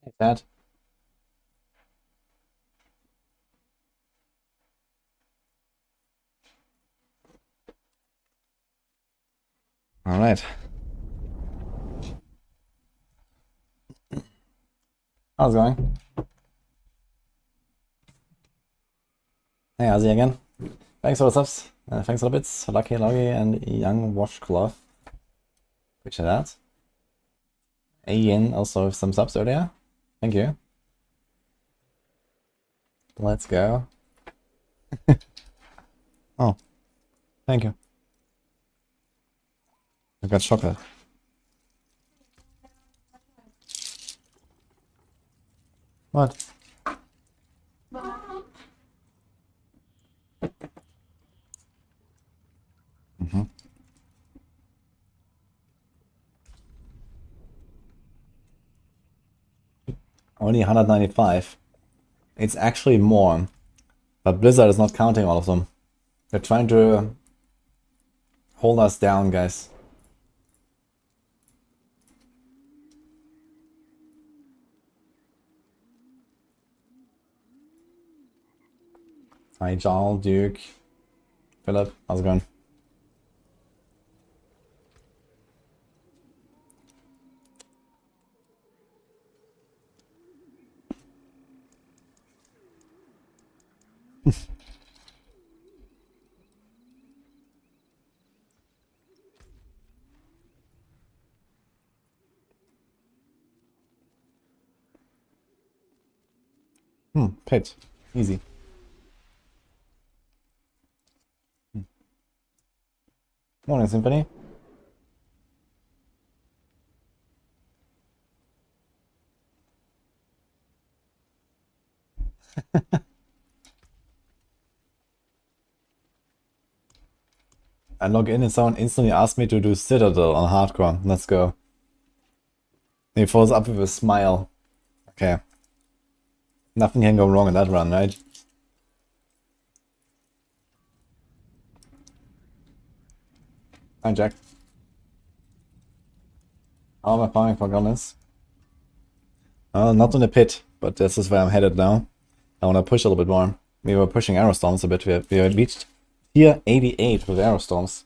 Like that. All right. How's it going? Hey, Ozzy again. Thanks for the subs. Thanks for the bits. Lucky Loggy and Young Washcloth. Appreciate that. Ian also some subs earlier. Thank you. Let's go. Oh, thank you. I got chocolate. What? Only 195. It's actually more. But Blizzard is not counting all of them. They're trying to hold us down, guys. Hi, Jarl, Duke, Philip, how's it going? Pit. Easy. Morning, Symphony. I log in and someone instantly asked me to do Citadel on hardcore. Let's go. He follows up with a smile. Okay. Nothing can go wrong in that run, right? Hi, Jack. How am I farming for goblins? Not in the pit, but this is where I'm headed now. I want to push a little bit more. We were pushing arrow storms a bit. We have reached tier 88 with arrow storms.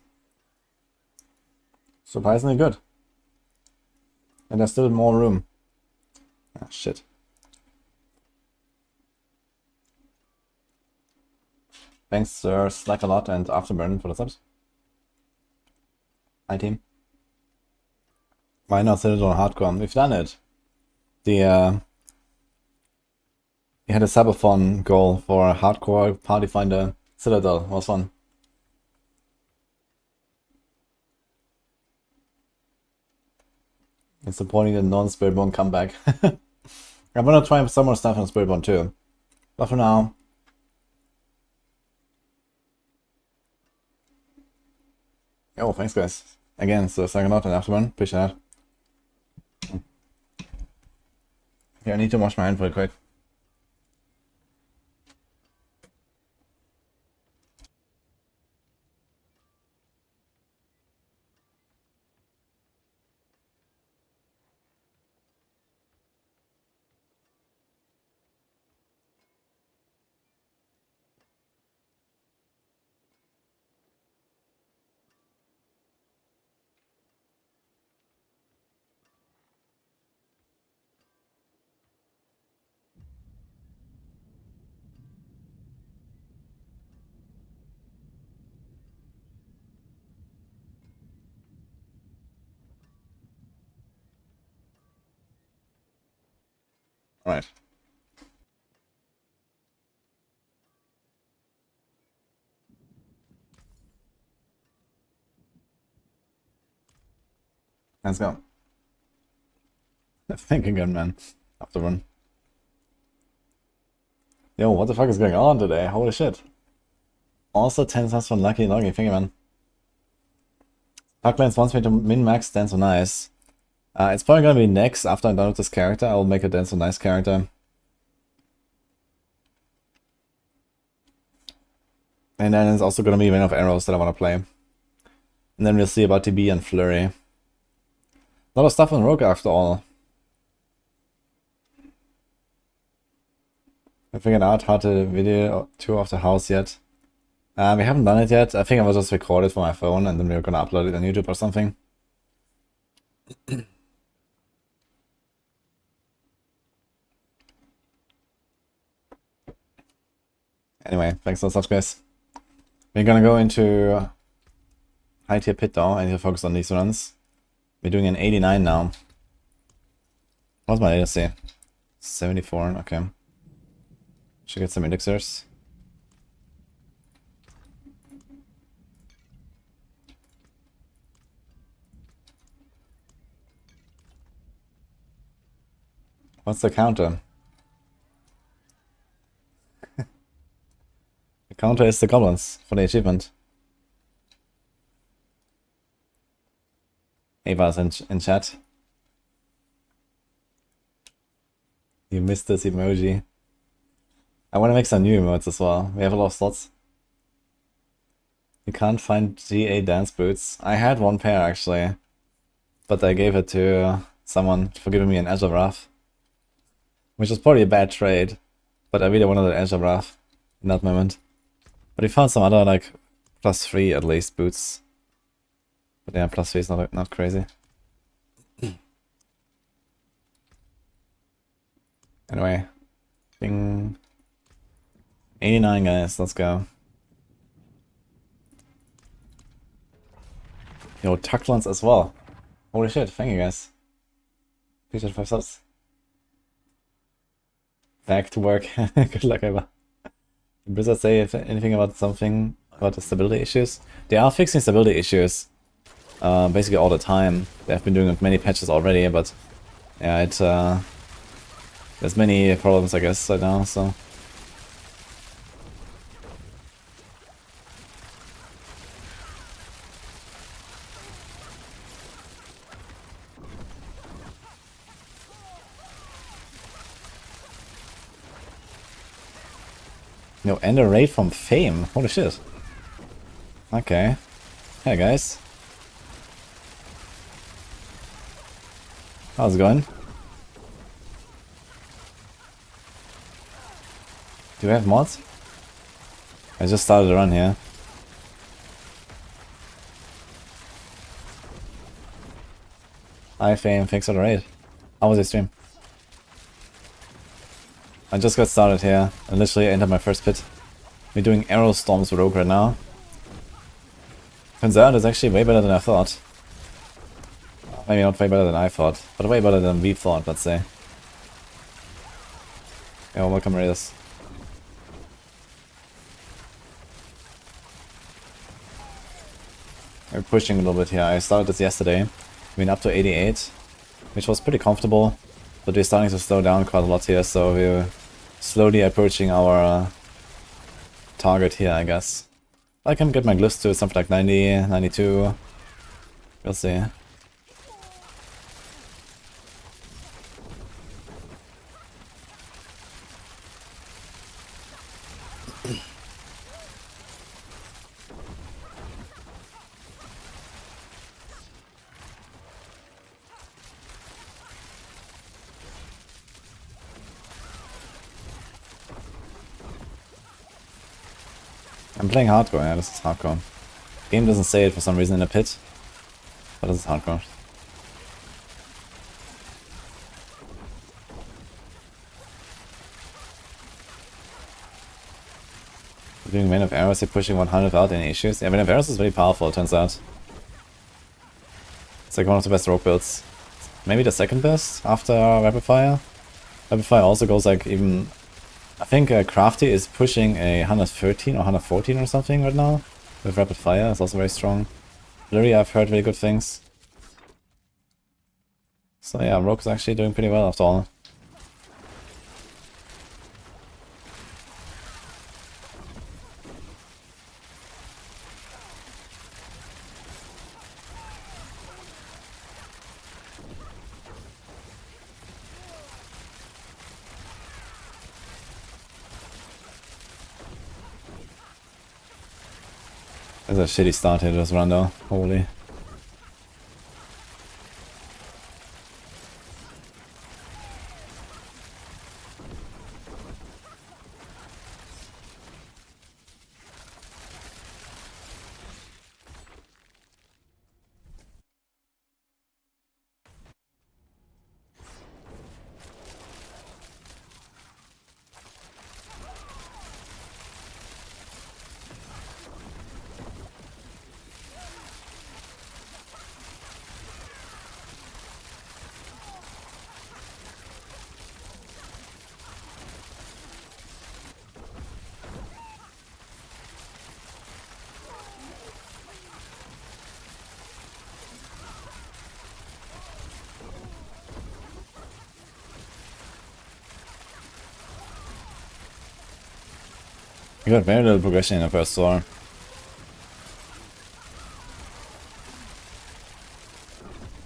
Surprisingly good. And there's still more room. Ah, shit. Thanks, Sir Slack a lot and Afterburn for the subs. Hi, team. Why not Citadel on hardcore? We've done it. We had a subathon goal for hardcore party finder Citadel. Was fun. And supporting the non-Spiritborn comeback. I'm gonna try some more stuff on Spiritborn too. But for now. Oh, thanks guys. Again, so second out and Afterburn. Appreciate that. Yeah, I need to wash my hand real quick. Alright. Let's go. Think again, man. Afterburn. Yo, what the fuck is going on today? Holy shit. Also 10 subs from Lucky Loggy. Thank you, man. Parklands wants me to min-max Dance So Nice. It's probably gonna be next after I'm done with this character. I will make a Dance So Nice character. And then it's also gonna be Vein of Arrows that I wanna play. And then we'll see about TB and Flurry. A lot of stuff on Rogue after all. I figured out how to video tour of the house yet. We haven't done it yet. I think I will just record it for my phone and then we're gonna upload it on YouTube or something. Anyway, thanks for the subs, guys. We're gonna go into high tier pit though. I need to focus on these runs. We're doing an 89 now. What's my latency? 74, okay. Should get some elixirs. What's the counter? The counter is the goblins for the achievement. Ava's in chat. You missed this emoji. I want to make some new emotes as well. We have a lot of slots. You can't find GA dance boots. I had one pair actually, but I gave it to someone for giving me an Azure Wrath, which was probably a bad trade, but I really wanted an Azure Wrath in that moment. But we found some other like +3 at least boots. But yeah, +3 is not crazy. Anyway, bing. 89 guys, let's go. Yo, tucked ones as well. Holy shit, thank you guys. Appreciate 5 subs. Back to work. Good luck, Eva. Did Blizzard say anything about something about the stability issues? They are fixing stability issues basically all the time. They have been doing many patches already, but yeah, there's many problems I guess right now, so. No, and a raid from Fame. Holy shit. Okay. Hey guys. How's it going? Do we have mods? I just started a run here. Hi Fame, thanks for the raid. How was your stream? I just got started here. I literally entered my first pit. We're doing Arrow Storms Rogue right now. Turns out it's actually way better than I thought. Maybe not way better than I thought, but way better than we thought, let's say. Yeah, welcome Raiders. We're pushing a little bit here. I started this yesterday. I mean up to 88, which was pretty comfortable. But we're starting to slow down quite a lot here, so we're slowly approaching our target here, I guess. I can get my glyphs to something like 90, 92. We'll see. I'm playing hardcore, yeah, this is hardcore. Game doesn't say it for some reason in the pit, but this is hardcore. Doing Vein of Arrows, you're pushing 100 without any issues. Yeah, Vein of Arrows is very powerful, it turns out. It's like one of the best rogue builds. Maybe the second best after Rapid Fire. Rapid Fire also goes like even... I think Crafty is pushing a 113 or 114 or something right now. With Rapid Fire, it's also very strong. Flurry, I've heard really good things. So yeah, Rogue is actually doing pretty well after all. That's a shitty start here to this run though, holy. We got very little progression in the first store.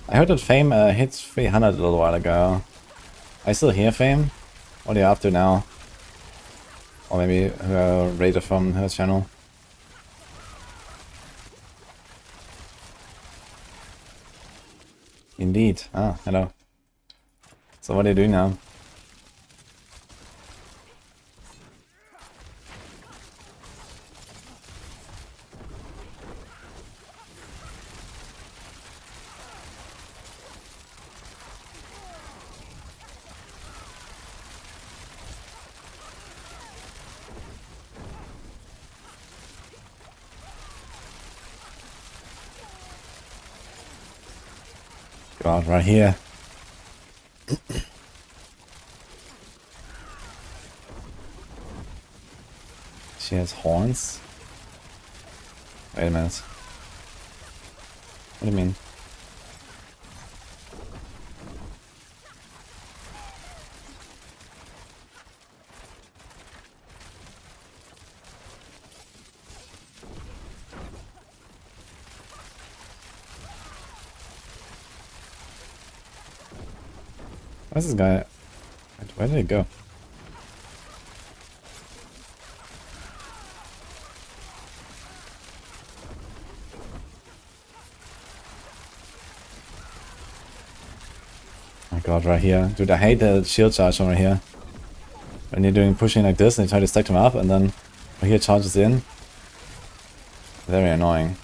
I heard that Fame hit 300 a little while ago. I still hear Fame. What are you up to now? Or maybe her rated from her channel. Indeed. Ah, hello. So what are you doing now? God, right here. She has horns? Wait a minute. What do you mean? Where's this guy? Where did he go? Oh my god, right here. Dude, I hate the shield charge over here. When you're doing pushing like this and you try to stack them up and then right here charges in. Very annoying.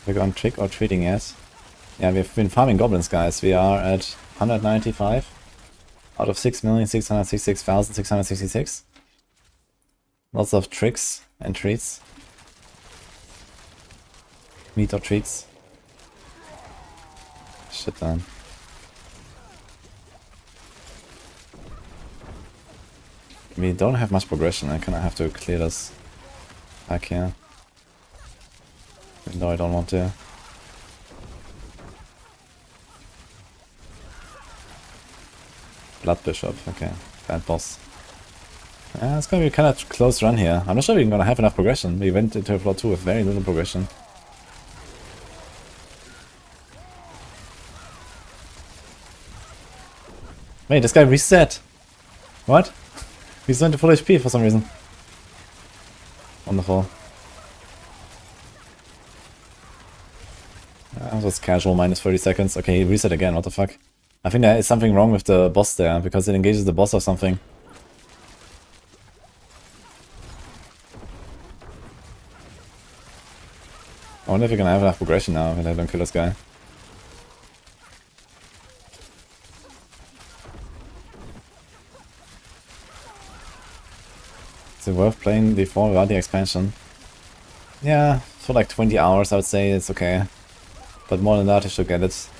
We're on trick or treating yet? Yeah, we've been farming goblins, guys. We are at 195 out of 6,666,666. Lots of tricks and treats. Meat or treats. Shit, man. We don't have much progression. I kinda have to clear this back here. Even though I don't want to. Blood Bishop, okay. Bad boss. Yeah, it's gonna be a kind of close run here. I'm not sure we're gonna have enough progression. We went into floor 2 with very little progression. Wait, this guy reset! What? He's going to full HP for some reason. Wonderful. That was casual, minus 30 seconds. Okay, he reset again, what the fuck? I think there is something wrong with the boss there, because it engages the boss or something. I wonder if we're gonna have enough progression now when I don't kill this guy. Is it worth playing before without the expansion? Yeah, for like 20 hours I would say it's okay. But more than that, you should get it.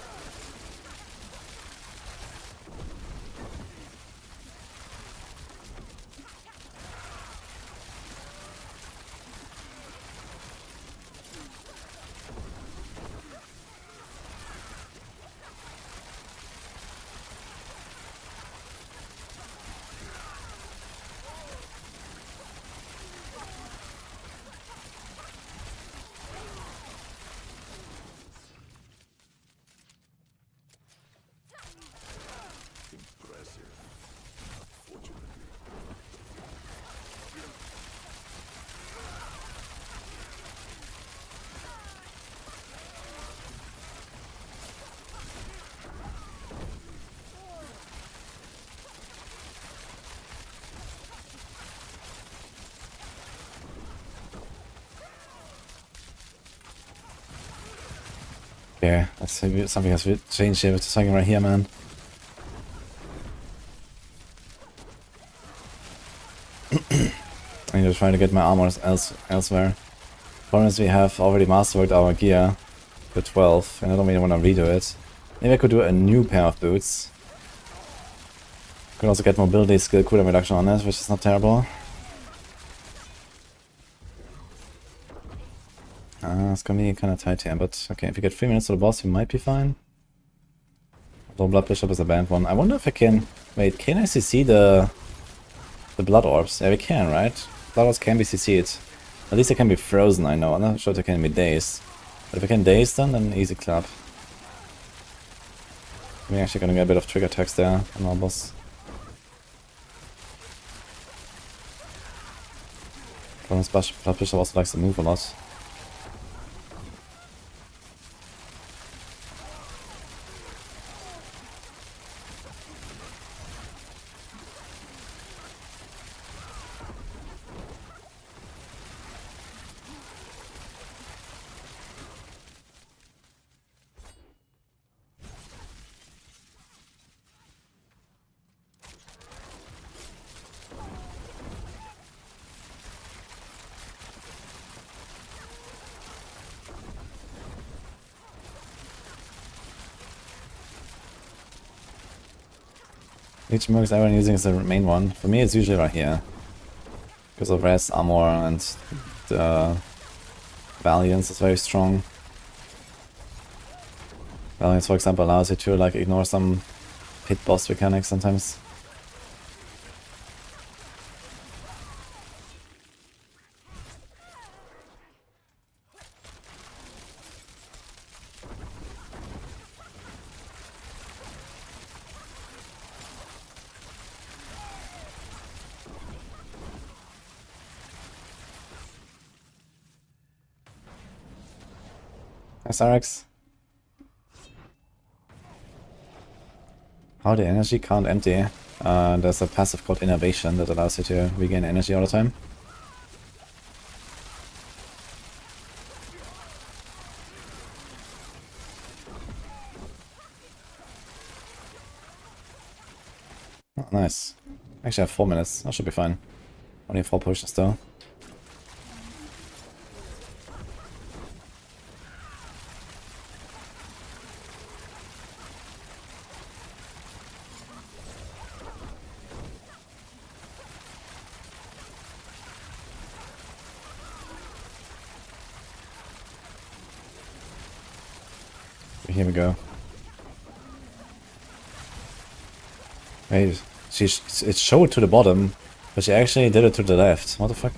Yeah, that's something has changed here with the second right here, man. I need to try to get my armor elsewhere. Problem is we have already masterworked our gear to 12, and I don't really want to redo it. Maybe I could do a new pair of boots. Could also get mobility skill cooldown reduction on it, which is not terrible. It's gonna be kind of tight here, but okay, if you get 3 minutes to the boss, you might be fine. Although Blood Bishop is a banned one. I wonder if I can... Wait, can I CC the Blood Orbs? Yeah, we can, right? Blood Orbs can be CC'd. At least they can be frozen, I know. I'm not sure if they can be dazed. But if I can daze them, then easy clap. We're actually gonna get a bit of trigger text there on our boss. Blood Bishop also likes to move a lot. Which mercs everyone using is the main one? For me it's usually right here. Because of res, armor, and the Valiance is very strong. Valiance, for example, allows you to like ignore some pit boss mechanics sometimes. SRX. How the energy can't empty. There's a passive called Innovation that allows you to regain energy all the time. Oh, nice. Actually I have 4 minutes. That should be fine. Only 4 potions though. Here we go. Wait, it showed to the bottom, but she actually did it to the left. What the fuck?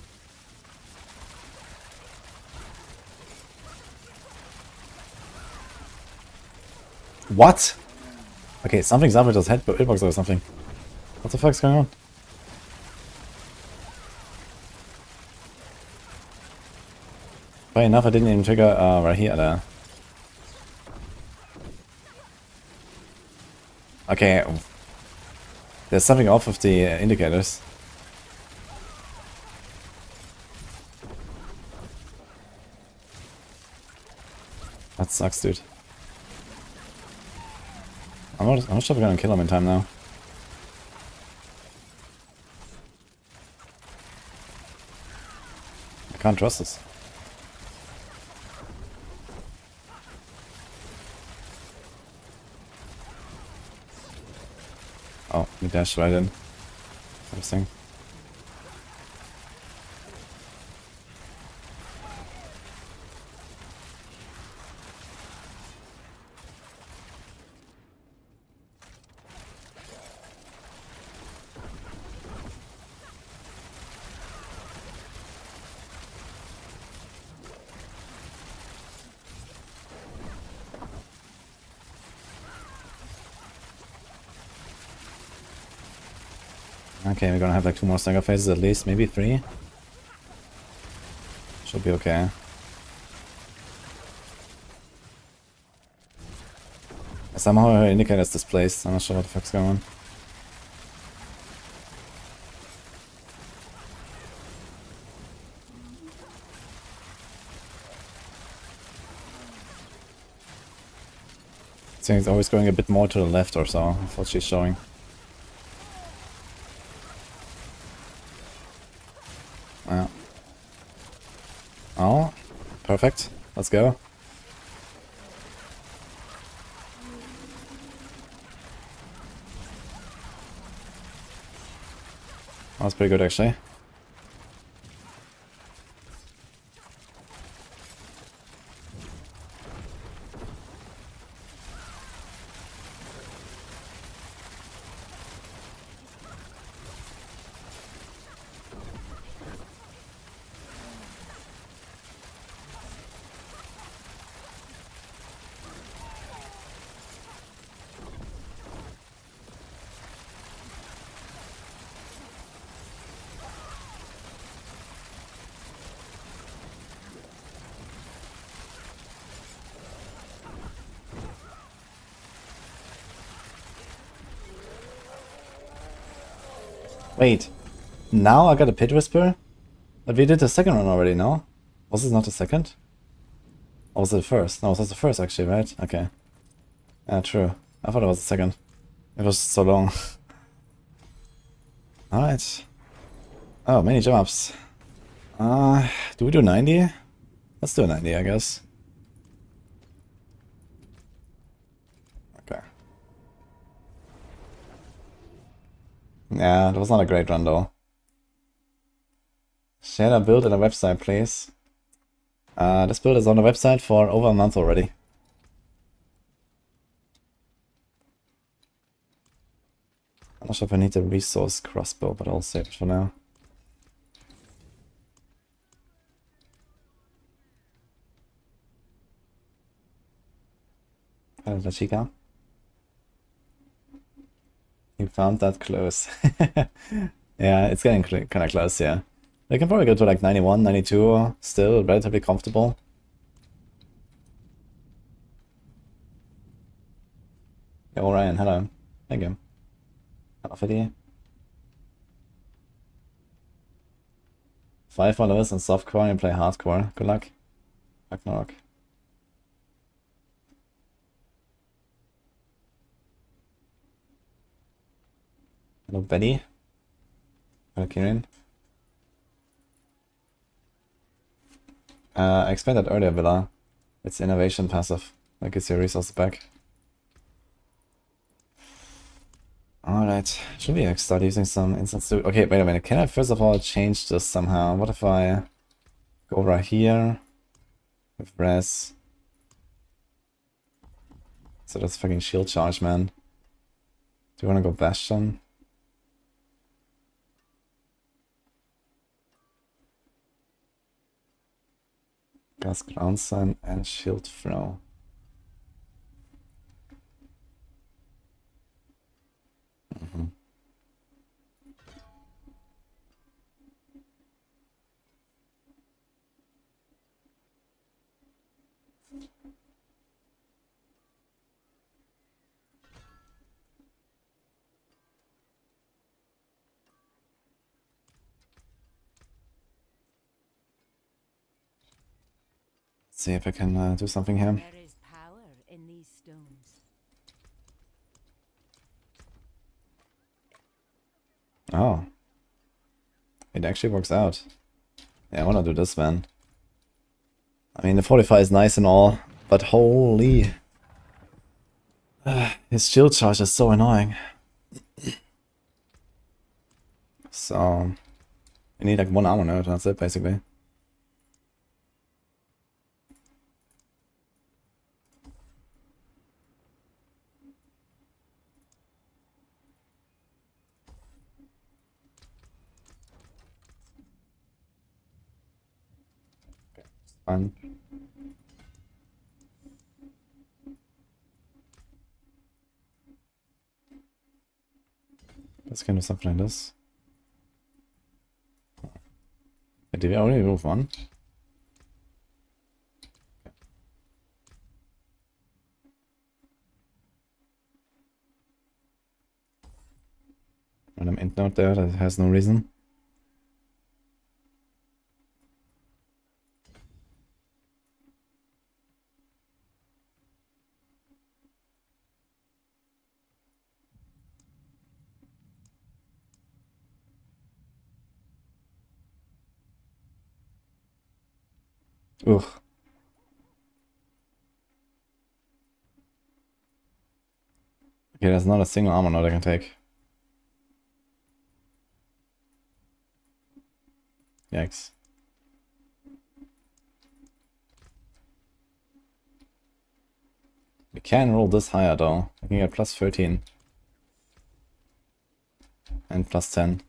What? Okay, something's up with his hitbox or something. What the fuck's going on? Funny enough, I didn't even trigger right here there. Okay, there's something off with the indicators. That sucks, dude. I'm not sure if we're gonna kill him in time now. I can't trust this. Oh, he dashed right in. Interesting. Okay, we're gonna have like 2 more stagger phases at least, maybe 3. Should be okay. Somehow her indicator is displaced, I'm not sure what the fuck's going on. I think it's always going a bit more to the left or so, of what she's showing. Yeah. Oh, perfect. Let's go. That was pretty good actually. Wait, now I got a Pit Whisper? But we did the second one already, no? Was it not the second? Or was it the first? No, it was the first actually, right? Okay. Yeah, true. I thought it was the second. It was so long. Alright. Oh, many jump-ups. Do we do 90? Let's do 90, I guess. Okay. Yeah, that was not a great run though. Share a build and a website, please. This build is on the website for over a month already. I'm not sure if I need the resource crossbow, but I'll save it for now. Hello, La Chica. You found that close. Yeah, it's getting kind of close, yeah. I can probably go to like 91, 92, still relatively comfortable. Yeah, Orion, hello. Engame. Hello, Fiddy. 5 more levels in softcore and play hardcore. Good luck. Ragnarok. Hello, Betty. Hello, Kieran. I explained that earlier, Villa. It's innovation passive. That gets your resources back. Alright, should we start using some instance? Okay, wait a minute. Can I first of all change this somehow? What if I go right here with res? So that's fucking shield charge, man. Do you want to go Bastion? Gas ground sign and shield throw. See if I can do something here. There is power in these stones. Oh. It actually works out. Yeah, I wanna do this, man. I mean, the 45 is nice and all, but holy... his shield charge is so annoying. So... I need like 1 armor node, that's it, basically. Fine. Let's do something like this. Did we already move one? Random int node there that has no reason. Ugh. Okay, there's not a single armor node I can take. Yikes. We can roll this higher though. I can get plus 13. And plus 10.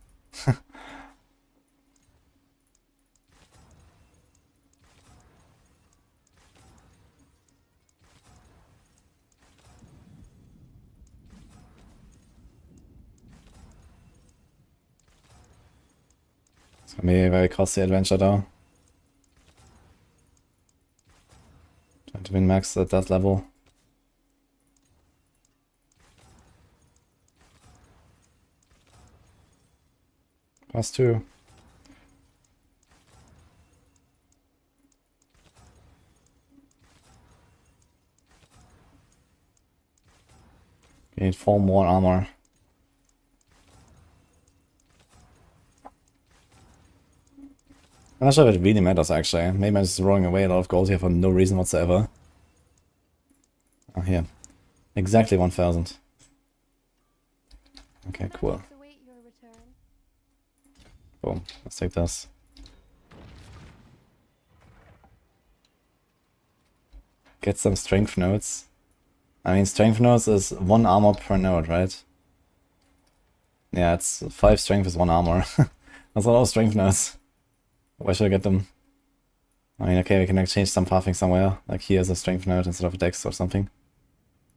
It's gonna be a very costly adventure though. Trying to win max at that level. +2. You need 4 more armor. I'm not sure if it really matters actually. Maybe I'm just throwing away a lot of gold here for no reason whatsoever. Oh, here. Exactly 1000. Okay, cool. Boom. Let's take this. Get some strength nodes. I mean, strength nodes is 1 armor per node, right? Yeah, it's 5 strength is 1 armor. That's a lot of strength nodes. Why should I get them? I mean, okay, we can exchange some pathing somewhere. Like here is a strength node instead of a dex or something.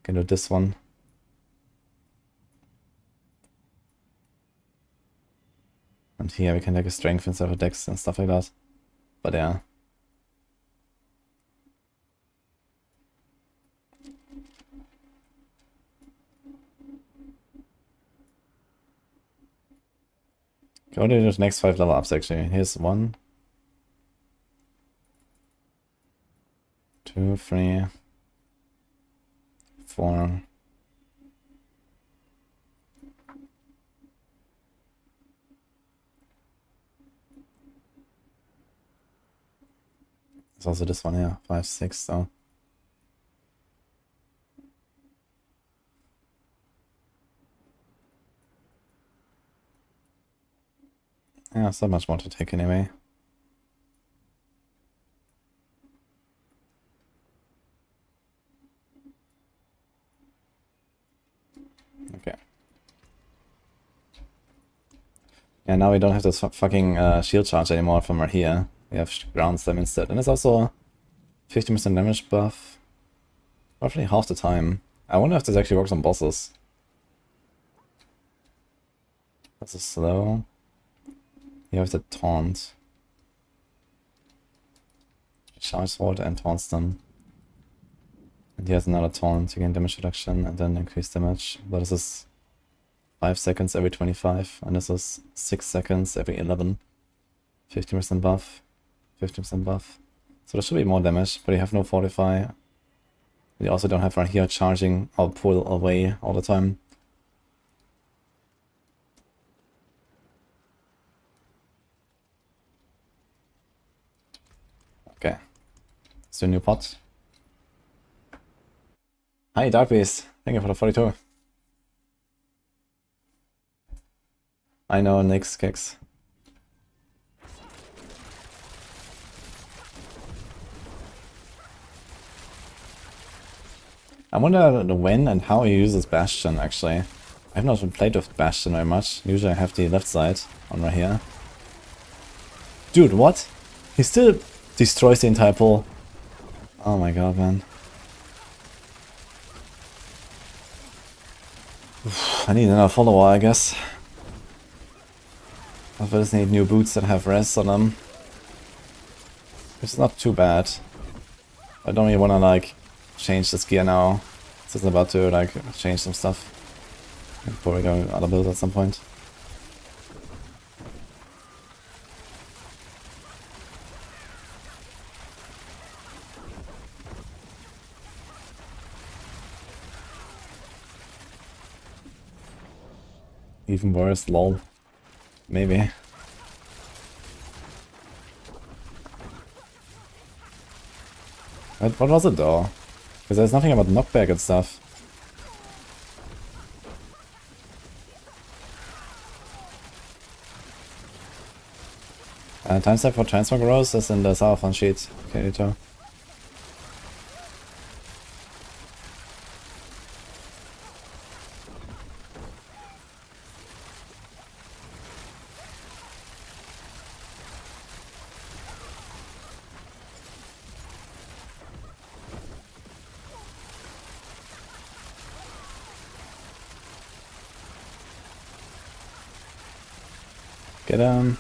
Can do this one. And here we can take a strength instead of a dex and stuff like that. But yeah. Go to the next 5 level ups actually. Here's 1, 2, 3, 4. There's also this one here, 5, 6, so. Yeah, it's not much more to take anyway. Okay. Yeah, now we don't have this fucking shield charge anymore from right here. We have ground slam instead. And it's also 50% damage buff. Roughly half the time. I wonder if this actually works on bosses. This is slow. You have the taunt. Charge sword and taunts them. And he has another taunt to gain damage reduction and then increase damage. But this is 5 seconds every 25, and this is 6 seconds every 11. 50% buff, 50% buff. So there should be more damage, but you have no fortify. You also don't have right here charging or pull away all the time. Okay. Let's do a new pot. Hi, Dark Beast. Thank you for the 42. I know, Nyx kicks. I wonder when and how he uses Bastion, actually. I have not played with Bastion very much. Usually I have the left side on right here. Dude, what? He still destroys the entire pool. Oh my god, man. I need another follower, I guess. I just need new boots that have res on them. It's not too bad. I don't really wanna like change this gear now. Just about to like change some stuff. I'll probably go other build at some point. Even worse, lol. Maybe. What was it though? Because there's nothing about knockback and stuff. Time step for transfer growth is in the Southern sheet. Okay, Ito. Get him.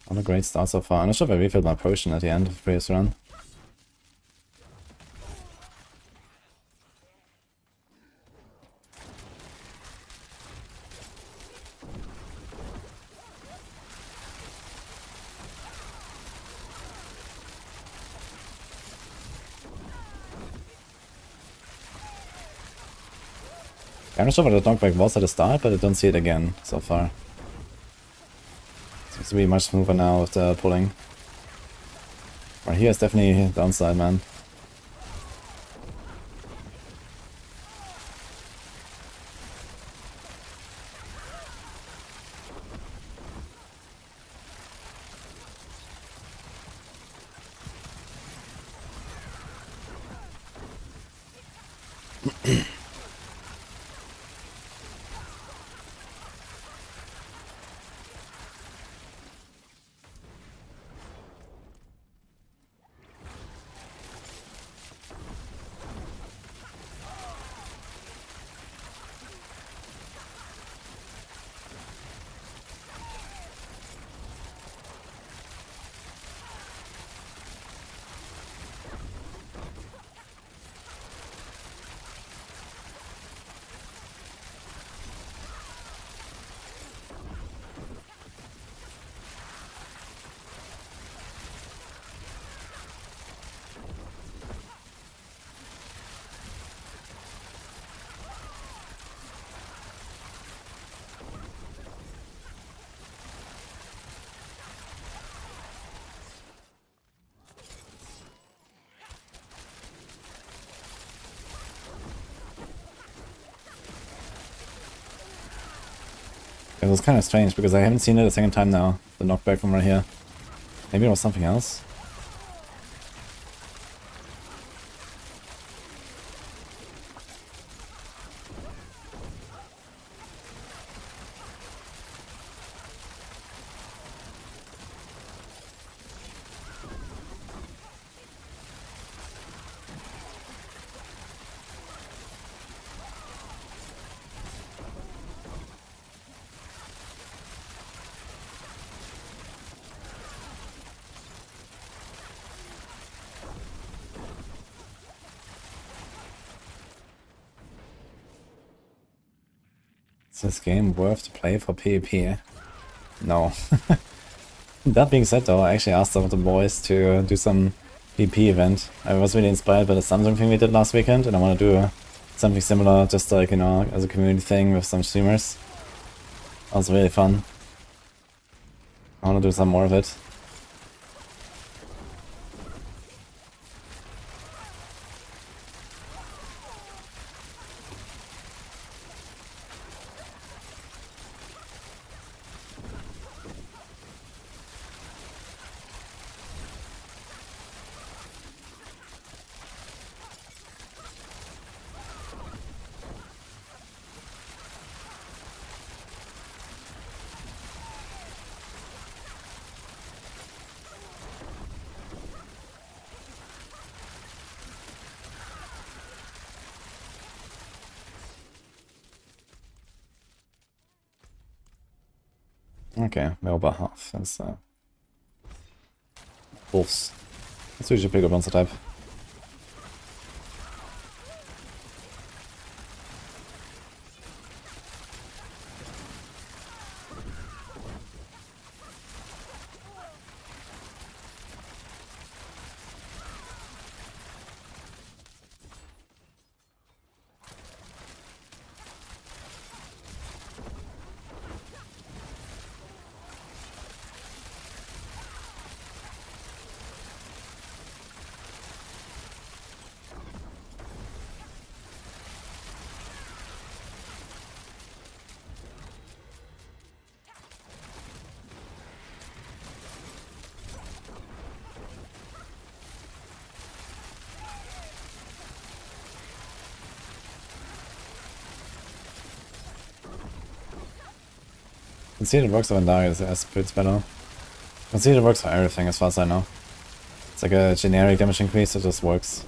Not a great start so far. I'm not sure if I refilled my potion at the end of the previous run. I'm not sure what the knockback was at the start, but I don't see it again so far. Seems to be much smoother now with the pulling. Right here is definitely downside, man. It was kind of strange because I haven't seen it a second time now, the knockback from right here. Maybe it was something else? Is this game worth to play for PvP? No. That being said though, I actually asked some of the boys to do some PvP event. I was really inspired by the Samsung thing we did last weekend, and I want to do something similar, just like, you know, as a community thing with some streamers. That was really fun. I want to do some more of it. Okay, we're about half. That's wolves. That's usually a pretty good monster type. Consider it works for Andariel as Spirits better. Consider it works for everything as far as I know. It's like a generic damage increase, it just works.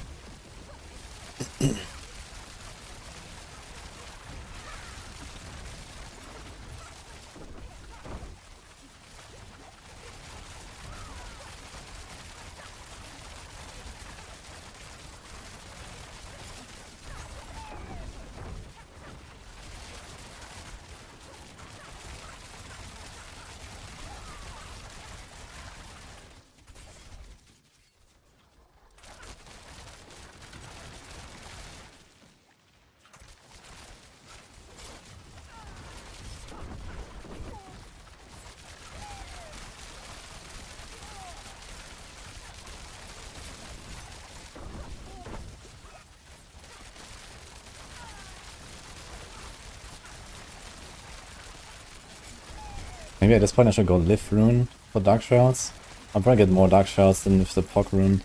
Maybe at this point I should go Live Rune for Dark Shrouds. I'll probably get more Dark Shrouds than with the Pog Rune.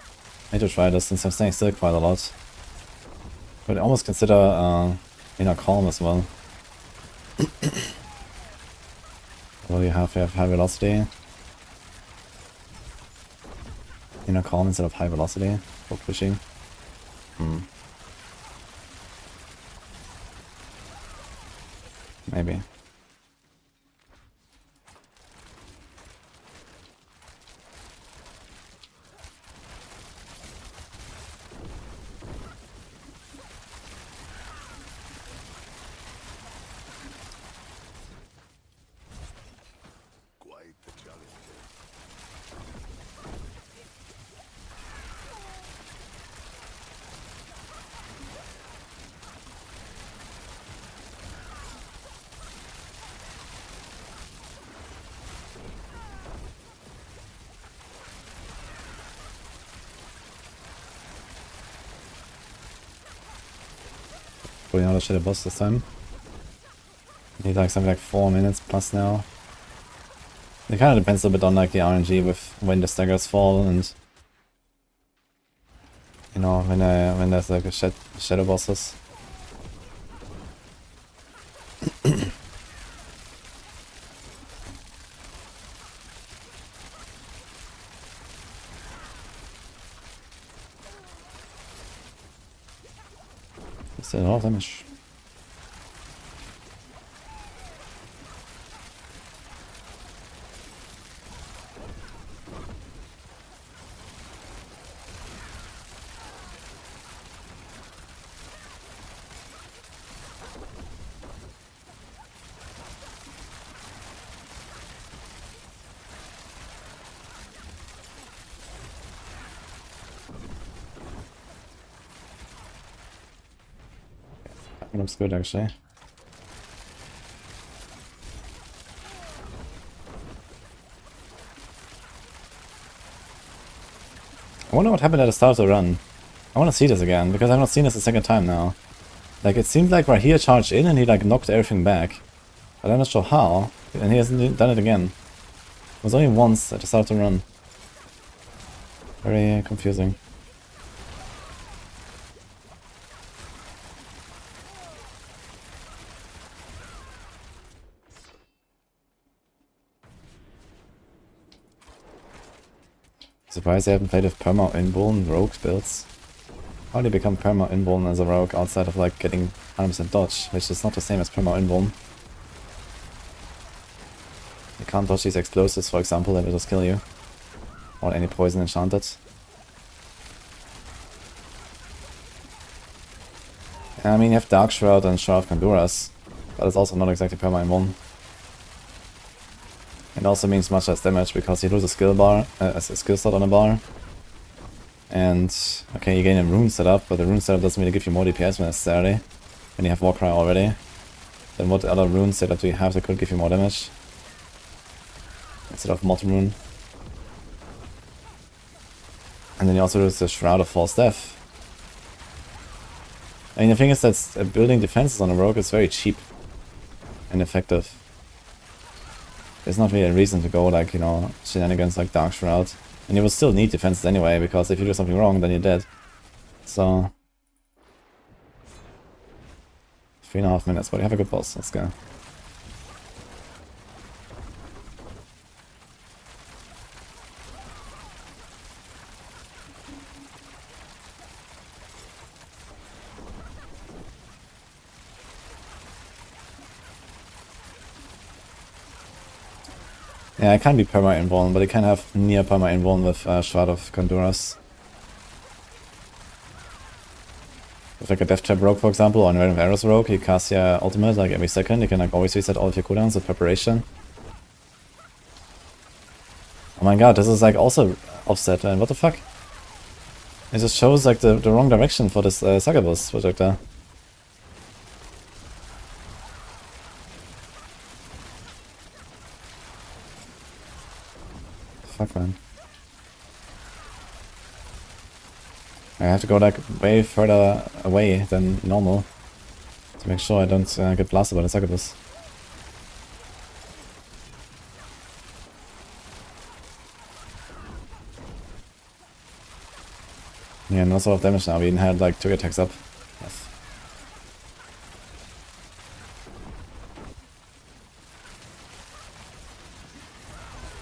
I need to try this since I'm staying still quite a lot. But I almost consider Inner Calm as well. Well, you have high velocity. Inner Calm instead of high velocity for pushing. Maybe. Pulling out a shit boss this time. Need like something like 4 minutes plus now. It kind of depends a bit on like the RNG with when the staggers fall and you know when there's like a shadow bosses. Still a lot of damage. That looks good actually. I wonder what happened at the start of the run. I want to see this again, because I've not seen this a second time now. Like, it seemed like right here charged in and he like knocked everything back. But I'm not sure how, and he hasn't done it again. It was only once at the start of the run. Very confusing. Surprised I haven't played with perma invuln rogue builds. How do you become perma invuln as a rogue outside of like getting 100% dodge, which is not the same as perma invuln. You can't dodge these explosives, for example, that will just kill you. Or any poison enchanted. I mean, you have Dark Shroud and Shroud of Conduras, but it's also not exactly perma invuln. It also means much less damage because you lose a skill bar, a skill slot on a bar. And, okay, you gain a rune setup, but the rune setup doesn't really give you more DPS necessarily. When you have Warcry already. Then what other rune setup do you have that could give you more damage? Instead of Molten Rune. And then you also lose the Shroud of False Death. I mean, the thing is that building defenses on a rogue is very cheap and effective. There's not really a reason to go like, you know, shenanigans like Dark Shroud. And you will still need defenses anyway, because if you do something wrong, then you're dead. So... 3.5 minutes, but you have a good boss, let's go. Yeah, it can't be perma invuln, but it can have near perma invuln with Shroud of Conduras. With like a Death Trap rogue, for example, or a Random Arrows rogue, you cast your ultimate like every second. You can like always reset all of your cooldowns with preparation. Oh my god, this is like also offset, and what the fuck? It just shows like the wrong direction for this Succubus projector. Fuck, man. I have to go like way further away than normal to make sure I don't get blasted by the Succubus. Yeah, not a lot of damage now. We even had like 2 attacks up. Yes.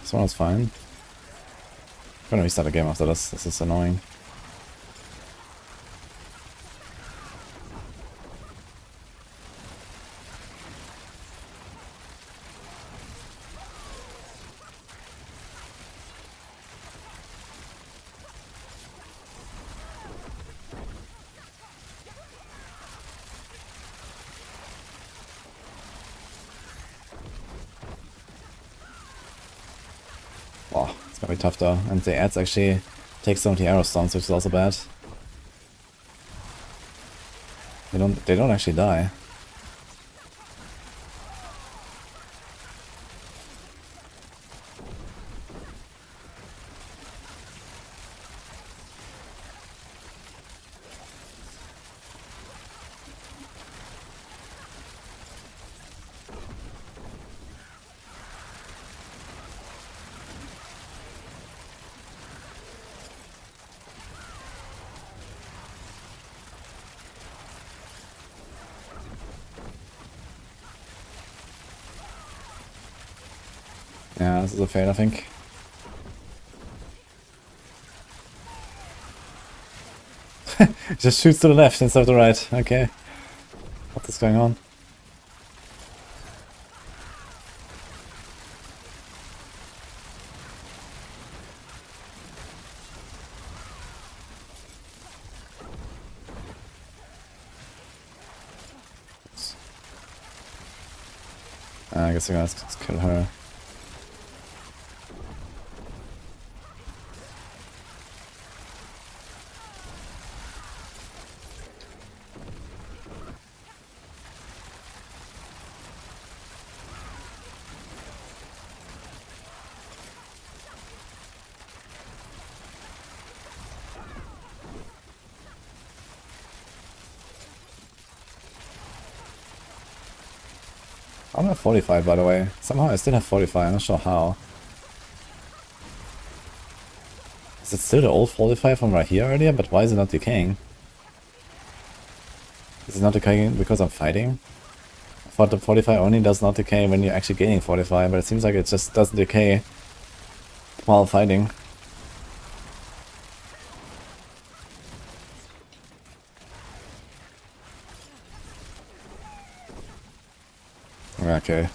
This one was fine. I'm gonna restart the game after this. This is annoying. Wow, it's gonna be tough though. And the ads actually take some of the arrow stones, which is also bad. They don't actually die. Yeah, this is a fail, I think. Just shoots to the left instead of the right. Okay. What is going on? I guess we're gonna kill her. I don't have 45 by the way. Somehow I still have 45, I'm not sure how. Is it still the old 45 from right here earlier? But why is it not decaying? Is it not decaying because I'm fighting? I thought the 45 only does not decay when you're actually gaining 45, but it seems like it just doesn't decay while fighting. Okay.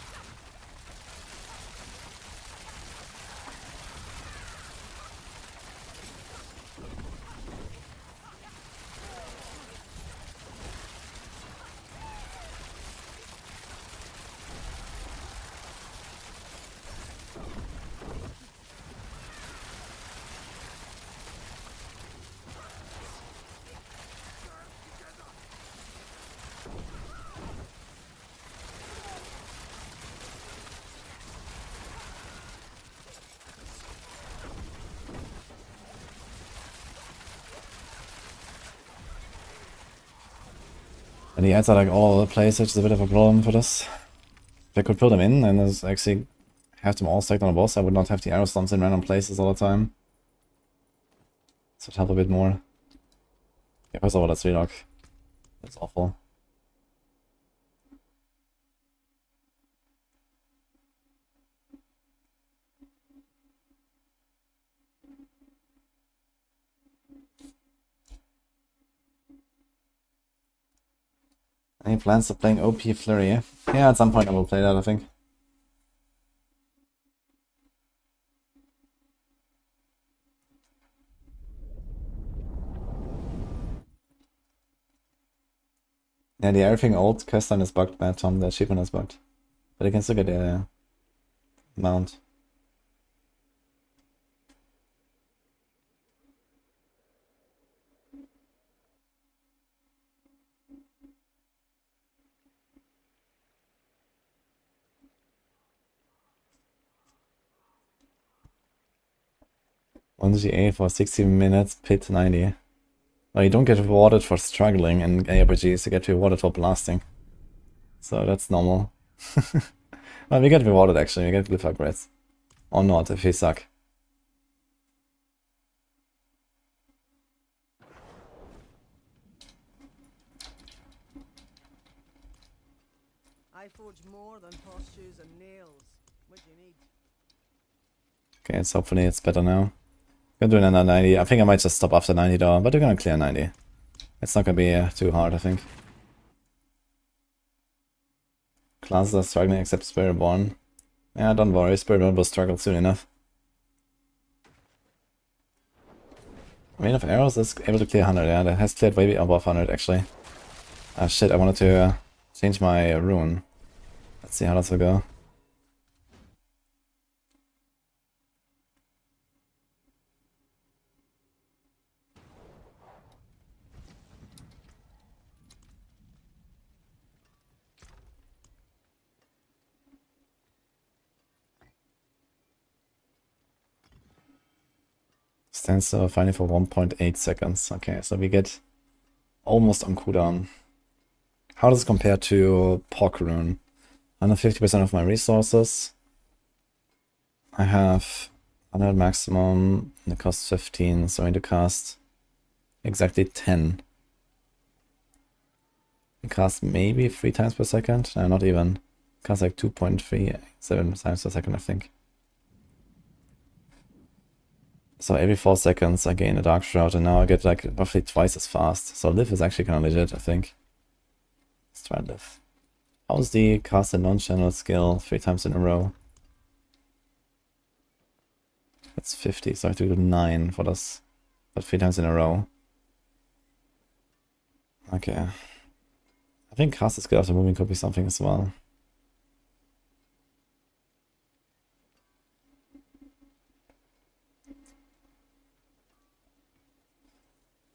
And the ads are like all over the place, which is a bit of a problem for this. If I could put them in and just actually have them all stacked on a boss, I would not have the arrow stomps in random places all the time. This would help a bit more. Yeah, first of all, that's relock. That's awful. Any plans of playing OP Flurry? Yeah, at some point I will play that, I think. Yeah, the everything old quest line is bugged, bad Tom, the achievement is bugged. But you can still get the mount. One GA for 60 minutes, pit 90. Well, you don't get rewarded for struggling in ARPGs, you get rewarded for blasting. So that's normal. Well, we get rewarded actually, we get glyph upgrades. Or not, if you suck. more than horseshoes and nails. What do you need? Okay, it's hopefully it's better now. Gonna do another 90. I think I might just stop after 90 though, but we're gonna clear 90. It's not gonna be too hard, I think. Classes are struggling except Spiritborn. Yeah, don't worry, Spiritborn will struggle soon enough. Rain of Arrows is able to clear 100, yeah, that has cleared way above 100 actually. Ah shit, I wanted to change my rune. Let's see how this will go. Stands still finally for 1.8 seconds. Okay, so we get almost on cooldown. How does it compare to Pork Rune? 150% of my resources. I have 100 maximum, and it costs 15, so I need to cast exactly 10. I cast maybe 3 times per second? No, not even. Cast like 2.37 times per second, I think. So every 4 seconds I gain a Dark Shroud, and now I get like roughly twice as fast. So Live is actually kind of legit, I think. Let's try Live. How's the cast a non-channel skill 3 times in a row? That's 50, so I have to do 9 for this. But 3 times in a row. Okay. I think cast a skill after moving could be something as well.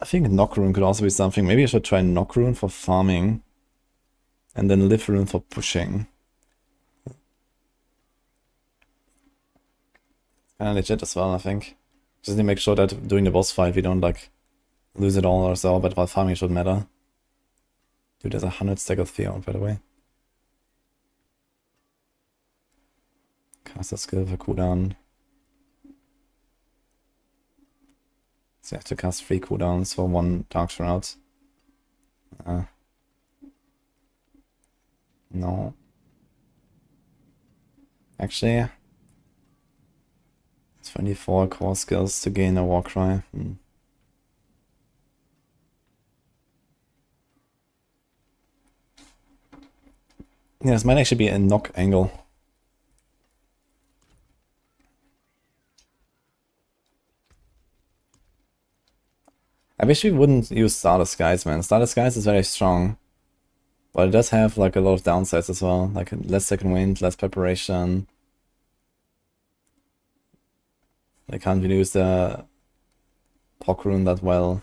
I think Knock Rune could also be something. Maybe I should try Knock Rune for farming. And then Live Rune for pushing. Kinda legit as well, I think. Just need to make sure that during the boss fight we don't like lose it all or so, but while farming should matter. Dude, there's 100 stack of Theon, by the way. Cast a skill for cooldown. So you have to cast 3 cooldowns for 1 Dark Shroud. No. Actually, it's 24 core skills to gain a Warcry. Yeah, this might actually be a knock angle. I wish we wouldn't use Star Disguise, man. Star Disguise is very strong. But it does have like a lot of downsides as well. Like less second wind, less preparation. They can't really use the Pock Rune that well.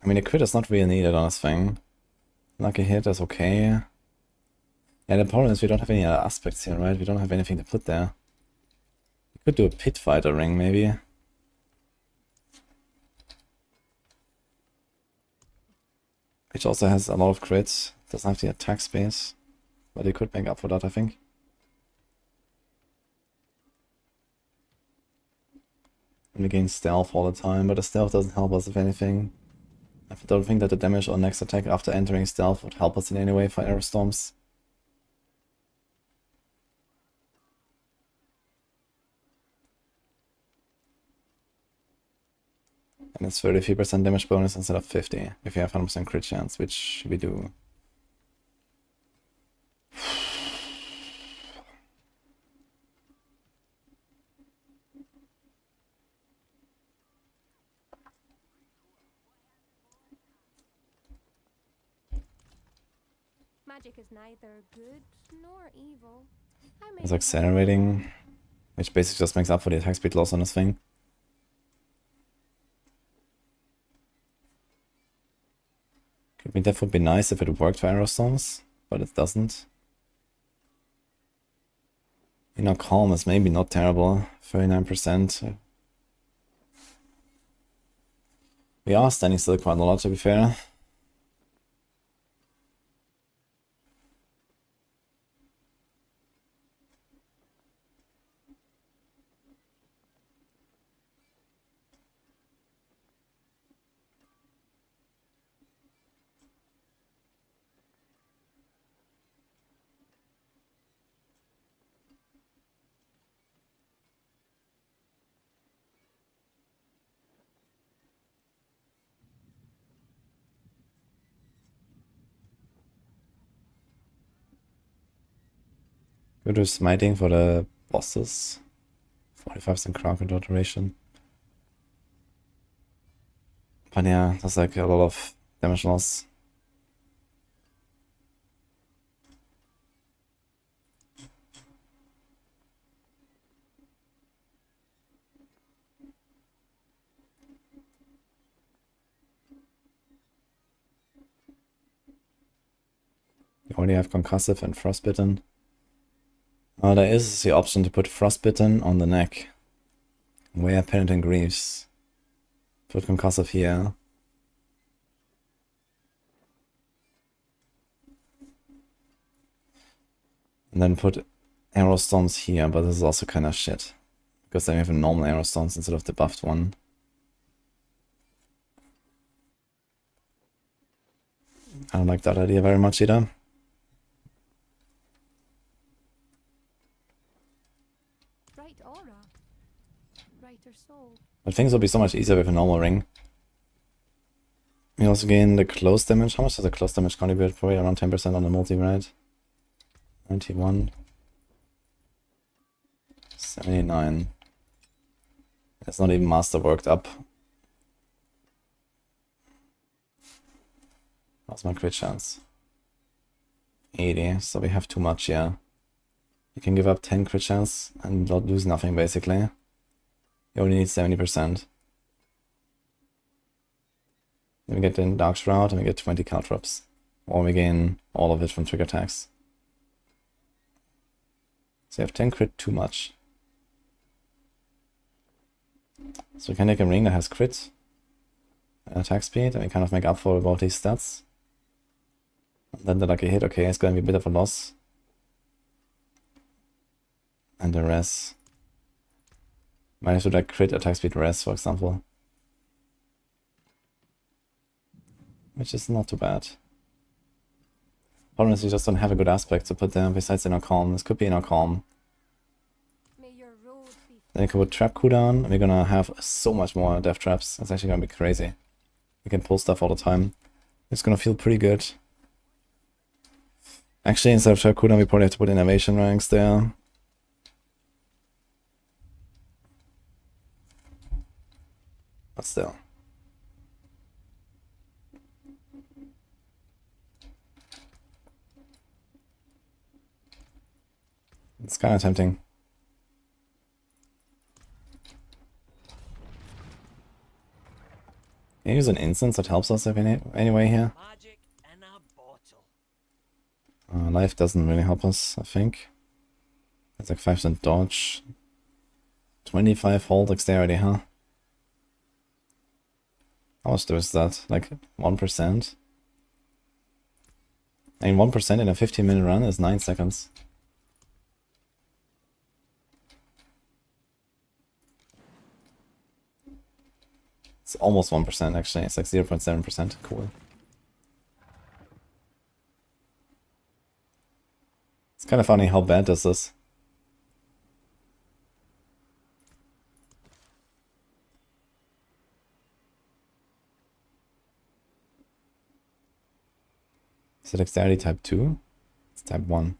I mean, a crit is not really needed on this thing. Lucky hit is okay. Yeah, the problem is we don't have any other aspects here, right? We don't have anything to put there. We could do a Pit Fighter ring, maybe. Which also has a lot of crits. Doesn't have the attack space. But it could make up for that, I think. And we gain stealth all the time, but the stealth doesn't help us if anything. I don't think that the damage on next attack after entering stealth would help us in any way for arrow storms. And it's 33% damage bonus instead of 50 if you have 100% crit chance, which we do. Magic is neither good nor evil. It's accelerating, which basically just makes up for the attack speed loss on this thing. I mean, that would be nice if it worked for arrow storms, but it doesn't. You know, calm is maybe not terrible, 39%. We are standing still quite a lot, to be fair. Go to smiting for the bosses. 45% crowd control duration. But yeah, that's like a lot of damage loss. You already have concussive and frostbitten. There is the option to put frostbitten on the neck. Wear penitent greaves. Put concussive here. And then put arrow stones here, but this is also kind of shit. Because then we have a normal arrow stones instead of the buffed one. I don't like that idea very much either. Bright aura. Brighter soul. But things will be so much easier with a normal ring. We also gain the close damage. How much does the close damage contribute? Probably around 10% on the multi, right? 91. 79. It's not even master worked up. What's my crit chance? 80, so we have too much here. You can give up 10 crit chance and not lose nothing basically. You only need 70%. Then we get the Dark Shroud and we get 20 caltrops. Or we gain all of it from trigger attacks. So you have 10 crit too much. So we can make a ring that has crit and attack speed, and we kind of make up for both these stats. And then the lucky hit, okay, it's gonna be a bit of a loss. And the res. Might have to like crit attack speed res, for example. Which is not too bad. Problem is we just don't have a good aspect to put there besides Inner Calm. This could be Inner Calm. May your road be Then we can put Trap cooldown, and we're gonna have so much more death traps. It's actually gonna be crazy. We can pull stuff all the time. It's gonna feel pretty good. Actually, instead of Trap cooldown, we probably have to put innovation ranks there. But still. It's kind of tempting. Can you use an instance that helps us anyway here? Magic in a bottle. Life doesn't really help us, I think. It's like 5% dodge. 25 hold dexterity, huh? How much is that? Like 1%? I mean, 1% in a 15-minute run is 9 seconds. It's almost 1% actually, it's like 0.7%. Cool. It's kind of funny how bad this is. Is it dexterity type 2? It's type 1.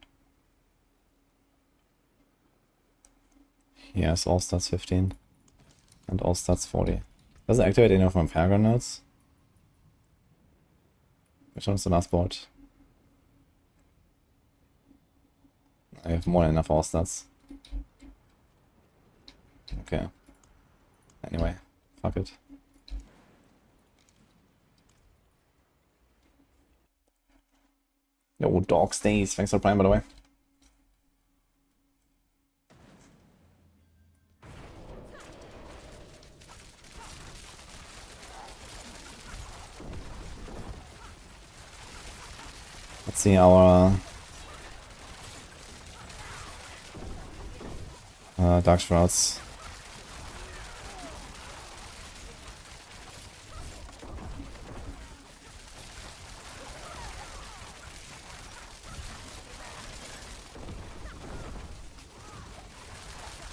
Yes, all stats 15. And all stats 40. Does it activate any of my Paragon nodes? Which one is the last board? I have more than enough all stats. Okay. Anyway, fuck it. Yo, dog stays. Thanks for playing, by the way. Let's see our Dark Shrouds.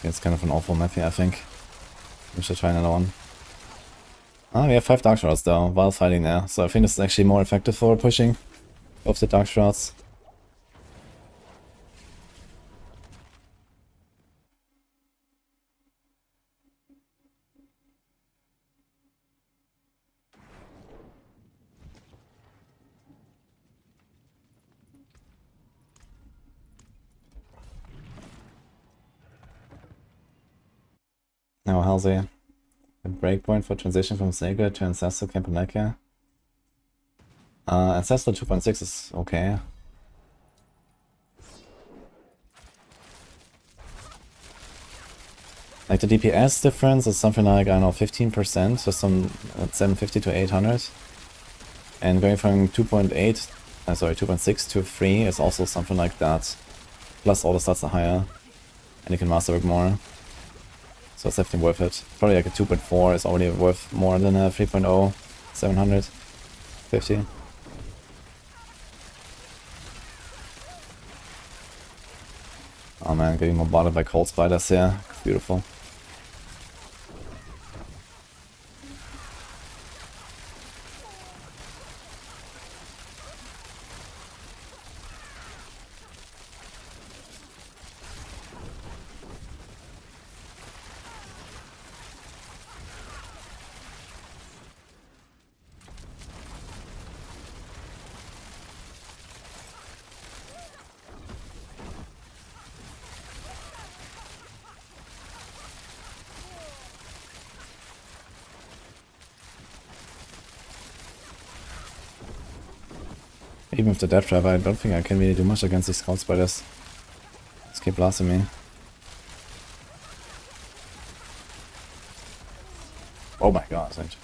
It's kind of an awful map here, I think. We should try another one. Ah, we have 5 Dark Shrouds though, while fighting there. So I think this is actually more effective for pushing of the Dark Shrouds. Oh, Halsey. A breakpoint for transition from Sacred to Ancestral Campaneka. Ancestral 2.6 is okay. Like the DPS difference is something like, I don't know, 15%, just from 750 to 800. And going from 2.6 to 3 is also something like that. Plus all the stats are higher. And you can masterwork more. So it's definitely worth it. Probably like a 2.4 is already worth more than a 3.0, 750. Oh man, getting bombarded by cold spiders here. Beautiful. Even with the Death Trap, I don't think I can really do much against these cold spiders. Just keep blasting me. Oh my god, Saint.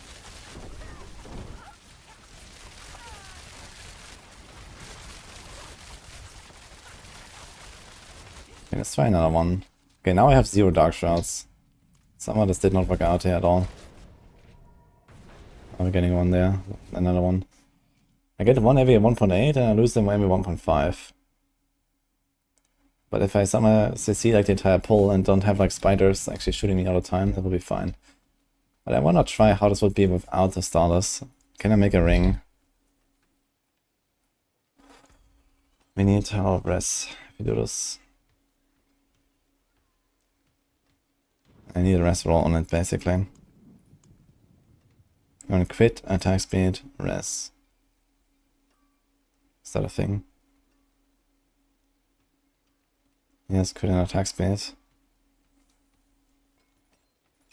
Okay, let's try another one. Okay, now I have 0 Dark Shrouds. Somehow this did not work out here at all. I'm getting one there, another one. I get one every 1.8 and I lose them every 1.5. But if I somehow CC like the entire pull and don't have like spiders actually shooting me all the time, that will be fine. But I wanna try how this would be without the starters. Can I make a ring? We need our res if we do this. I need a res roll on it basically. I'm gonna quit, attack speed, res. Is that a thing? Yes, quit an attack speed.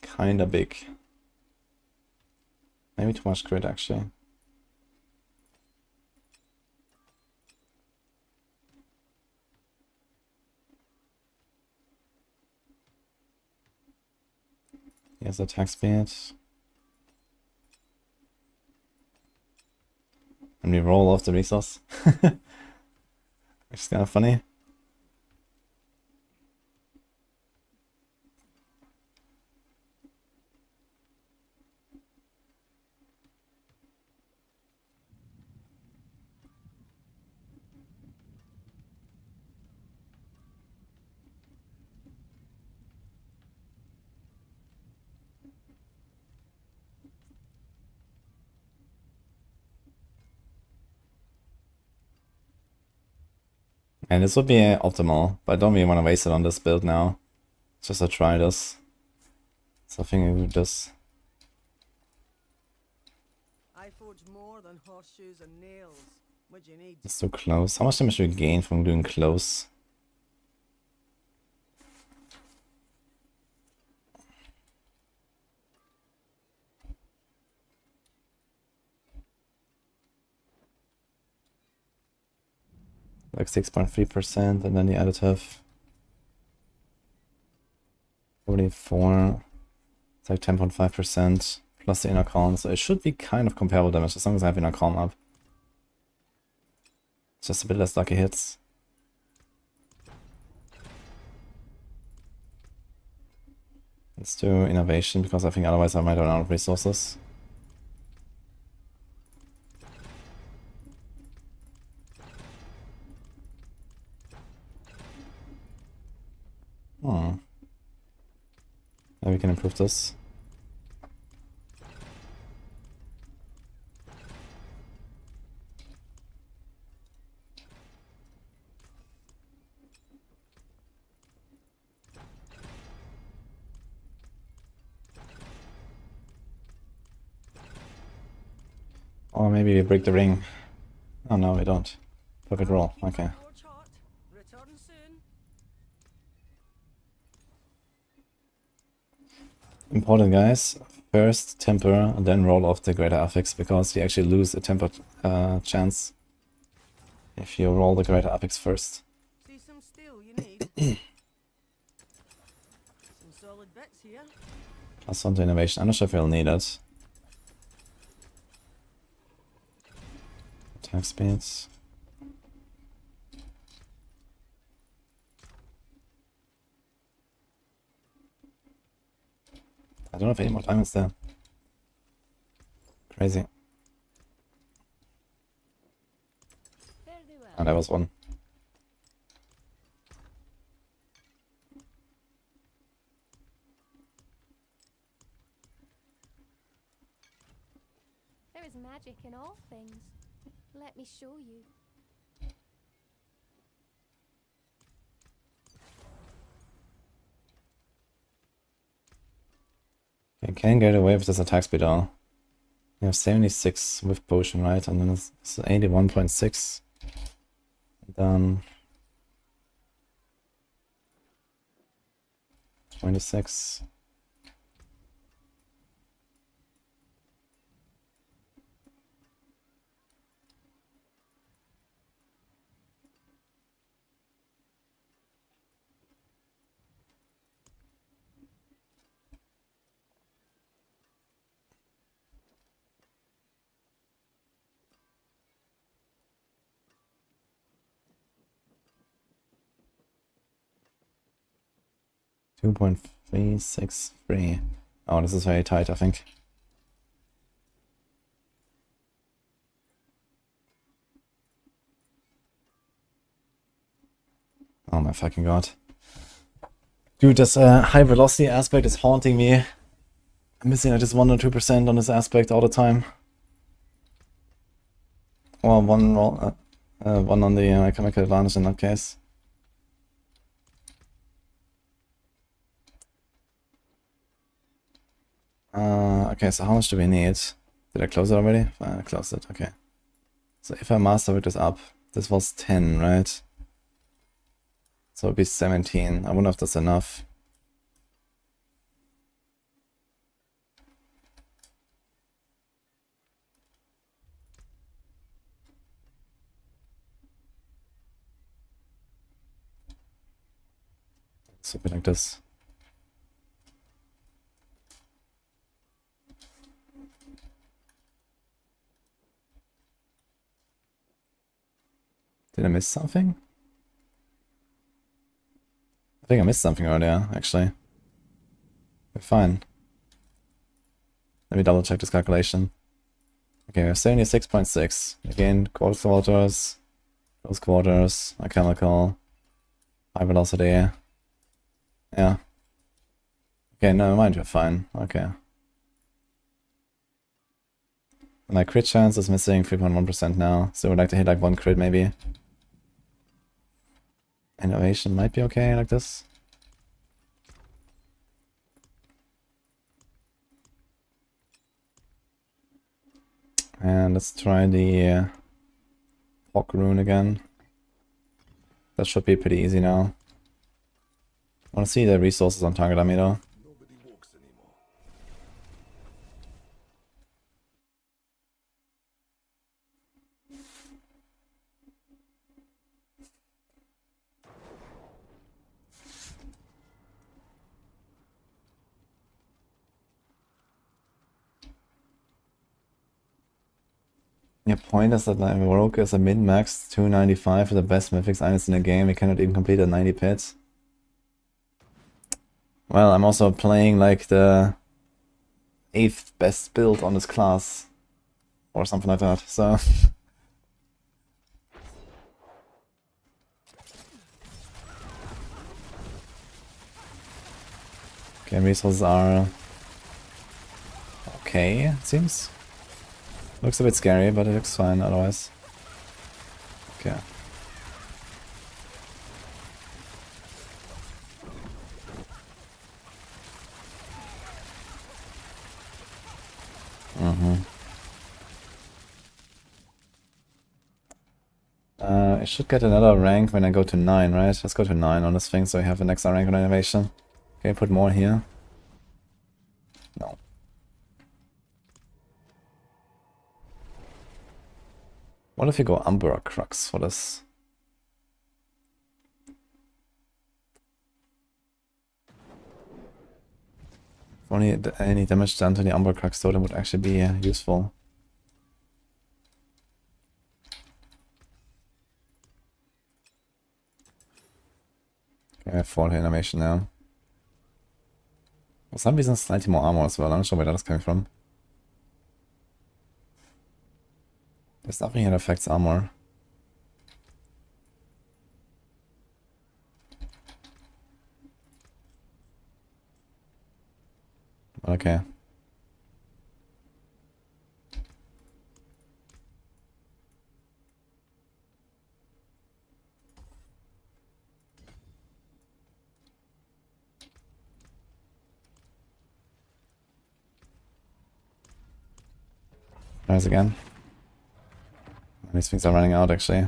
Kinda big. Maybe too much crit actually. Here's attack speed. And we roll off the resource. Which is kind of funny. And this would be optimal, but I don't really want to waste it on this build now. Just to try this. So I think we do this. I forge more than horseshoes and nails. What do you need? It's so close. How much damage do we gain from doing close? Like 6.3% and then the additive 44. It's like 10.5% plus the inner calm, so it should be kind of comparable damage as long as I have inner calm up. It's just a bit less lucky hits. Let's do innovation because I think otherwise I might run out of resources. Hmm. Maybe we can improve this. Or maybe we break the ring. Oh no, we don't. Perfect roll, okay. Return soon. important, guys. First temper, and then roll off the greater affix, because you actually lose a temper chance if you roll the greater affix first. See some steel you need? Some solid bits here. Plus 1 to innovation. I'm not sure if you'll need it. Attack speeds. I don't have any more diamonds there. Crazy. And that was one. There is magic in all things. Let me show you. You can get away with this attack speed all. You have 76 with potion, right? And then it's 81.6. Then 26. .363. Oh, this is very tight, I think. Oh my fucking god. Dude, this high velocity aspect is haunting me. I'm missing like just 1 or 2% on this aspect all the time. Or one roll, one on the chemical advantage in that case. Okay, so how much do we need? Did I close it already? I closed it, okay. So if I master this up, this was 10, right? So it'd be 17. I wonder if that's enough. Something like this. Did I miss something? I think I missed something earlier, actually. We're fine. Let me double check this calculation. Okay, we have 76.6. Again, close quarters, alchemical, high velocity. Yeah. Okay, never mind, you're fine. Okay. My crit chance is missing 3.1% now, so we'd like to hit like 1 crit maybe. Innovation might be okay like this. And let's try the Hawk rune again. That should be pretty easy now. I want to see the resources on target army though. Your point is that like, Rogue is a min-max 295 for the best mythics items in the game. We cannot even complete a 90 pits. Well, I'm also playing like the 8th best build on this class. Or something like that, so... Okay, resources are... okay, it seems. Looks a bit scary, but it looks fine otherwise. Okay. I should get another rank when I go to 9, right? Let's go to 9 on this thing so I have an extra rank on innovation. Okay, put more here. No. What if you go Umbra Crux for this? If only any damage done to the Umbra Crux totem would actually be useful. Okay, I have 40 animation now. For some reason, slightly more armor as well. I'm not sure where that is coming from. There's nothing here that affects armor. Okay. Nice again. These things are running out actually.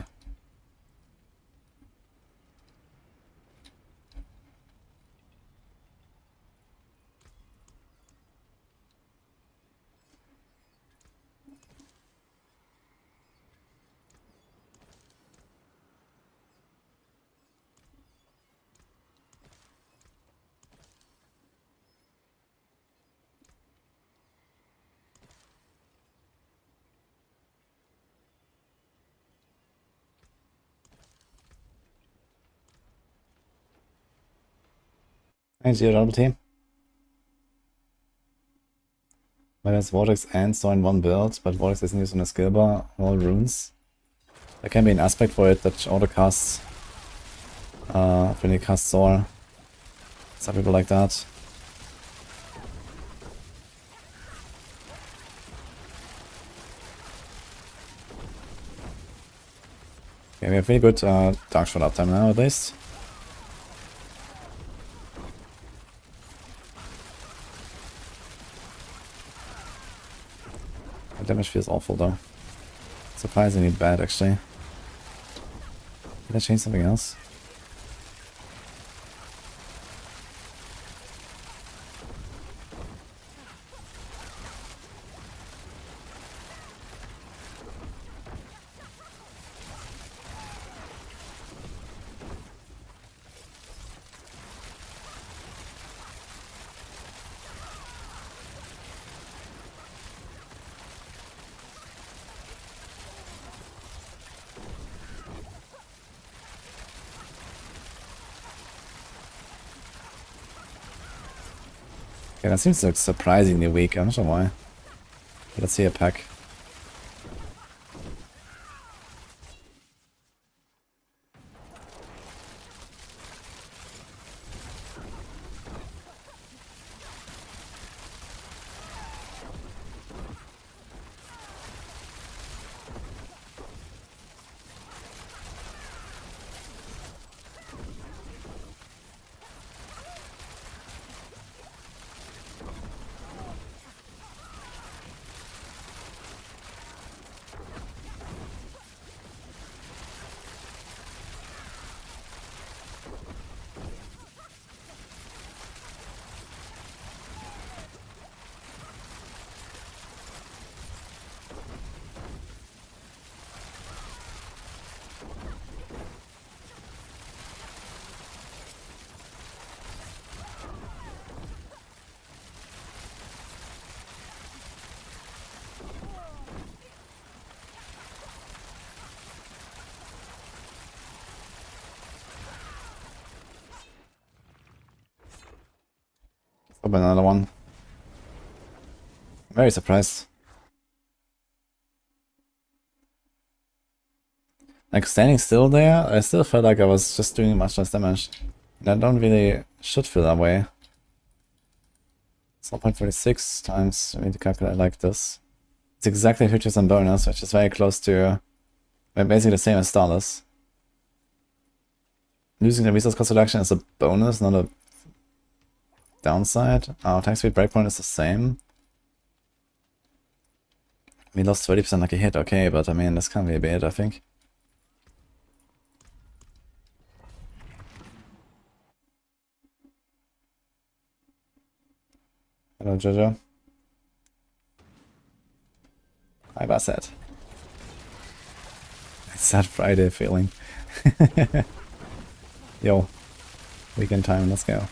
Hey, zero double team. Whereas Vortex and Saw in one build, but Vortex isn't used on a skill bar, all runes. There can be an aspect for it that auto casts when you cast Saw. Some people like that. Okay, we have really good Dark Shot uptime now at least. The damage feels awful though. Surprisingly bad actually. Did I change something else? Okay, that seems like surprisingly weak. I'm not sure why. Let's see a pack. Open another one. Very surprised. Like standing still there, I still felt like I was just doing much less damage. And I don't really should feel that way. 0.46 times, I need to calculate like this. It's exactly 50% bonus, which is very close to basically the same as Starless. Losing the resource cost reduction is a bonus, not a downside. Our attack speed breakpoint is the same. We lost 30% like a hit, okay, but I mean, this can't be a bit, I think. Hello, Jojo. Hi, Bassett. It's that Friday feeling. Yo, weekend time, let's go.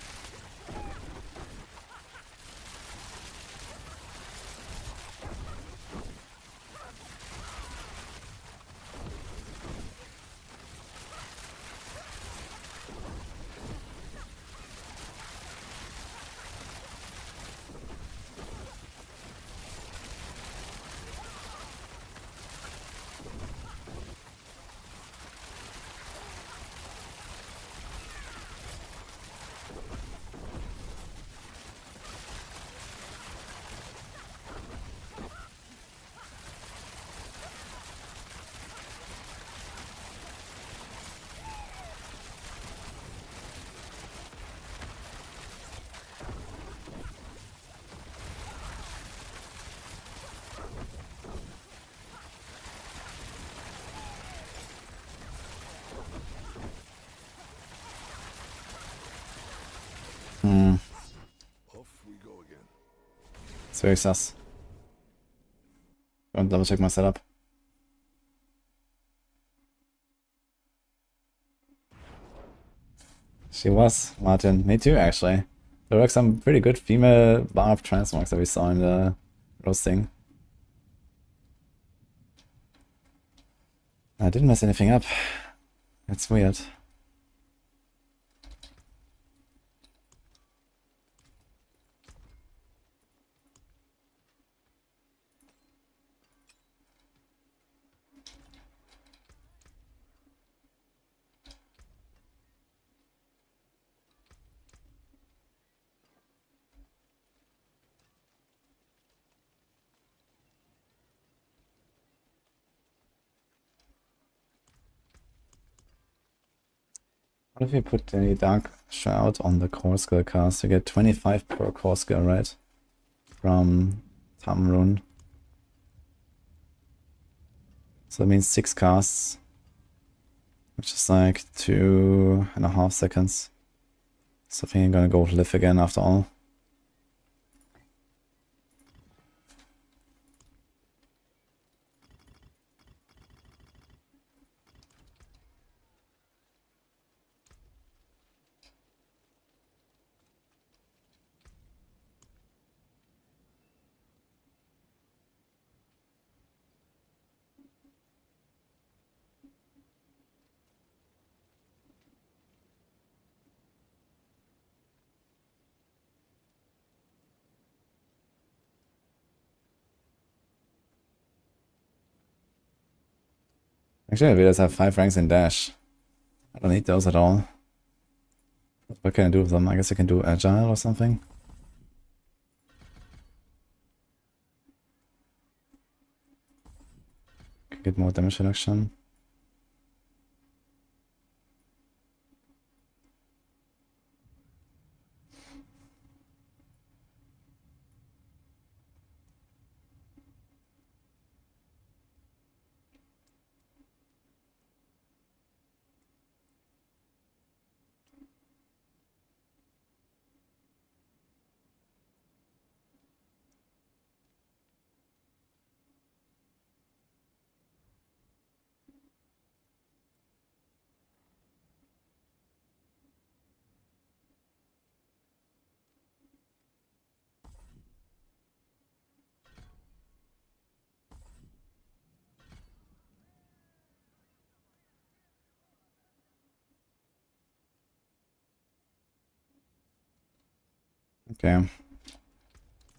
Off we go again. It's very sus. Go and double check my setup. She was, Martin. Me too, actually. There were some pretty good female barb transmogs that we saw in the roasting. I didn't mess anything up. That's weird. What if you put the Dark Shroud on the core skill cast? You get 25 per core skill, right? From Tamrun. So that means 6 casts. Which is like 2.5 seconds. So I think I'm gonna go live again after all. Actually, we just have 5 ranks in dash. I don't need those at all. What can I do with them? I guess I can do agile or something. Can get more damage reduction. Okay.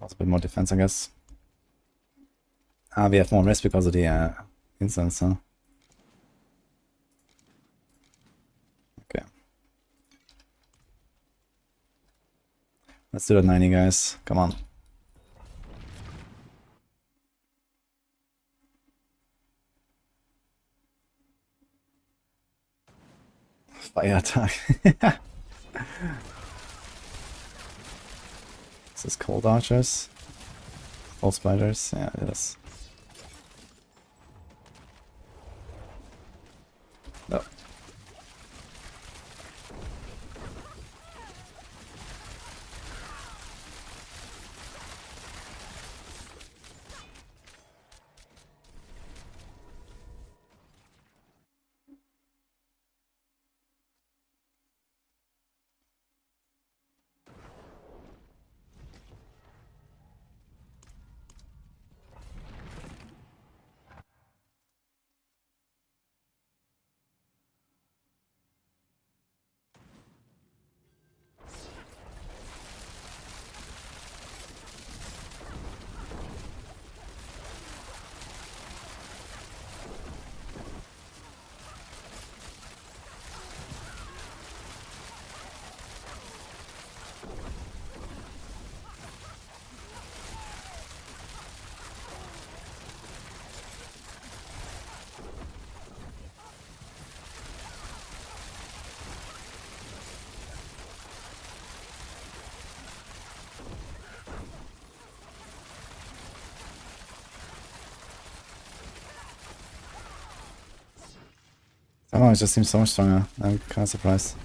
Also a bit more defense, I guess. Ah, we have more risk because of the instance, huh? Okay. Let's do that 90, guys. Come on. Fire attack. Is this cold archers? Cold spiders? Yeah, it is. No. Oh, it just seems so much stronger. I'm kind of surprised.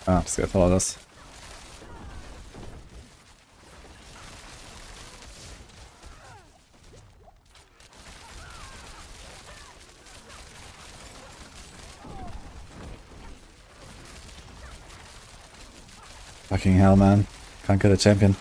Ah, just gotta follow this. Fucking hell, man. Can't get a champion.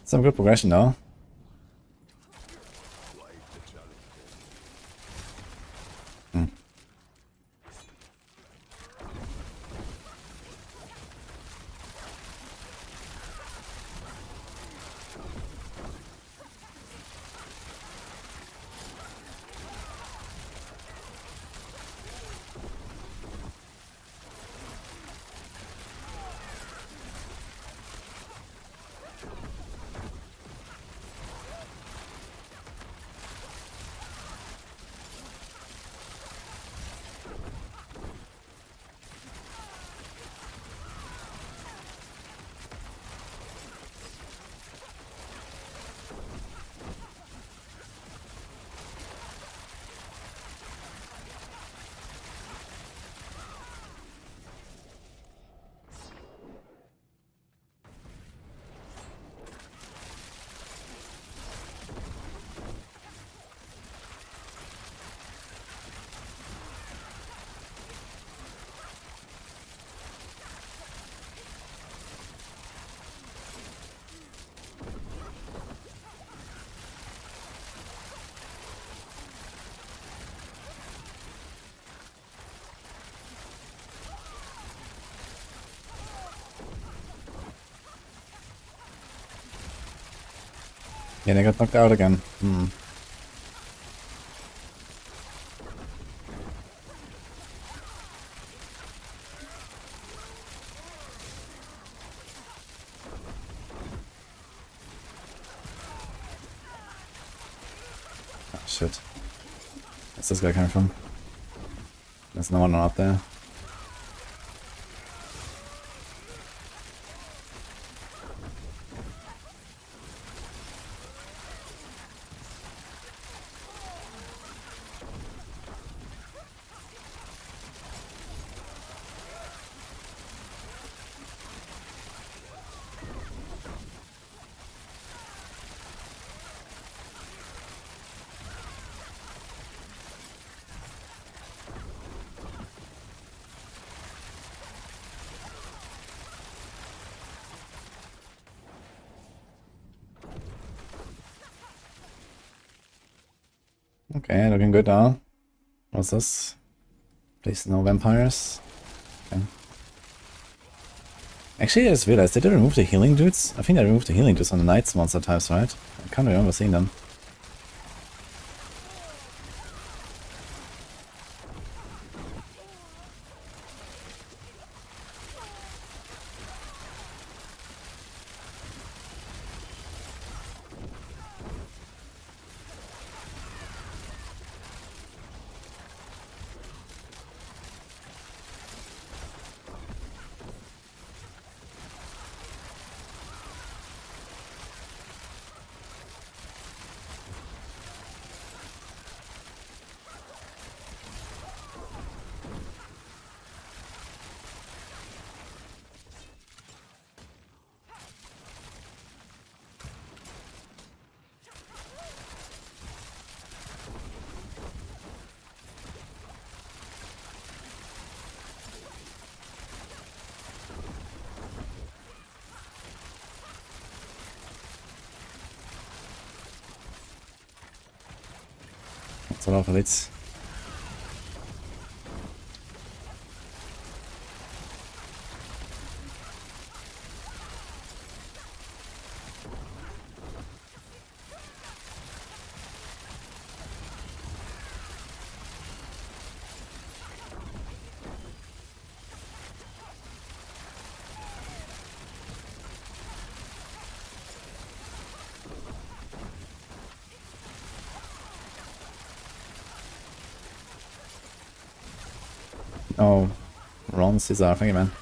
Some good progression though. Hmm. Yeah, they got knocked out again. Hmm. Oh shit. Where's this guy coming from? There's no one up there. Okay, looking good now. What's this? Please no vampires. Okay. Actually, I just realized, did they remove the healing dudes? I think they removed the healing dudes on the Knights monster types, right? I can't remember seeing them. That's a lot of hits. Oh, Ron Caesar, thank you, man.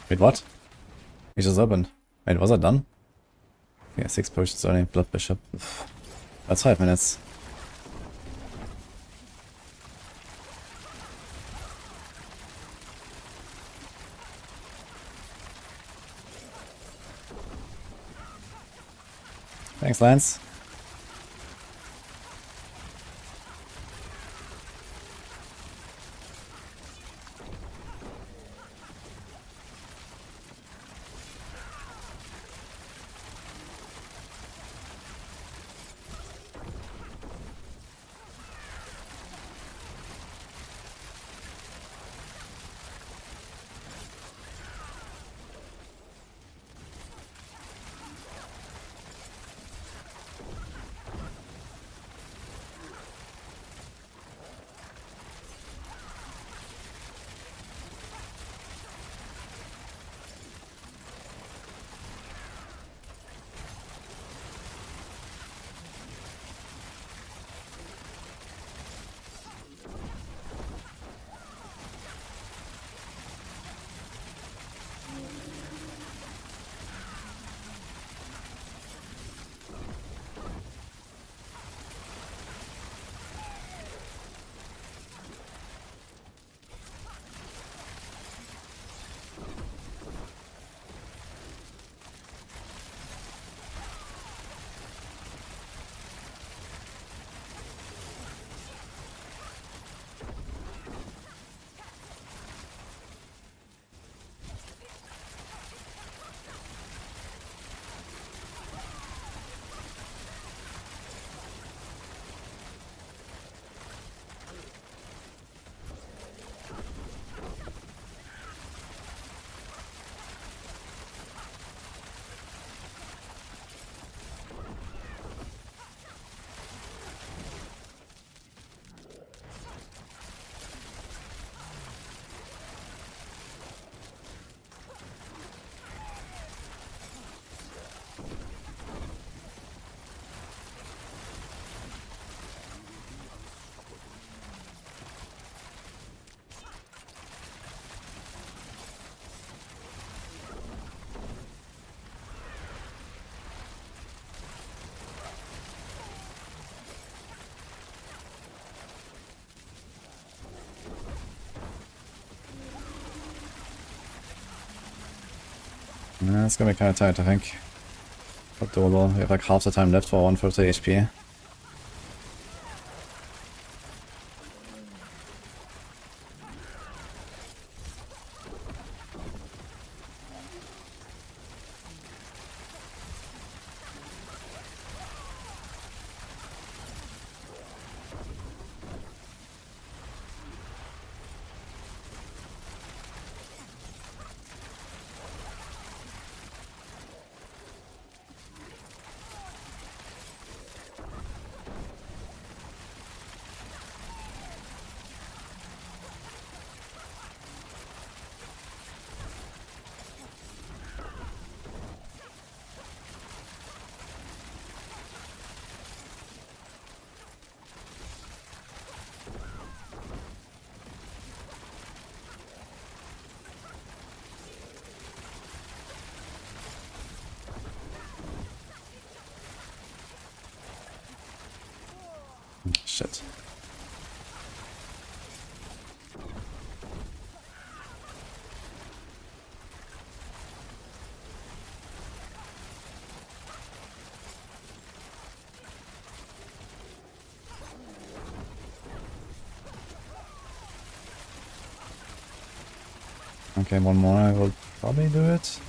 Wait, what? He just opened. Wait, was I done? Yeah, 6 potions only, Blood Bishop. That's 5 minutes. Thanks, Lance. Yeah, it's gonna be kinda tight, I think. But doable. We have like half the time left for 140 HP. Shit. Okay, one more, I will probably do it.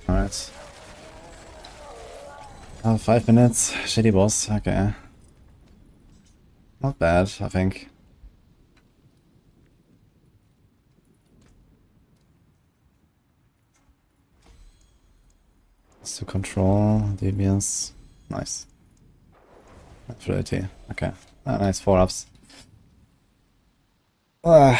Alright. 5 minutes. Shitty boss. Okay. Not bad, I think. It's to control. Deviance. Nice. Fluidity. Okay. Ah, nice 4-ups. Oh,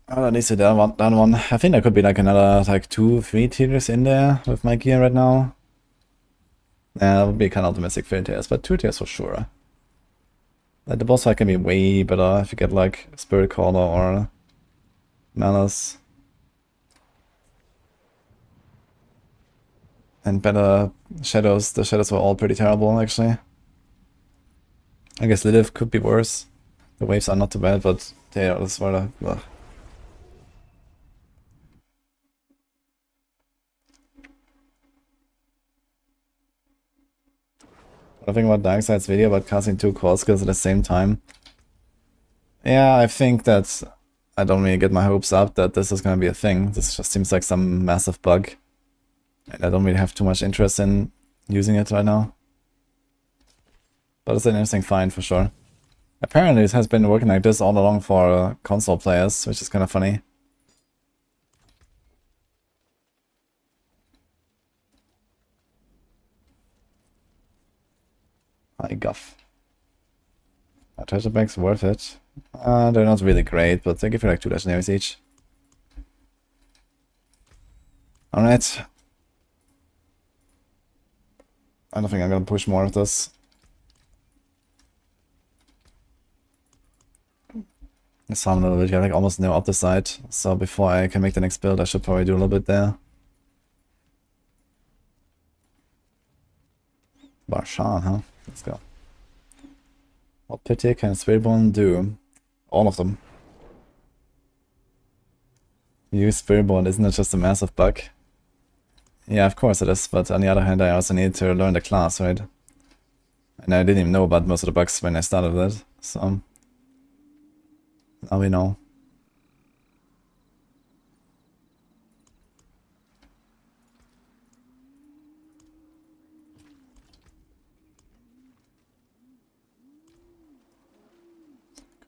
that needs to be done one. I think there could be like another like 2-3 tiers in there with my gear right now. Yeah, that would be kind of optimistic 3 tiers, but 2 tiers for sure. Like the boss fight can be way better if you get like Spirit Caller or Malice. And better shadows. The shadows were all pretty terrible actually. I guess Lilith could be worse. The waves are not too bad, but they are as well. Ugh. I think about Darkseid's video about casting 2 core skills at the same time. Yeah, I think that I don't really get my hopes up that this is gonna be a thing. This just seems like some massive bug. And I don't really have too much interest in using it right now. But it's an interesting find for sure. Apparently it has been working like this all along for console players, which is kind of funny. High guff. Treasure bags worth it. They're not really great, but they give you like 2 legendaries each. Alright. I don't think I'm gonna push more of this. Let's farm a little bit. I like almost no up the side, so before I can make the next build, I should probably do a little bit there. Barshan, huh? Let's go. What pity can Spiritborn do? All of them. Use Spiritborn, isn't it just a massive bug? Yeah, of course it is, but on the other hand I also need to learn the class, right? And I didn't even know about most of the bugs when I started it, so... now we know.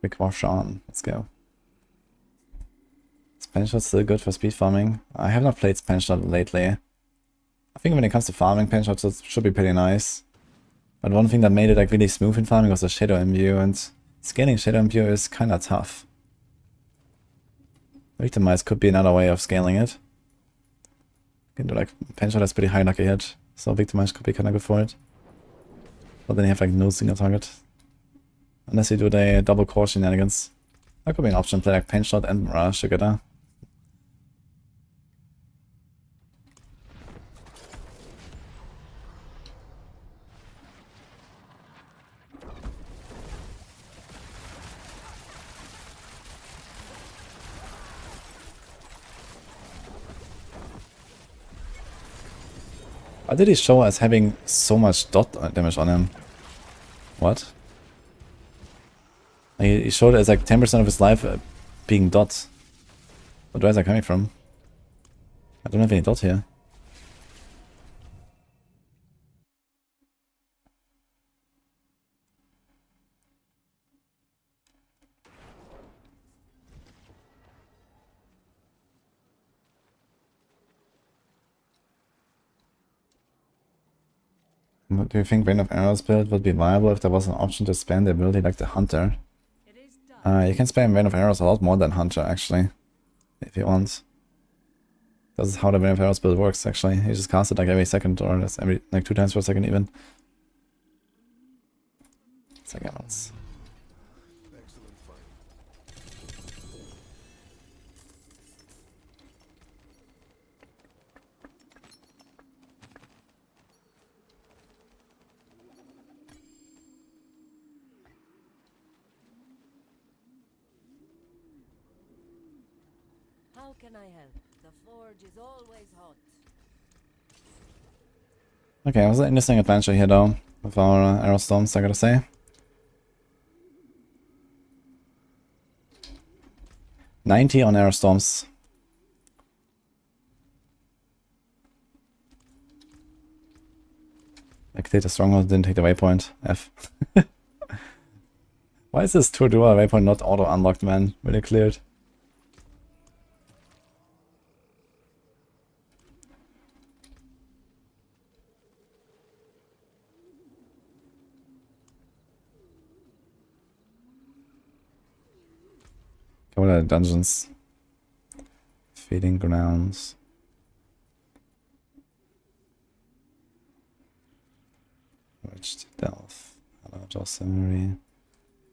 Quick wash on, let's go. Penshot's still good for speed farming. I have not played Penshot lately. I think when it comes to farming, Penshot should be pretty nice. But one thing that made it like really smooth in farming was the Shadow Imbue, and scaling Shadow Imbue is kinda tough. Victimize could be another way of scaling it. You can do like, Penshot has pretty high lucky hit, so Victimize could be kinda good for it. But then you have like no single target. Unless you do the double core shenanigans. That could be an option, play like Penshot and Mirage together. Why did he show as having so much dot damage on him? What? He showed it as like 10% of his life being dot. Where is that coming from? I don't have any dot here. Do you think Rain of Arrows build would be viable if there was an option to spam the ability like the Hunter? You can spam Rain of Arrows a lot more than Hunter, actually. If you want. This is how the Rain of Arrows build works, actually. You just cast it like every second, or every like 2 times per second even. It's like emeralds. How can I help? The forge is always hot. Okay, it was an interesting adventure here though, with our arrow storms, I gotta say. $90 on arrow storms. Activate the stronghold, didn't take the waypoint. F. Why is this Turdua waypoint not auto unlocked, man? Really cleared. What are the dungeons? Feeding grounds. Witched Delph. Large Seminary.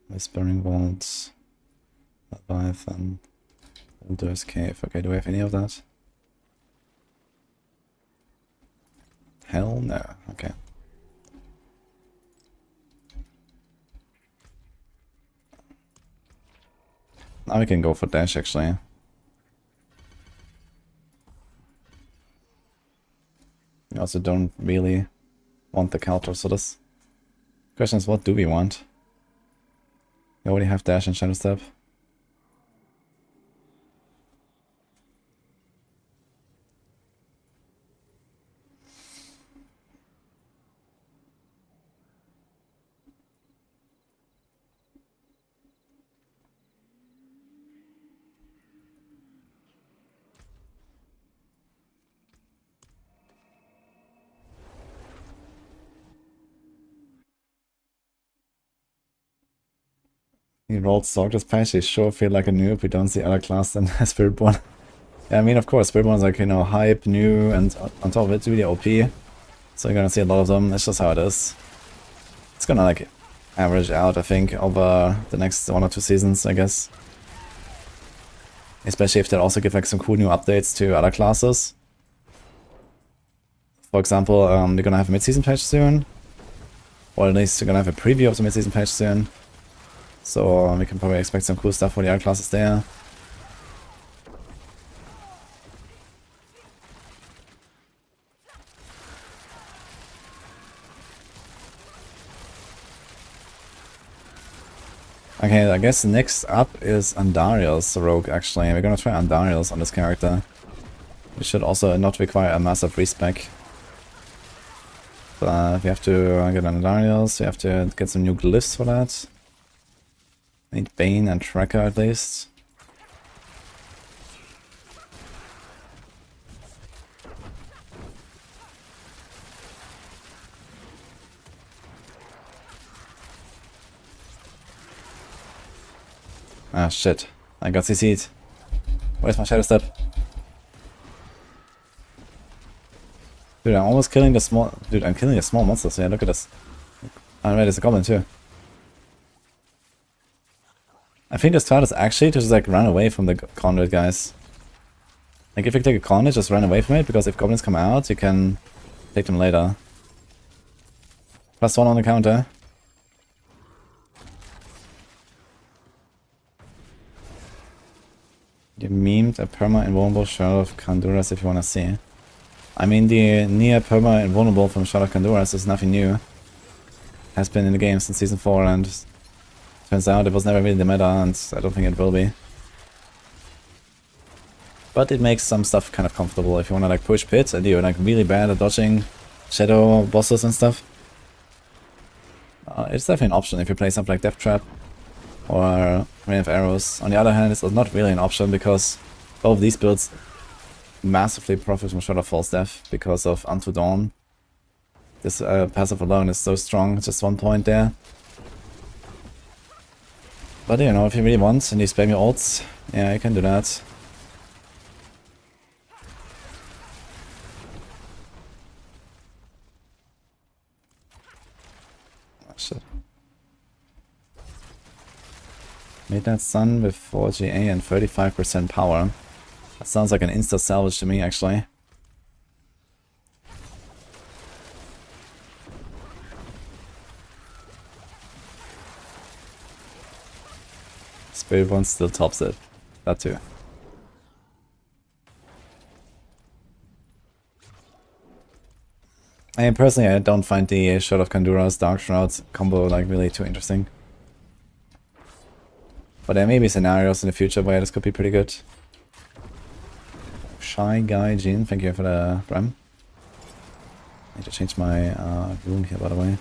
Whispering Vaults. Leviathan. Elder's Cave. Okay, do we have any of that? Hell no. Okay. Now we can go for dash, actually. We also don't really want the counter, so this question is, what do we want? We already have dash and shadow step. He rolled Sorg this patch, he sure feel like a noob, we don't see other class than Spiritborn. Yeah, I mean, of course, Spiritborn is like, you know, hype, new, and on top of it, it's really OP. So you're gonna see a lot of them, that's just how it is. It's gonna like average out, I think, over the next 1 or 2 seasons, I guess. Especially if they also give like some cool new updates to other classes. For example, we're gonna have a mid-season patch soon. Or at least we're gonna have a preview of the mid-season patch soon. So we can probably expect some cool stuff for the other classes there. Okay, I guess next up is Andariel's rogue, actually. We're gonna try Andariel's on this character. We should also not require a massive respec. But we have to get Andariel's, we have to get some new glyphs for that. Need Bane and Tracker at least. Ah shit. I got CC'd. Where's my shadow step? Dude, I'm almost killing the small... Dude, I'm killing the small monsters. Yeah, look at this. Oh, wait, there's a goblin too. I think the strat is actually to just like run away from the conduit guys. Like if you take a conduit, just run away from it, because if goblins come out, you can take them later. +1 on the counter. You memed a perma invulnerable Shadow of Kanduras if you wanna see. I mean, the near perma invulnerable from Shadow of Kanduras is nothing new. Has been in the game since season 4, and turns out it was never really the meta, and I don't think it will be. But it makes some stuff kind of comfortable if you wanna like push pit and you're like really bad at dodging shadow bosses and stuff. It's definitely an option if you play something like Death Trap or Rain of Arrows. On the other hand, it's not really an option because both of these builds massively profit from Shadow Falls Death because of Unto Dawn. This passive alone is so strong, just 1 point there. But you know, if you really want and you spam your ults, yeah, you can do that. Oh shit. Midnight Sun with 4 GA and 35% power. That sounds like an insta salvage to me, actually. Spiritborn still tops it. That too. I mean, personally, I don't find the Shroud of Kandura's Dark Shroud combo like really too interesting. But there may be scenarios in the future where this could be pretty good. Shy Guy Jean, thank you for the Bram. I need to change my rune here, by the way.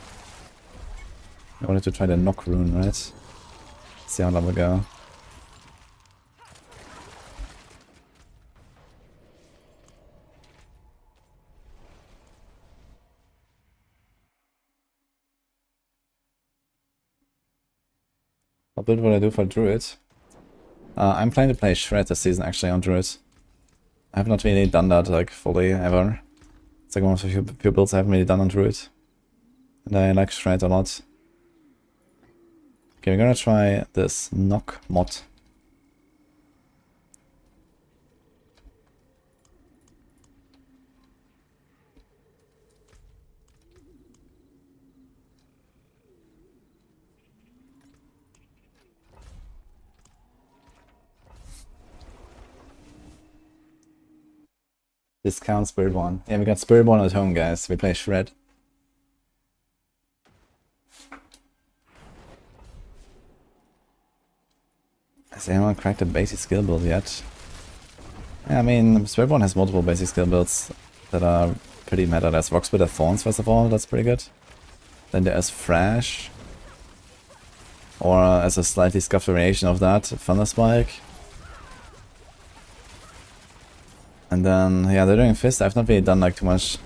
I wanted to try the knock rune, right? Let's see how that will go. What build would I do for Druid? I'm planning to play Shred this season actually on Druid. I have not really done that like fully ever. It's like one of the few builds I haven't really done on Druid. And I like Shred a lot. Okay, we're gonna try this knock mod. Discount Spiritborn. Yeah, we got Spiritborn at home, guys. We play Shred. Has anyone cracked a basic skill build yet? Yeah, I mean, Spiritborn has multiple basic skill builds that are pretty meta. There's Rockspit of Thorns, first of all, that's pretty good. Then there's Thrash. Or as a slightly scuffed variation of that, Thunderspike. And then, yeah, the Withering Fist, I've not really done like too much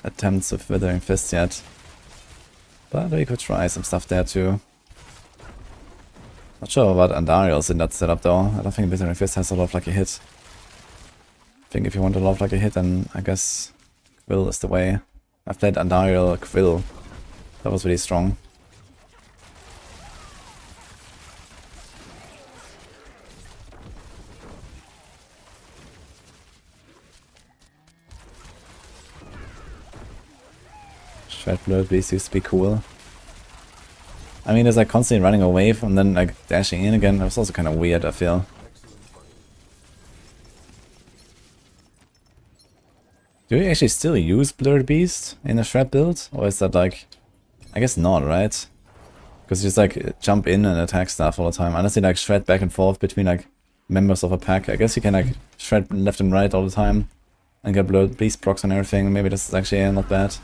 attempts with Withering Fist yet. But we could try some stuff there too. Not sure about Andariel's in that setup though. I don't think Withering Fist has a lot of lucky hit. I think if you want a lot of lucky hit, then I guess Quill is the way. I've played Andariel Quill. That was really strong. Shred Blurred Beast used to be cool. I mean, there's like constantly running away from then like dashing in again. That was also kind of weird, I feel. Do you actually still use Blurred Beast in a Shred build? Or is that like... I guess not, right? Because you just like jump in and attack stuff all the time. Unless you like shred back and forth between like members of a pack. I guess you can like shred left and right all the time. And get Blurred Beast procs on everything. Maybe this is actually not bad.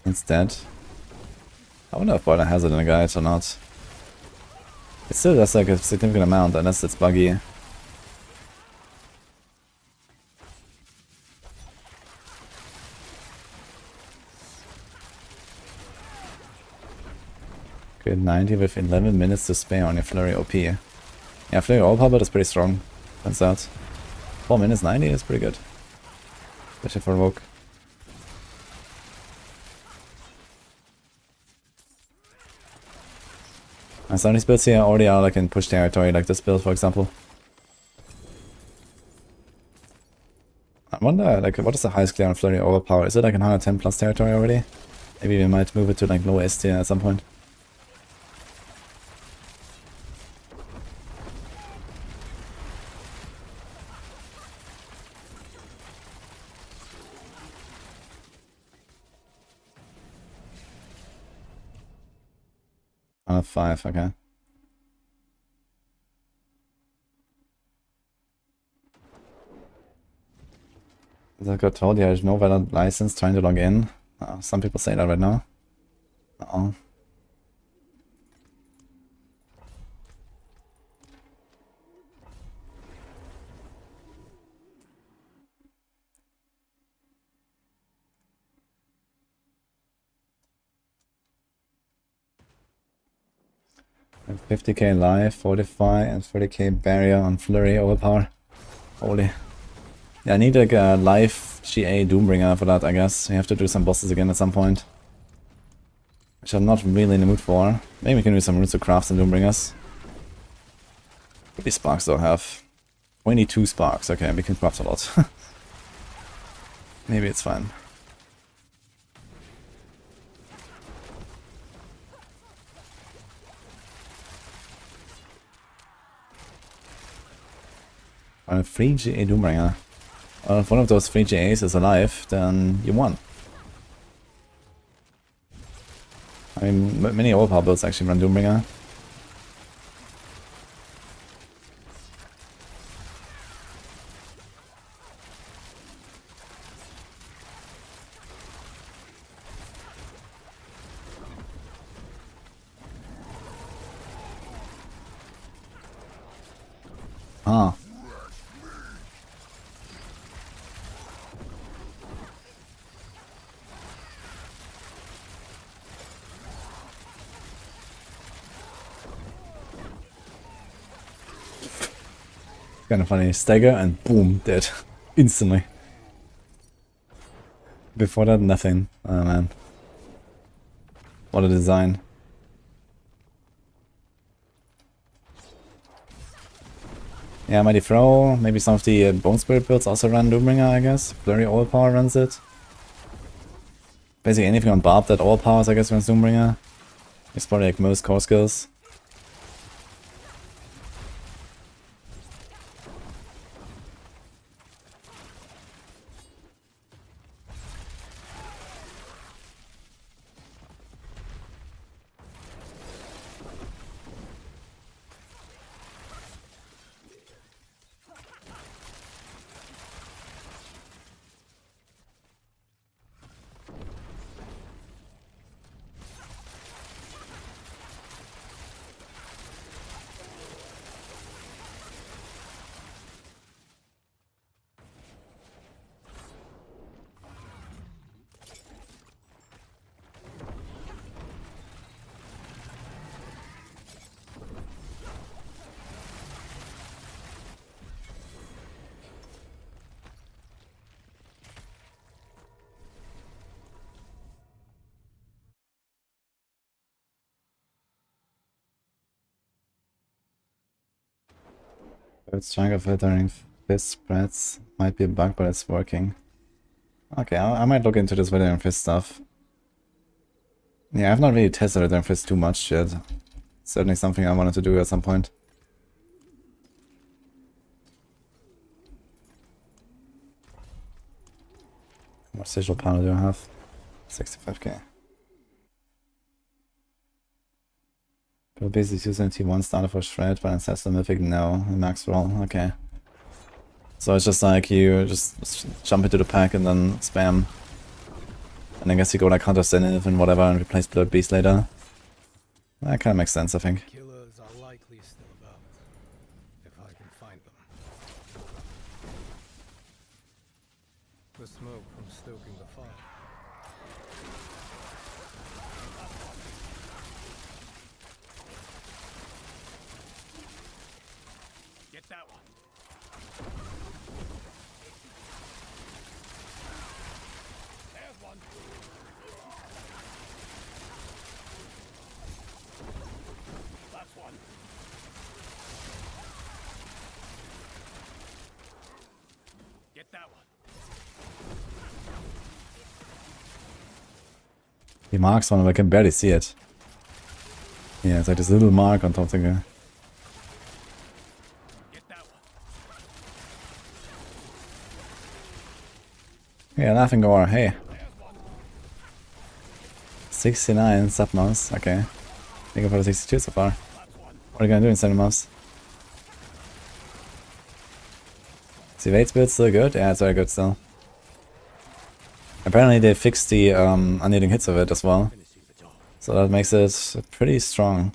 Instead, I wonder if Boiler has it in a guide or not. It still does like a significant amount unless it's buggy. Good 90 with 11 minutes to spare on your Flurry OP. Yeah, Flurry overpower build is pretty strong. Turns out. 4 minutes 90 is pretty good. Especially for Rogue. And some of these builds here already are like in push territory, like this build for example. I wonder, like, what is the highest clear on Flurry overpower? Is it like in 110 plus territory already? Maybe we might move it to like low S tier at some point. On a 5, okay. As I got told, there's no valid license trying to log in. Some people say that right now. Uh-oh. And 50k live, 45 and 30k barrier on Flurry overpower. Holy. Yeah, I need like a live GA Doombringer for that, I guess. We have to do some bosses again at some point. Which I'm not really in the mood for. Maybe we can do some runes to craft some Doombringers. How many sparks do I have? 22 sparks, okay, we can craft a lot. Maybe it's fine. A free GA Doombringer. Well, if one of those 3 GAs is alive, then you won. I mean, many overpower builds actually run Doombringer. Ah. Kind of funny. Stagger and boom, dead. Instantly. Before that, nothing. Oh man. What a design. Yeah, Mighty Throw. Maybe some of the Bone Spirit builds also run Doombringer, I guess. Blurry Overpower runs it. Basically anything on Barb that overpowers, I guess, runs Doombringer. It's probably like most core skills. It's stronger filtering fist spreads. Might be a bug, but it's working. Okay, I might look into this Withering Fist stuff. Yeah, I've not really tested Withering Fist too much yet. Certainly something I wanted to do at some point. What sigil power do I have? 65k. But basically using T1 starter for Shred, but Ancestor Mythic, no. And Maxroll, okay. So it's just like you just jump into the pack and then spam. And I guess you go like Hunter Zenith and whatever and replace Blood Beast later. That kind of makes sense, I think. Killers are likely still about, if I can find them. The smoke from stoking the fire. He marks one, but I can barely see it. Yeah, it's like this little mark on top of the guy. Yeah, laughing gore, hey. 69 submouse, okay. Thank you for the 62 so far. What are you gonna do in 7 mouse? Is the evade build still good? Yeah, it's very good still. Apparently they fixed the unyielding hits of it as well. So that makes it pretty strong.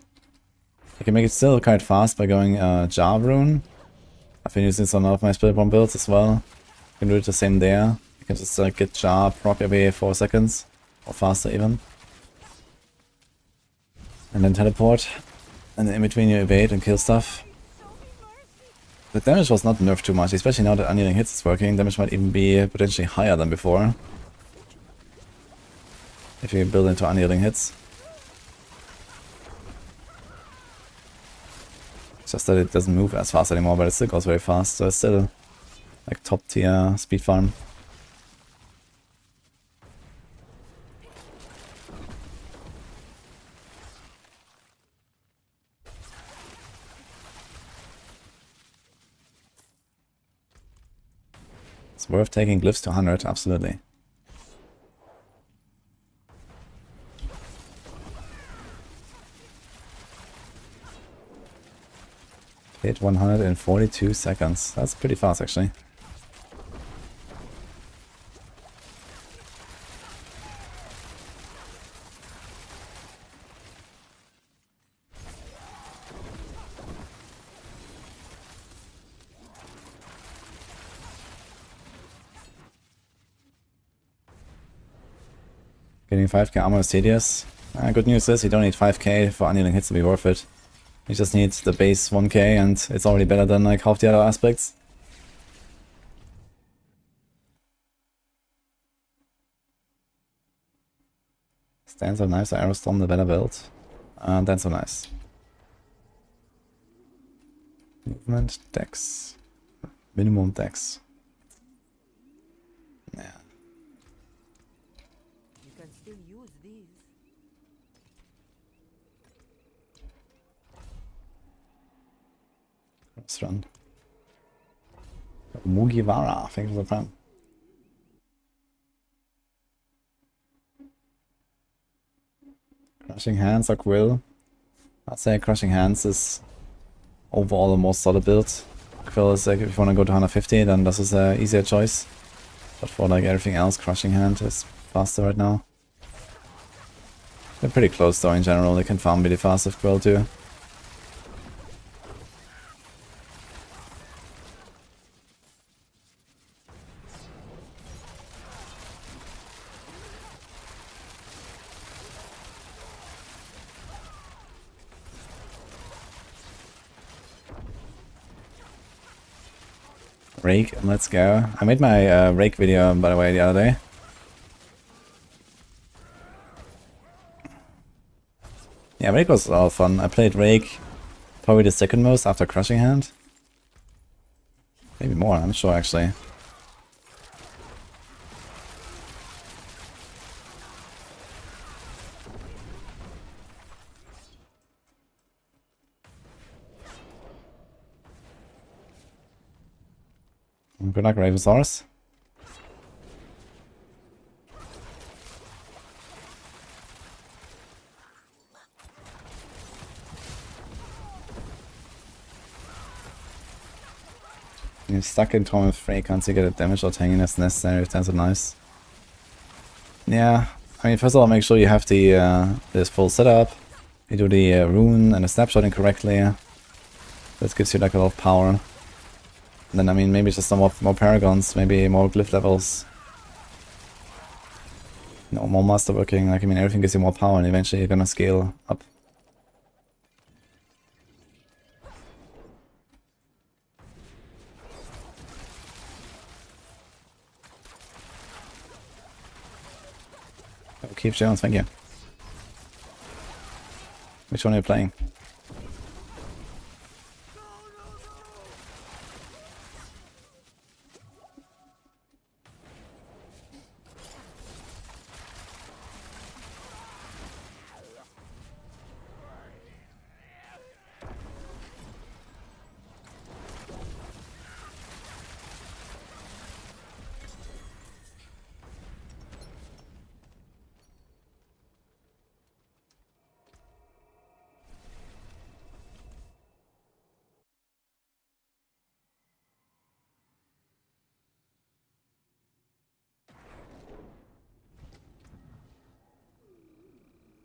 You can make it still quite fast by going Jar Rune. I've been using some of my Spiritborn builds as well. You can do it the same there. You can just get Jar proc every 4 seconds. Or faster even. And then teleport. And then in between you evade and kill stuff. The damage was not nerfed too much, especially now that unyielding hits is working. Damage might even be potentially higher than before. If you build into unyielding hits. It's just that it doesn't move as fast anymore, but it still goes very fast, so it's still like top tier speed farm. It's worth taking glyphs to 100, absolutely. Hit 142 seconds. That's pretty fast, actually. Getting 5k armor is tedious. Good news is you don't need 5k for unyielding hits to be worth it. You just need the base 1k and it's already better than like half the other aspects. Stands so nice, Aerostorm the better build. That's so nice. Movement, dex. Minimum dex. Yeah. You can still use these. Let's run. Mugiwara, thank you for the prime. Crushing Hands or Quill? I'd say Crushing Hands is overall a more solid build. Quill is like, if you want to go to 150, then this is an easier choice. But for like everything else, Crushing Hand is faster right now. They're pretty close though in general, they can farm really fast with Quill too. Rake, let's go. I made my Rake video, by the way, the other day. Yeah, Rake was all fun. I played Rake probably the second most after Crushing Hand. Maybe more, I'm not sure actually. Good luck, Ravensaurus. You're stuck in Torment Frey, can't you get a damage or tanking as necessary if that's so nice. Yeah, I mean, first of all, make sure you have the this full setup. You do the rune and the snapshotting correctly. That gives you like a lot of power. And then, I mean, maybe just some more paragons, maybe more glyph levels. No, more masterworking, like, I mean, everything gives you more power and eventually you're gonna scale up. Oh, Keith Jones, thank you. Which one are you playing?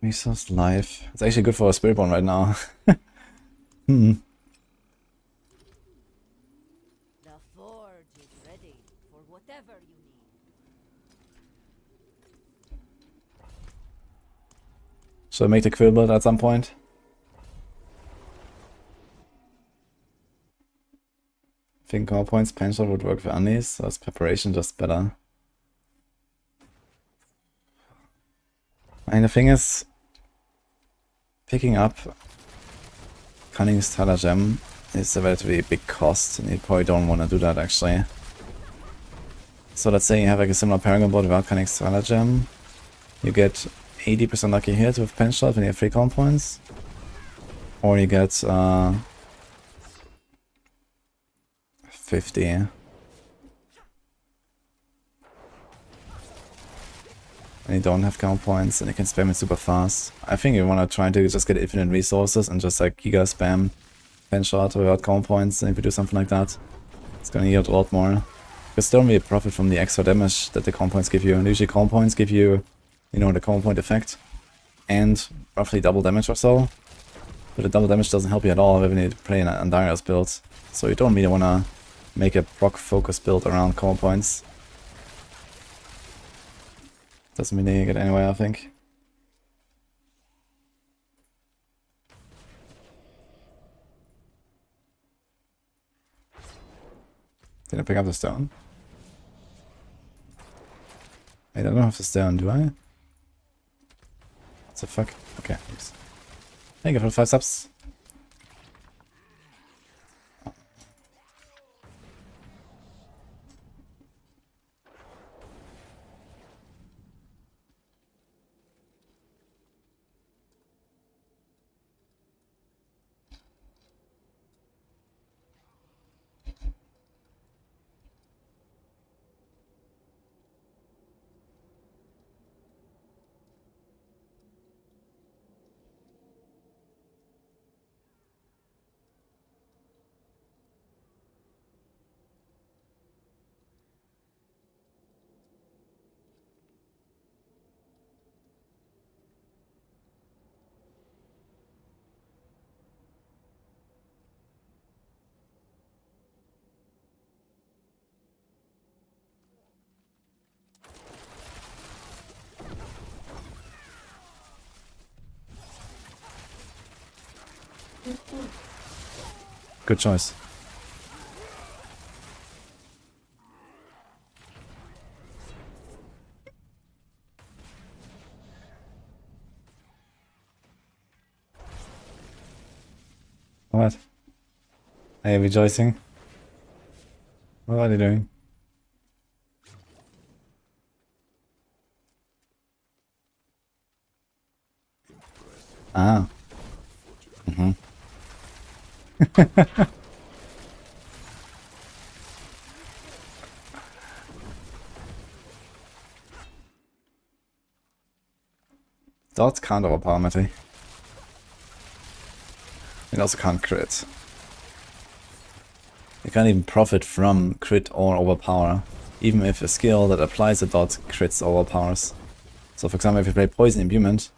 Resource life. It's actually good for a Spiritborn right now. The forge is ready for whatever you need. Should I make the quill build at some point? I think core points, penshot would work for undies, so it's preparation just better. And the thing is, picking up Cunning Stratagem is a relatively big cost, and you probably don't want to do that actually. So let's say you have like a similar Paragon board without Cunning Stratagem. You get 80% lucky hit with penshot when you have 3 core points. Or you get 50. And you don't have count points and you can spam it super fast. I think you want to try to just get infinite resources and just like giga spam penshot without count points, and if you do something like that, it's gonna yield a lot more. Because you don't really profit from the extra damage that the count points give you. And usually count points give you, you know, the count point effect and roughly double damage or so. But the double damage doesn't help you at all when you play an Andariel's build. So you don't really want to make a proc focus build around count points. Doesn't really get anywhere, I think. Did I pick up the stone? Wait, I don't have the stone, do I? What the fuck? Okay, thanks. Thank you for the 5 subs. Good choice. What? Are you rejoicing? What are you doing? Ah. Mm-hmm. Dots can't overpower Matty. It also can't crit. You can't even profit from crit or overpower, even if a skill that applies a dot crits or overpowers. So for example, if you play Poison Imbuement,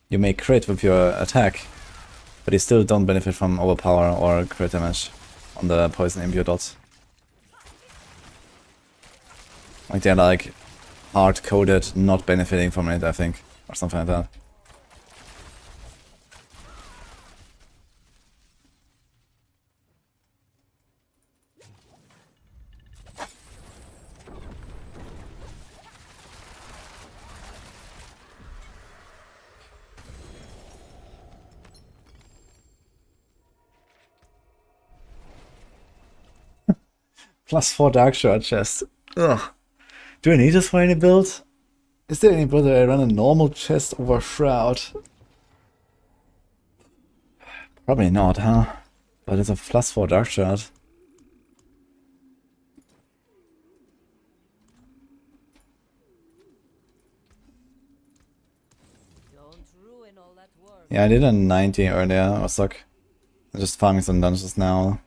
you may crit with your attack, but you still don't benefit from overpower or crit damage on the Poison Imbue dot. Like they're like hard-coded, not benefiting from it, I think, or something like that. +4 Dark Shard chest. Ugh. Do I need this for any build? Is there any build that I run a normal chest over Shroud? Probably not, huh? But it's a +4 Dark Shard. Don't ruin all that work. Yeah, I did a 90 earlier. I was stuck. I'm just farming some dungeons now.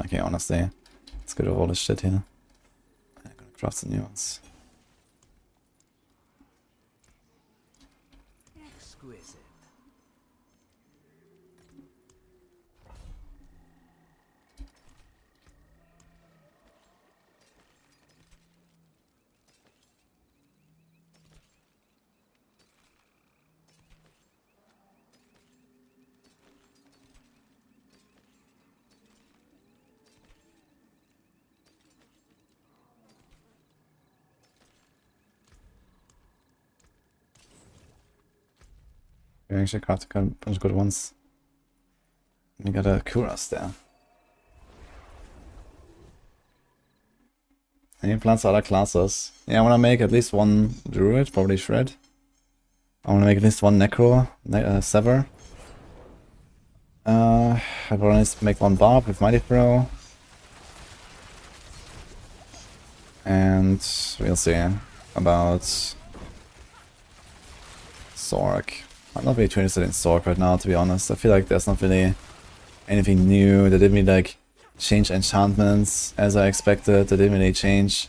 Okay, honestly, let's get over all this shit here. I'm gonna craft some new ones. exquisite. We actually got a bunch of good ones. We got a Kuras there. Any plans for other classes? Yeah, I want to make at least one Druid, probably Shred. I want to make at least one Necro, Sever. I probably make one Barb with Mighty Throw. And we'll see about Sork. I'm not really too interested in Sork right now, to be honest. I feel like there's not really anything new. They didn't really like change enchantments as I expected. They didn't really change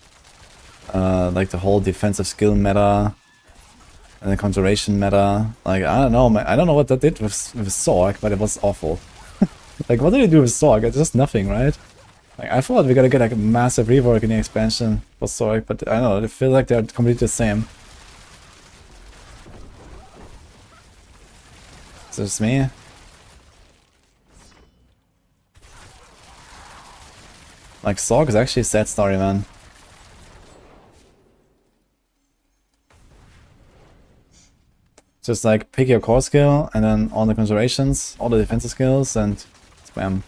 like the whole defensive skill meta and the conjuration meta. Like, I don't know, I don't know what that did with Sork, but it was awful. Like, what did they do with Sork? It's just nothing, right? Like, I thought we gotta get like a massive rework in the expansion for Sork, but I don't know, it feels like they're completely the same. Is this me? Like, Sork is actually a sad story, man. Just like, pick your core skill, and then all the conjurations, all the defensive skills, and spam.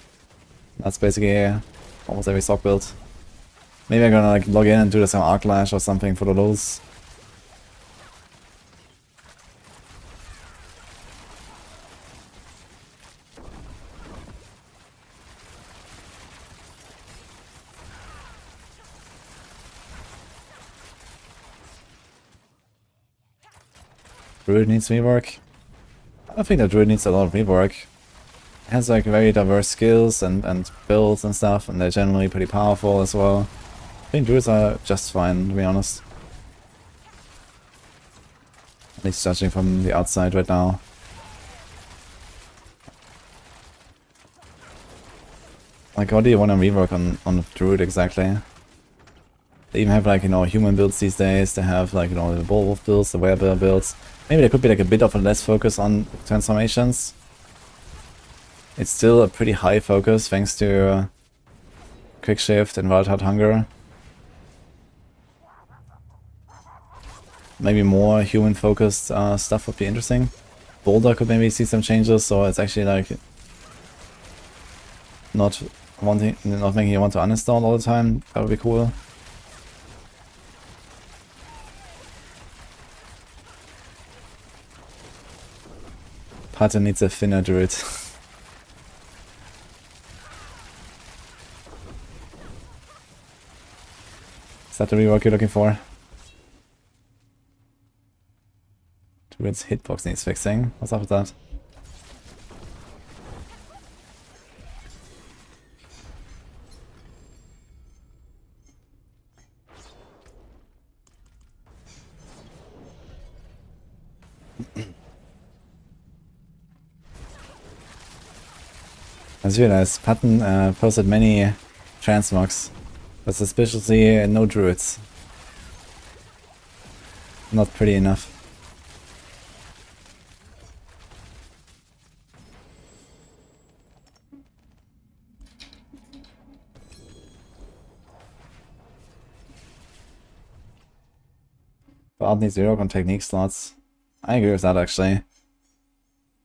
That's basically almost every Sork build. Maybe I'm gonna like log in and do some Arc Lash or something for the lulz. Druid needs rework. I don't think that Druid needs a lot of rework. It has like very diverse skills and builds and stuff, and they're generally pretty powerful as well. I think Druids are just fine, to be honest. At least judging from the outside right now. Like, what do you want to rework on Druid exactly? They even have like, you know, human builds these days. They have like, you know, the werewolf builds, the werebear builds. Maybe there could be like a bit of a less focus on transformations. It's still a pretty high focus thanks to Quick Shift and Wild Heart Hunger. Maybe more human focused stuff would be interesting. Boulder could maybe see some changes, so it's actually like not making you want to uninstall all the time. That would be cool. Pattern needs a thinner Druid. Is that the rework you're looking for? Druid's hitbox needs fixing. What's up with that? As you realize, Patton posted many transmogs, but suspiciously no druids. Not pretty enough. Bard needs to work on technique slots. I agree with that actually.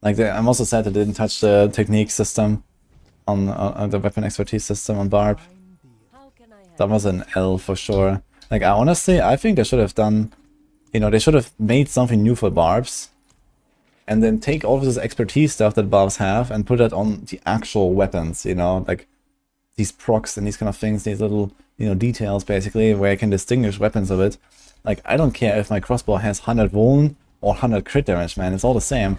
Like, I'm also sad they didn't touch the technique system on the weapon expertise system on Barb. That was an L for sure. Like, I think they should have done, you know, they should have made something new for Barbs, and then take all of this expertise stuff that Barbs have and put that on the actual weapons, you know, like these procs and these kind of things, these little, you know, details basically, where I can distinguish weapons of it. Like, I don't care if my crossbow has 100 wound or 100 crit damage, man, it's all the same.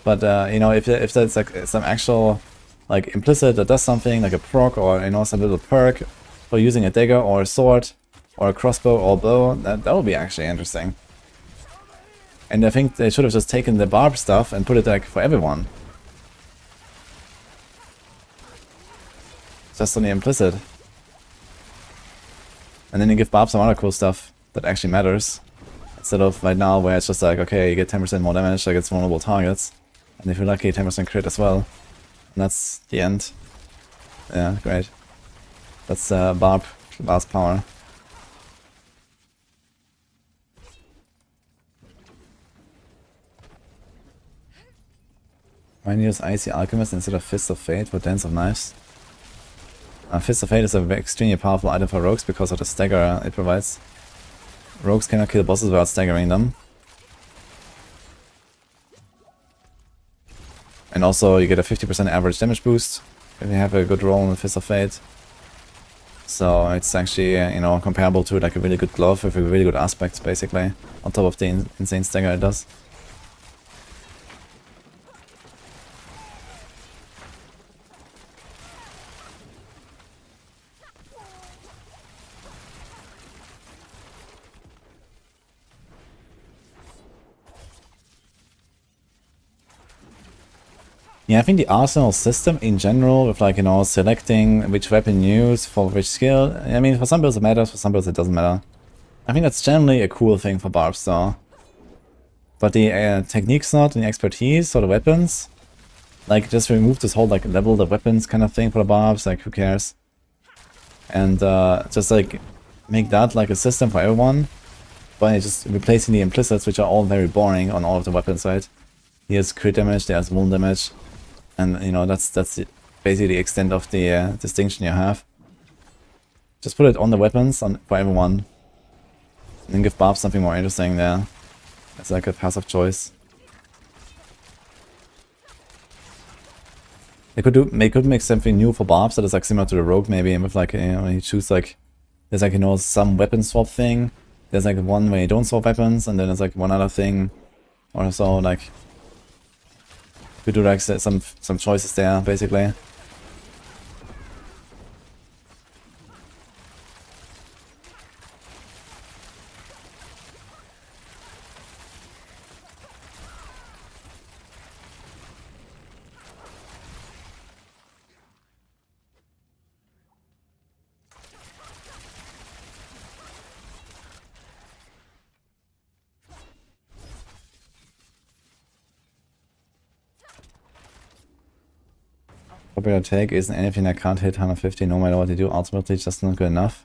But, you know, if that's like some actual, like, implicit that does something, like a proc or, you know, some little perk for using a dagger or a sword or a crossbow or a bow, that would be actually interesting. And I think they should have just taken the barb stuff and put it like for everyone. Just on the implicit. And then you give Barb some other cool stuff that actually matters. Instead of right now where it's just like, okay, you get 10% more damage against vulnerable targets. And if you're lucky, 10% crit as well. And that's the end. Yeah, great. That's Barb's power. Why use Icy Alchemist instead of Fist of Fate for Dance of Knives? Fist of Fate is an extremely powerful item for rogues because of the stagger it provides. Rogues cannot kill bosses without staggering them. And also you get a 50% average damage boost if you have a good roll in the Fist of Fate. So it's actually, you know, comparable to like a really good glove with a really good aspect basically, on top of the insane stagger it does. Yeah, I think the arsenal system in general, with like, you know, selecting which weapon you use for which skill, I mean, for some builds it matters, for some builds it doesn't matter. I think that's generally a cool thing for barbs though. But the technique slot and the expertise or the weapons, like just remove this whole like level the weapons kind of thing for the barbs, like who cares? And just like make that like a system for everyone by just replacing the implicits, which are all very boring on all of the weapons, right? Here's crit damage, there's wound damage. And, you know, that's basically the extent of the distinction you have. Just put it on the weapons for everyone. And then give Barb something more interesting there. It's like a passive choice. They could make something new for Barbs that is like similar to the Rogue maybe, and with like, you know, you choose like, there's like, you know, some weapon swap thing. There's like one where you don't swap weapons, and then there's like one other thing or so, like, you could do like some choices there, basically. Popular take isn't anything that can't hit 150 no matter what you do, ultimately it's just not good enough.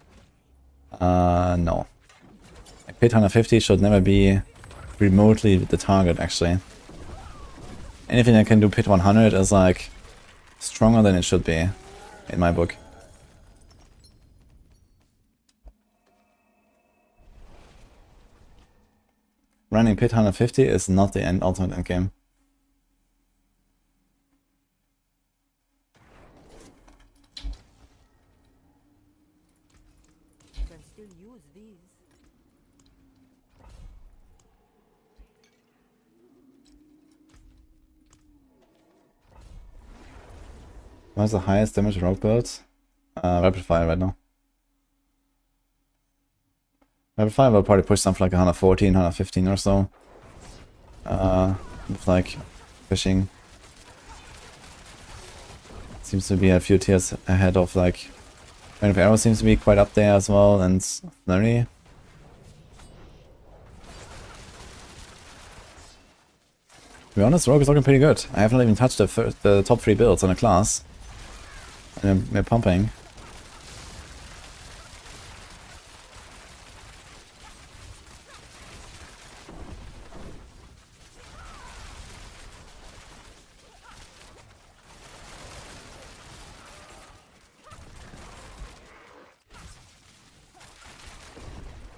No. Like, hit 150 should never be remotely the target, actually. Anything that can do pit 100 is like stronger than it should be, in my book. Running pit 150 is not the ultimate endgame. What's the highest damage rogue build? Rapid fire right now. Rapid fire will probably push something like 114, 115 or so. With like fishing. Seems to be a few tiers ahead of like Rain of Arrow seems to be quite up there as well, and Flurry. To be honest, Rogue is looking pretty good. I haven't even touched the top 3 builds on a class. And we're pumping.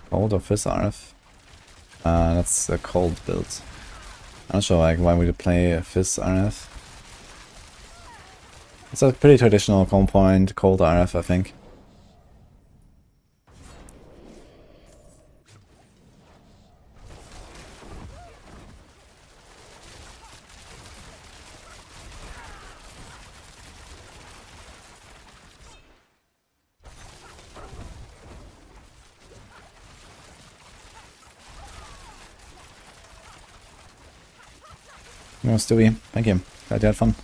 Cold or Fizz RF? That's a cold build. I'm not sure like why would you play a Fizz RF. It's a pretty traditional comp point, cold RF, I think. No, Stewie. Thank you. Glad you had fun.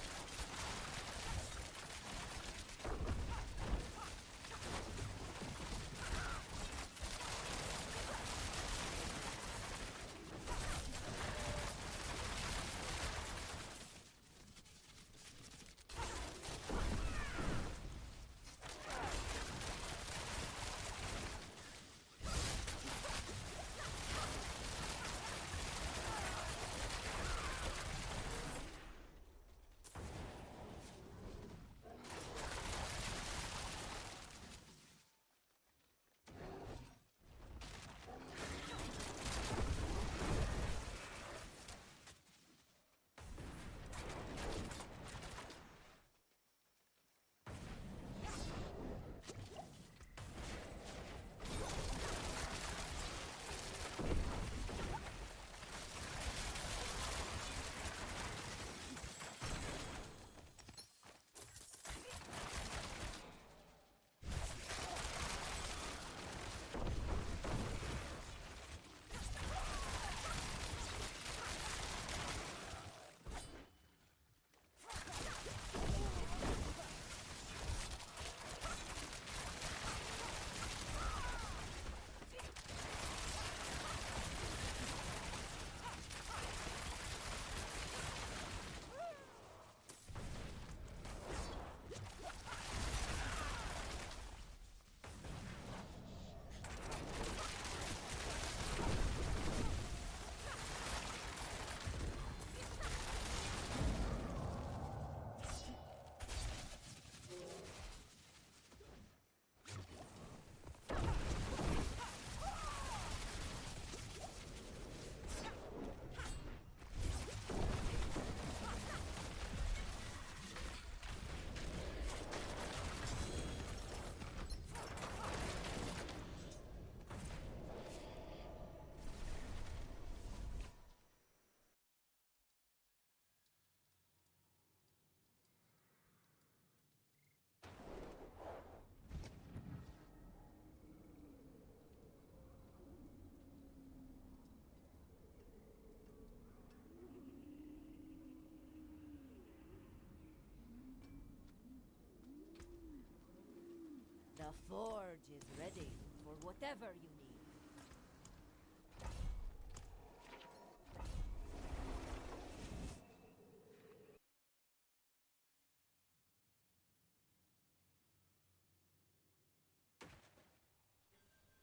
The forge is ready for whatever you need.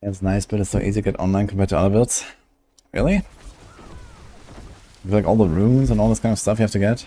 It's nice, but it's so easy to get online compared to other builds. Really? Like all the runes and all this kind of stuff you have to get?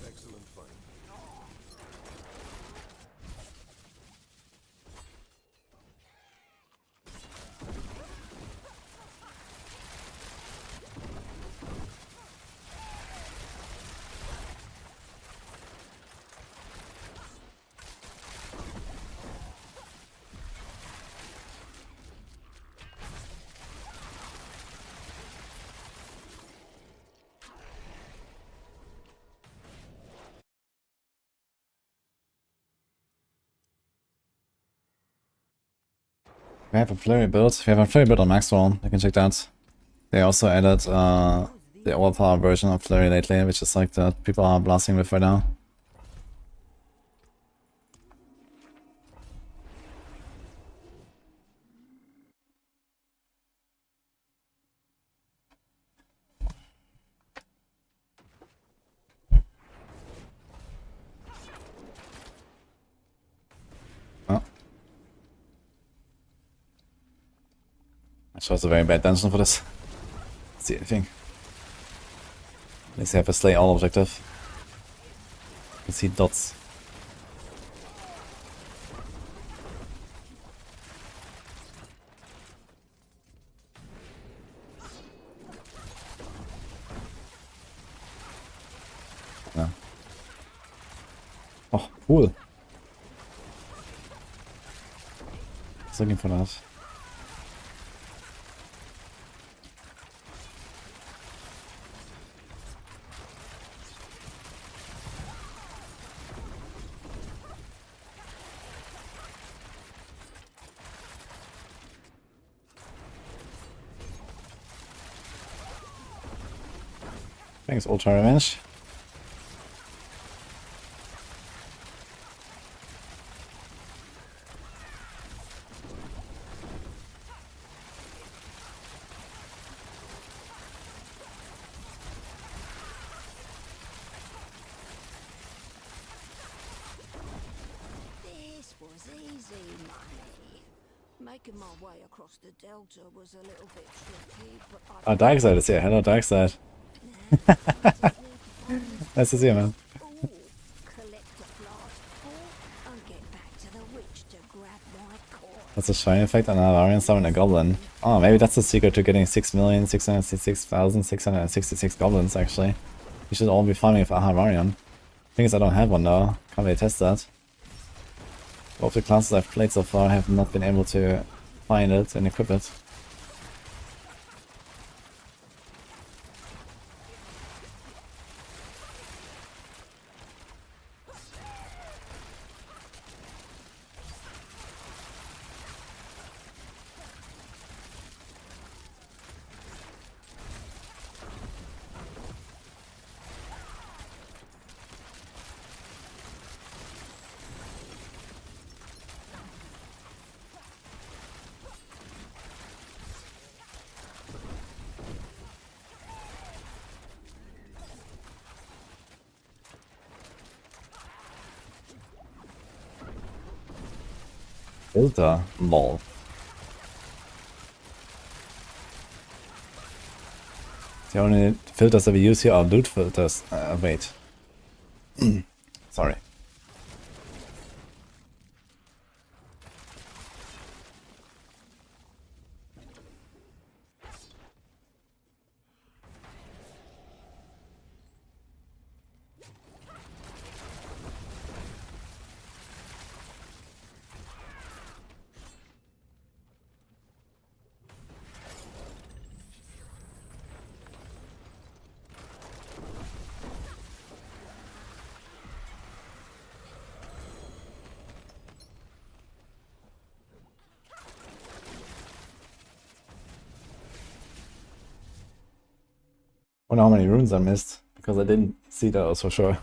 Excellent fight. We have a flurry build. We have a flurry build on Maxroll. You can check that. They also added the overpower version of flurry lately, which is like that people are blasting with right now. I chose a very bad dungeon for this. Let's see anything. At least I have a slay all objective. You can see dots. Yeah. Oh, cool. I was looking for that. Thanks, Ultra Revenge. This was easy money. Making my way across the Delta was a little bit tricky, but I... Oh, Darkseid is here. Hello, Darkseid. Nice to see you, man. Ooh, collect a blast ball and get back to the witch to grab my core. That's a shine effect on Andariel summon a goblin. Oh, maybe that's the secret to getting 6,666,666 goblins, actually. You should all be farming with Ahavarian. Thing is, I don't have one though. Can't really test that. Both the classes I've played so far have not been able to find it and equip it. Filter? Lol. The only filters that we use here are loot filters. Wait. Sorry. I wonder how many runes I missed, because I didn't see those for sure.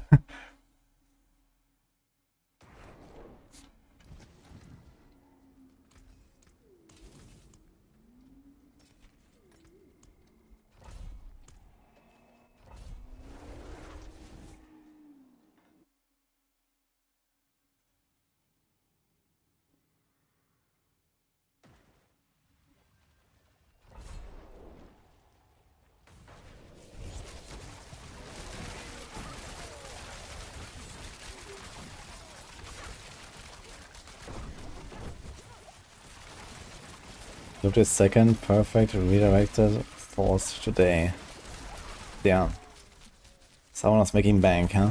Look, this second perfect redirected force today. Yeah. Someone was making bank, huh?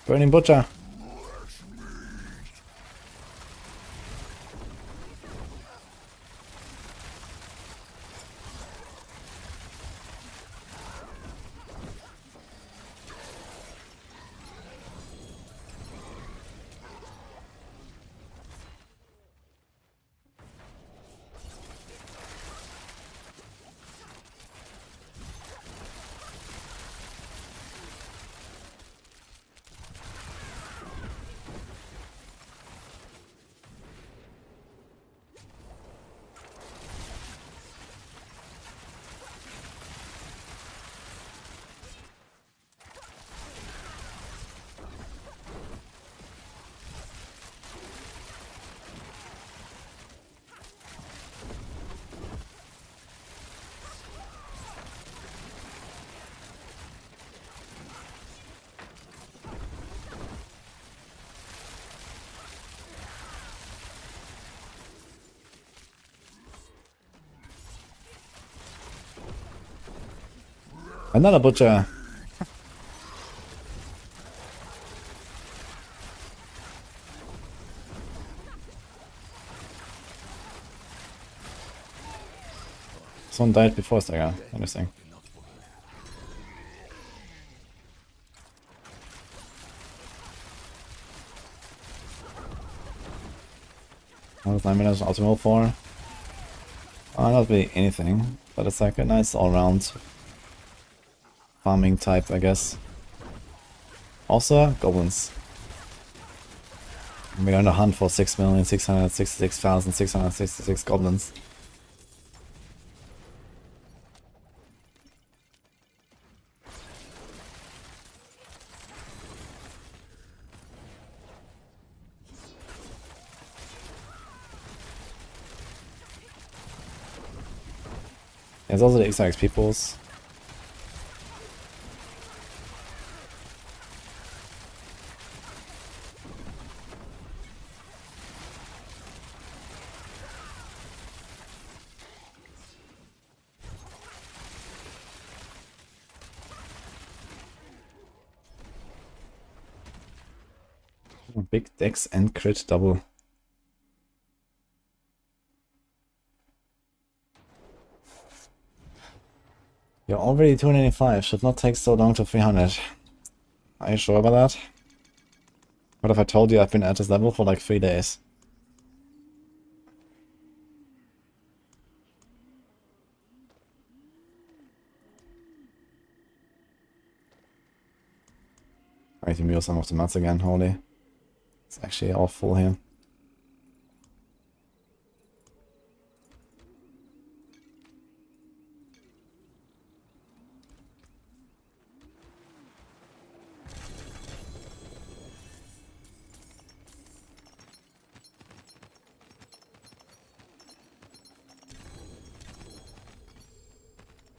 Burning Butcher! Another butcher. Someone died before Stagger. Interesting. What was 9 minutes optimal for? Not really anything, but it's like a nice all-round farming type, I guess. Also, goblins. We're on a hunt for 6,666,666 goblins. There's also the XRXP pools. Big dex and crit double. You're already 295, should not take so long to 300. Are you sure about that? What if I told you I've been at this level for like 3 days? I need to mute some of the mats again, holy. It's actually all full here.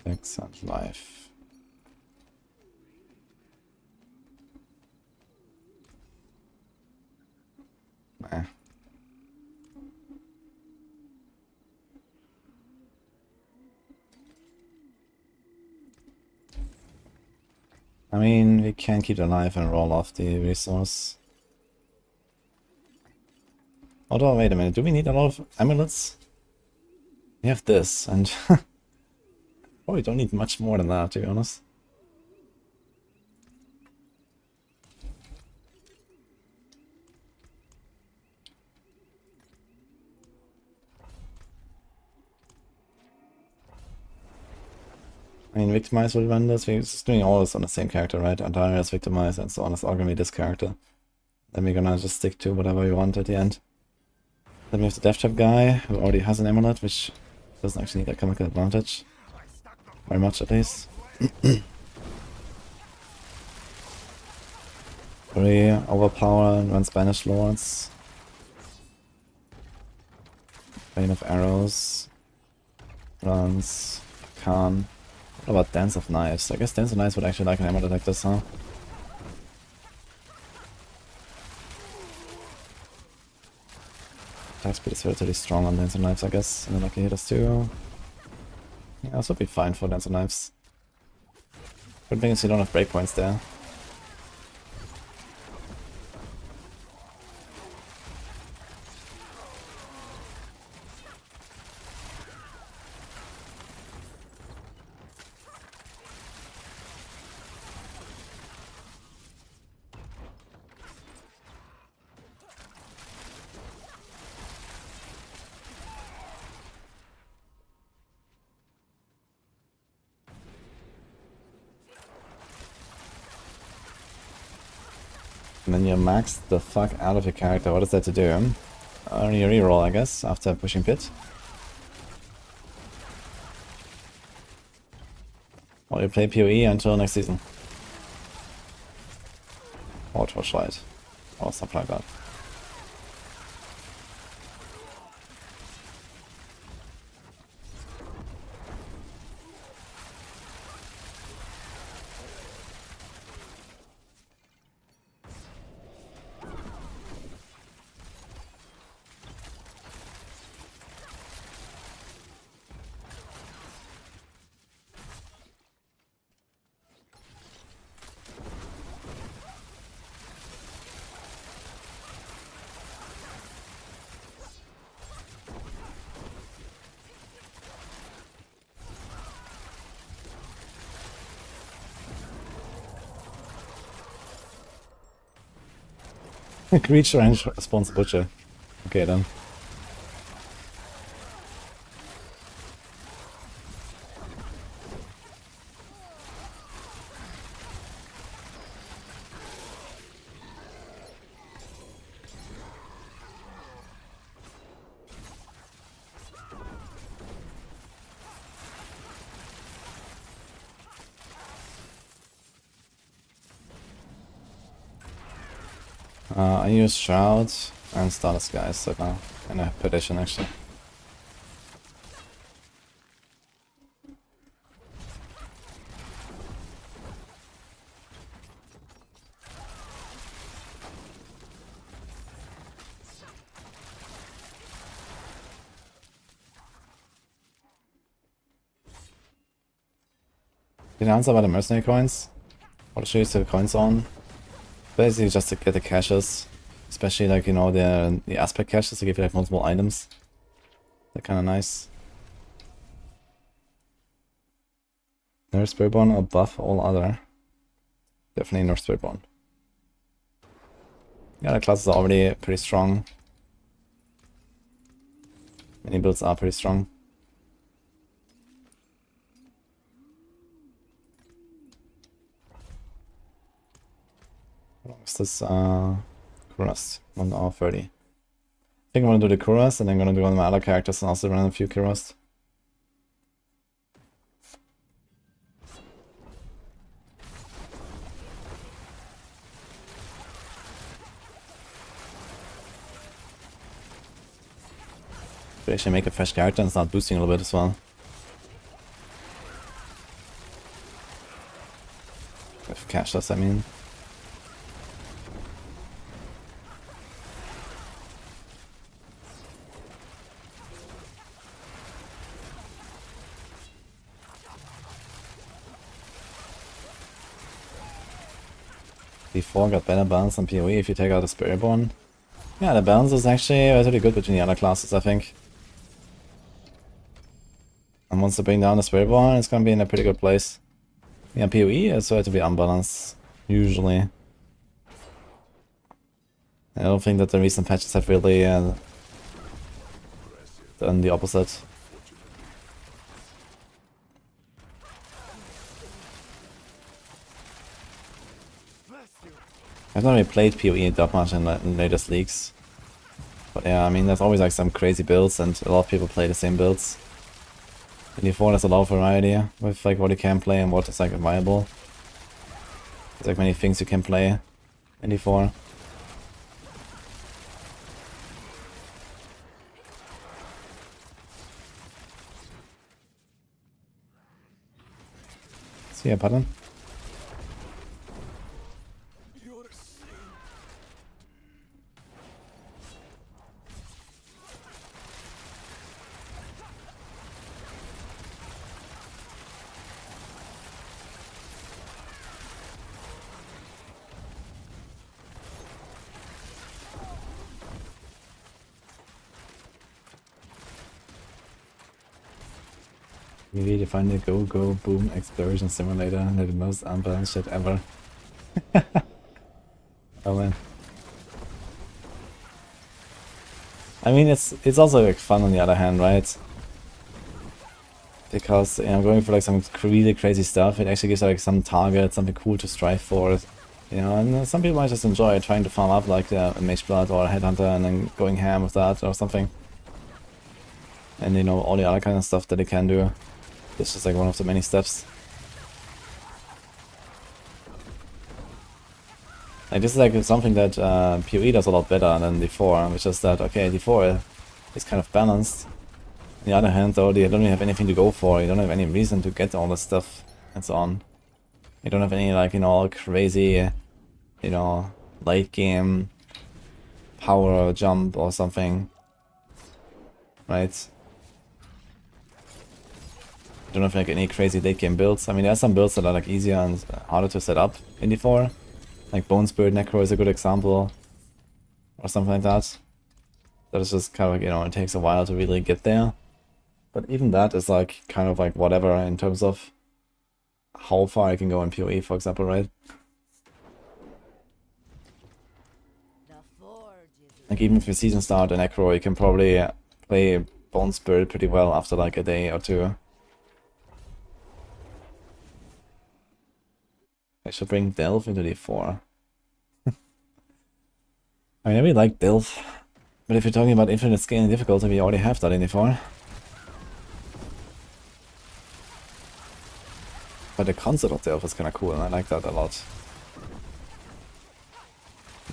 Excellent life. Nah. I mean, we can keep it alive and roll off the resource. Although, wait a minute, do we need a lot of amulets? We have this, and probably don't need much more than that, to be honest. I mean, Victimize will run this. We're just doing all this on the same character, right? Andariel is Victimize, and so on is Orgamy this character. Then we're gonna just stick to whatever we want at the end. Then we have the Death Trap guy, who already has an amulet, which doesn't actually need a chemical advantage. Very much, at least. Very overpower and run Spanish Lords. Rain of Arrows. Runs. Khan. What about Dance of Knives? I guess Dance of Knives would actually like an amulet like this, huh? Attack speed is relatively strong on Dance of Knives, I guess. And then lucky hitters too. Yeah, this would be fine for Dance of Knives. Good thing is you don't have breakpoints there. And then you max the fuck out of your character. What is that to do? Only a reroll, I guess, after pushing pit. Or you play PoE until next season. Or Torchlight. Or stuff like that. Creature range spawns Butcher. Okay then. I use Shroud and Starless Skies so now, in a petition actually. Did I answer about the mercenary coins? What should you use the coins on? Basically just to get the caches. Especially like, you know, the aspect caches to give you like multiple items. They're kinda nice. Nurse Spiritborn above all other. Definitely Nurse Spiritborn. Yeah, the classes are already pretty strong. Many builds are pretty strong. How long is this Kuras? 1 hour 30. I think I'm gonna do the Kuras and then I'm gonna do one of my other characters and also run a few Kuras. Should actually make a fresh character and start boosting a little bit as well. With cashless, I mean. D4 got better balance on PoE if you take out the Spiritborn. Yeah, the balance is actually relatively good between the other classes, I think. And once they bring down the Spiritborn, it's gonna be in a pretty good place. Yeah, PoE is relatively unbalanced, usually. I don't think that the recent patches have really done the opposite. I've not really played PoE that much in latest leagues. But yeah, I mean, there's always like some crazy builds and a lot of people play the same builds. In D4 there's a lot of variety with like what you can play and what is like viable. There's like many things you can play in D4. See a pattern? We need to find the Go Go Boom Explosion Simulator, the most unbalanced shit ever. Oh man. I mean, it's also like fun on the other hand, right? Because, you know, going for like some really crazy stuff, it actually gives like some target, something cool to strive for. You know, and some people might just enjoy trying to farm up like a Mage Blood or a Headhunter and then going ham with that or something. And you know, all the other kind of stuff that they can do. It's just like one of the many steps. Like this is like something that PoE does a lot better than D4, which is that, okay, D4 is kind of balanced. On the other hand though, they don't really have anything to go for, you don't have any reason to get all this stuff and so on. You don't have any like, you know, crazy, you know, late game power jump or something. Right? Don't have like any crazy late game builds. I mean, there are some builds that are like easier and harder to set up in D4. Like Bone Spirit Necro is a good example. Or something like that. That is just kind of like, you know, it takes a while to really get there. But even that is like kind of like whatever in terms of how far I can go in PoE, for example, right? The Like even if your season start in Necro, you can probably play Bone Spirit pretty well after like a day or two. I should bring Delve into D4. I mean, I really like Delve, but if you're talking about infinite scaling difficulty, we already have that in D4. But the concept of Delve is kind of cool, and I like that a lot.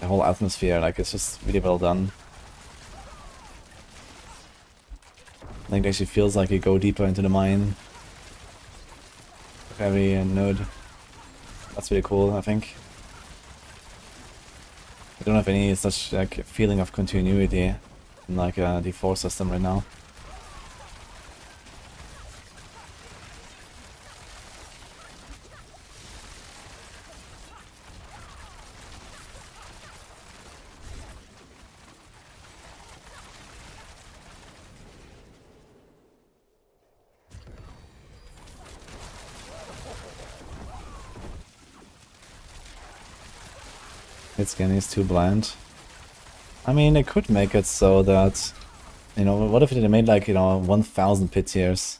The whole atmosphere, like, it's just really well done. I think it actually feels like you go deeper into the mine of every node. That's really cool, I think. I don't have any such like feeling of continuity in like a D4 system right now. Its skin is too bland. I mean, they could make it so that, you know, what if they made like, you know, 1000 pit tiers?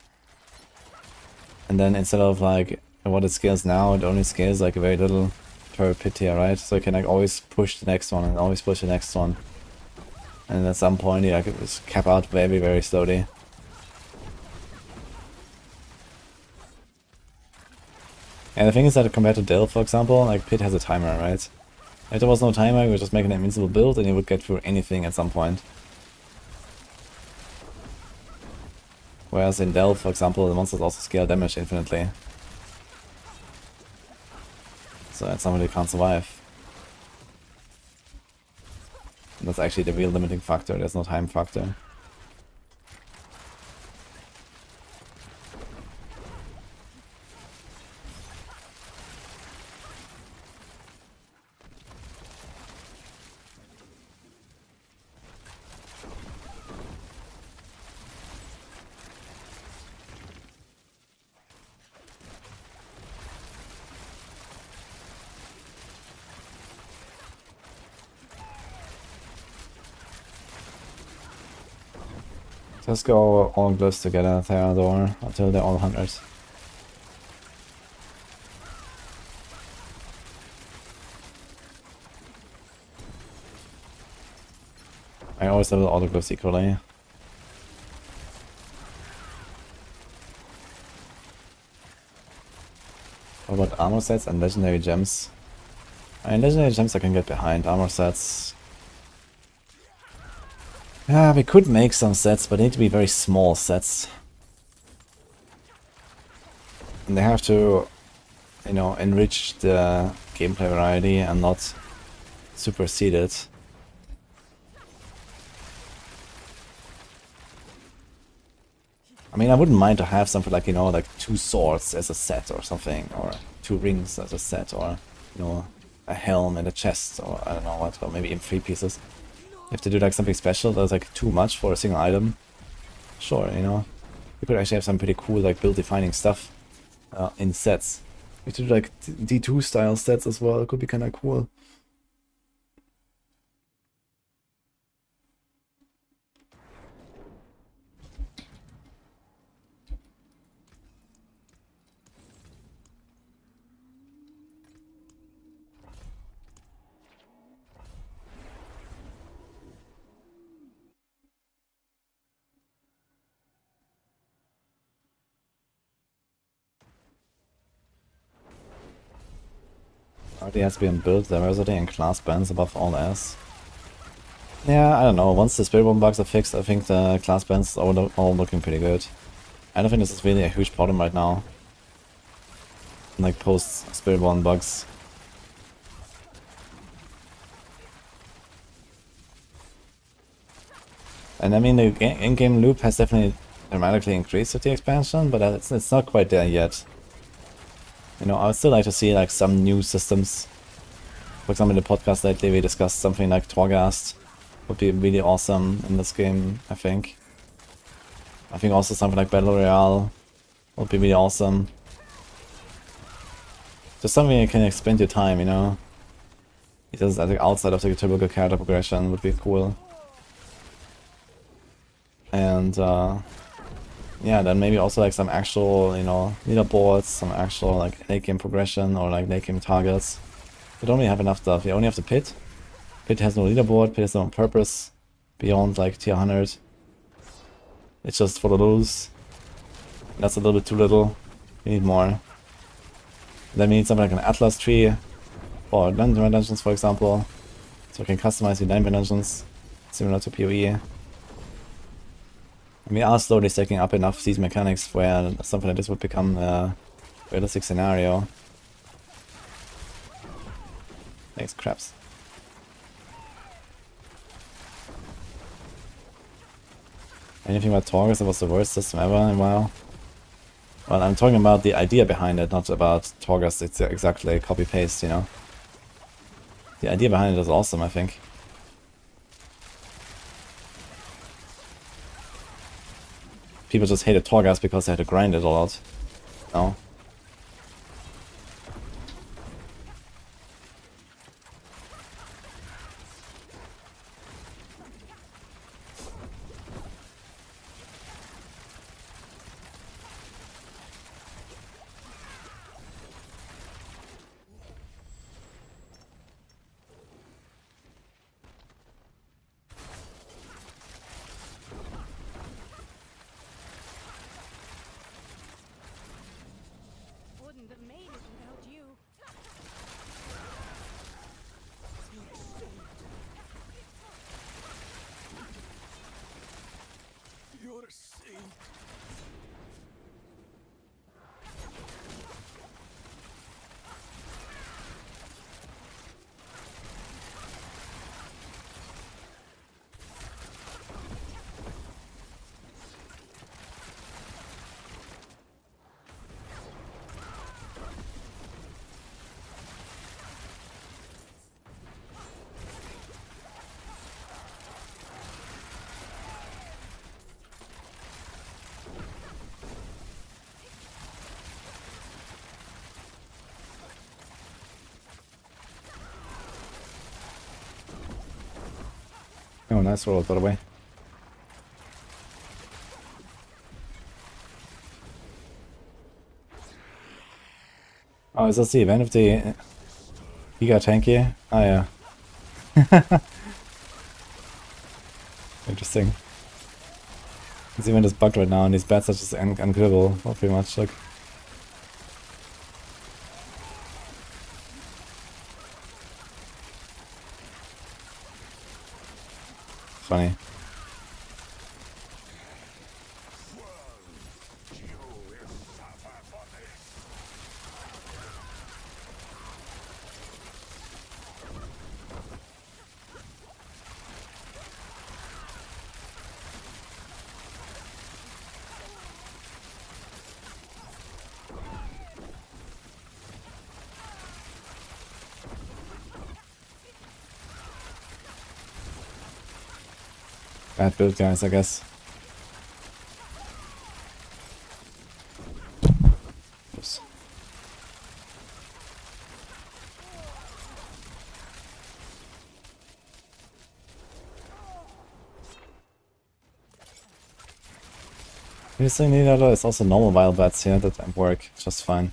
And then instead of like what it scales now, it only scales like very little per pit tier, right? So you can like always push the next one and always push the next one. And at some point, yeah, I could just cap out very, very slowly. And the thing is that compared to Dill, for example, like Pit has a timer, right? If there was no timer, you would just make an invincible build and you would get through anything at some point. Whereas in Delve, for example, the monsters also scale damage infinitely. So it's something you can't survive. And that's actually the real limiting factor, there's no time factor. Let's go all glyphs together, Theodore, until they're all hunters. I always level all the glyphs equally. What about armor sets and legendary gems? I mean, legendary gems I can get behind. Armor sets... Yeah, we could make some sets, but they need to be very small sets. And they have to, you know, enrich the gameplay variety and not supersede it. I mean, I wouldn't mind to have something like, you know, like 2 swords as a set or something, or 2 rings as a set, or, you know, a helm and a chest, or I don't know what, or maybe even 3 pieces. If they do like something special that's like too much for a single item, sure, you know. You could actually have some pretty cool like build defining stuff in sets. You could do like D2 style sets as well, it could be kind of cool. Already has been built diversity and class bans above all else. Yeah, I don't know. Once the Spiritborn bugs are fixed, I think the class bans are all looking pretty good. I don't think this is really a huge problem right now. Like post Spiritborn bugs. And I mean, the in-game loop has definitely dramatically increased with the expansion, but it's not quite there yet. You know, I would still like to see like some new systems. For example, in the podcast lately we discussed something like Torghast. Would be really awesome in this game, I think. I think also something like Battle Royale would be really awesome. Just something you can spend your time, you know. It does, I think, outside of the typical character progression would be cool. And yeah, then maybe also like some actual, you know, leaderboards, some actual like late game progression or like late game targets. We don't really have enough stuff. We only have the pit. Pit has no leaderboard. Pit has no purpose beyond like tier 100. It's just for the lose. That's a little bit too little. We need more. Then we need something like an Atlas tree for dungeons, for example. So we can customize the dungeons, similar to PoE. And we are slowly stacking up enough these mechanics where something like this would become a realistic scenario. Thanks, craps. Anything about Torghast? That was the worst system ever in WoW. Well, I'm talking about the idea behind it, not about Torghast. It's exactly copy-paste, you know. The idea behind it is awesome, I think. People just hated Torghast because they had to grind it a lot. No. Wouldn't have made it without you. You're a saint. Oh, nice roll, by the way. Oh, is this the event of the Giga Tanky? Ah, yeah. Interesting. This event is bugged right now, and these bats are just unkillable, pretty much. Like, funny. Bad build, guys, I guess. Oops. This thing is also normal wild bats here that work just fine.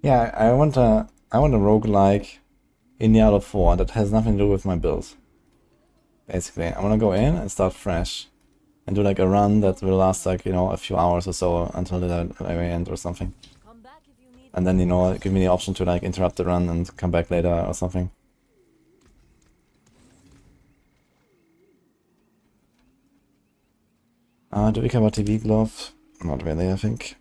Yeah, I want a roguelike in Diablo 4 that has nothing to do with my build. Basically, I want to go in and start fresh. And do like a run that will last like, you know, a few hours or so until the very end or something. And then, you know, give me the option to like interrupt the run and come back later or something. Do we care about TV glove? Not really, I think.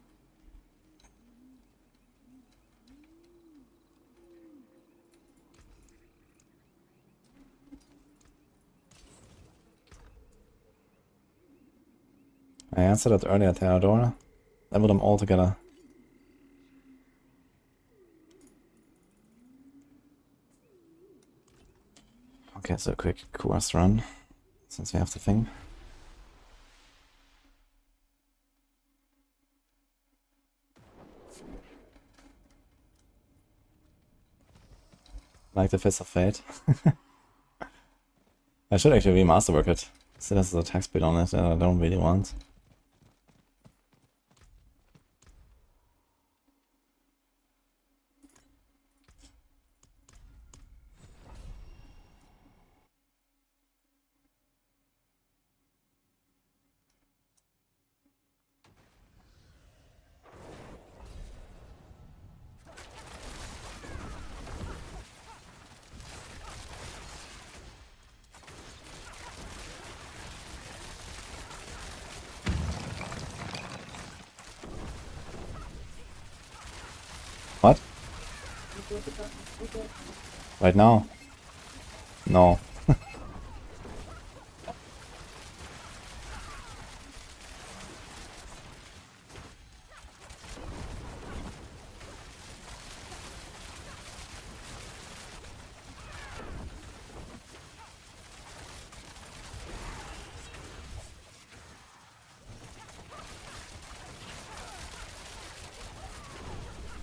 I answered that earlier, Theodora. Level them all together. Okay, so a quick quest run, since we have the thing. Like the Fist of Fate. I should actually remasterwork it. Still has a attack speed on it that I don't really want. What? Right now? No.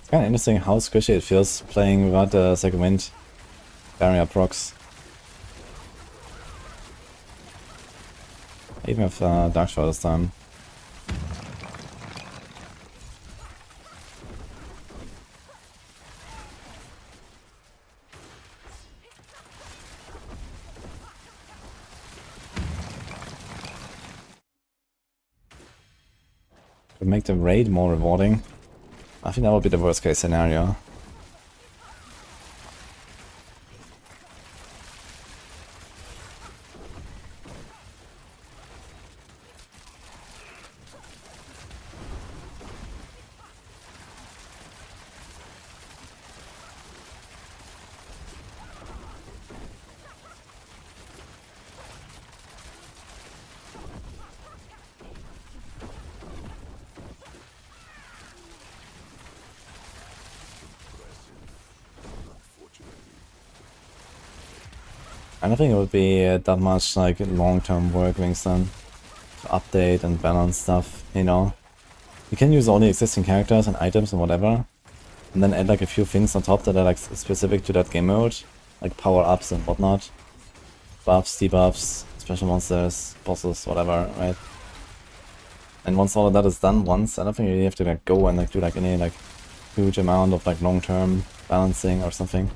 It's kind of interesting how squishy it feels playing without the second wind barrier procs. Even with Dark Shot this time. Would make the raid more rewarding. I think that would be the worst case scenario. I don't think it would be that much like long-term work being done to update and balance stuff, you know. You can use all the existing characters and items and whatever, and then add like a few things on top that are like specific to that game mode, like power-ups and whatnot. Buffs, debuffs, special monsters, bosses, whatever, right? And once all of that is done once, I don't think you have to like go and like do like any like huge amount of like long-term balancing or something.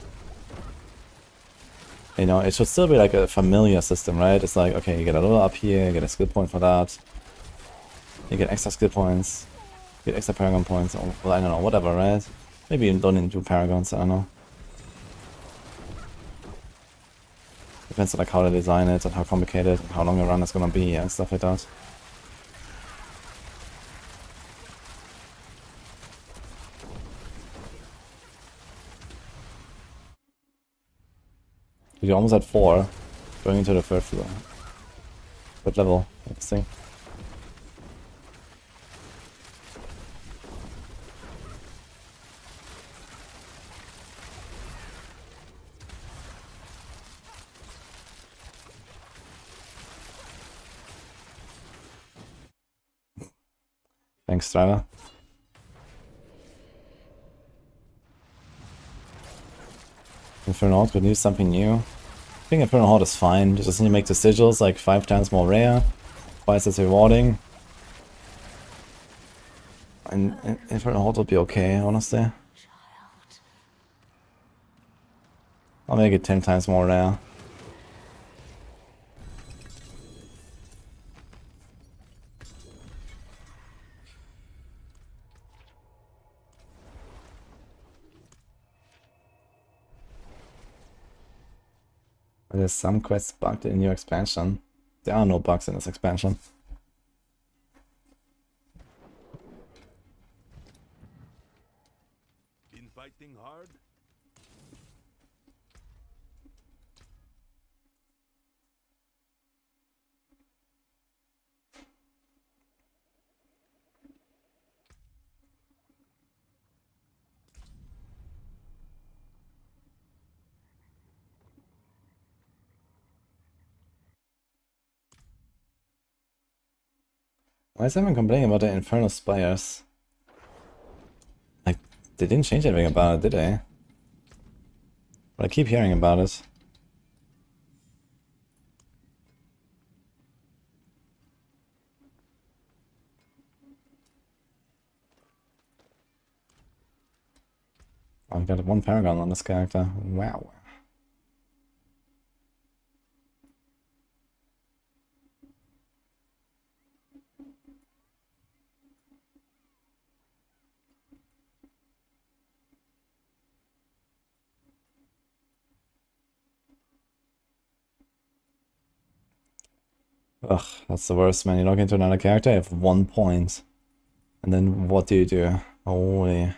You know, it should still be like a familiar system, right? It's like, okay, you get a little up here, you get a skill point for that. You get extra skill points, you get extra paragon points, or, well, I don't know, whatever, right? Maybe you don't need to do paragons, I don't know. Depends on like how they design it and how complicated and how long a run it's gonna be and stuff like that. You're almost at 4, going into the third floor. Third level, let's see. Thanks, Striver. Infernal Horde could use something new. I think Infernal Horde is fine, you just need to make the sigils like 5 times more rare, twice as rewarding. And Infernal Horde would be okay, honestly. I'll make it 10 times more rare. There's some quests bugged in your expansion. There are no bugs in this expansion. Been fighting hard? Why is everyone complaining about the Infernal Spires? Like, they didn't change anything about it, did they? But I keep hearing about it. I've got one paragon on this character. Wow. Ugh, that's the worst, man. You log into another character, you have 1 point. And then what do you do? Holy.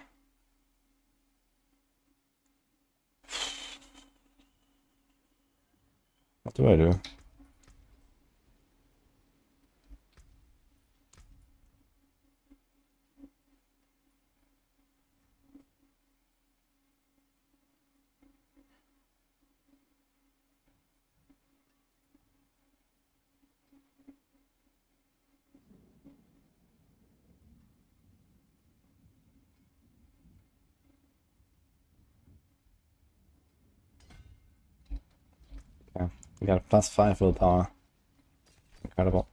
What do I do? Okay, we got a +5 willpower. Incredible.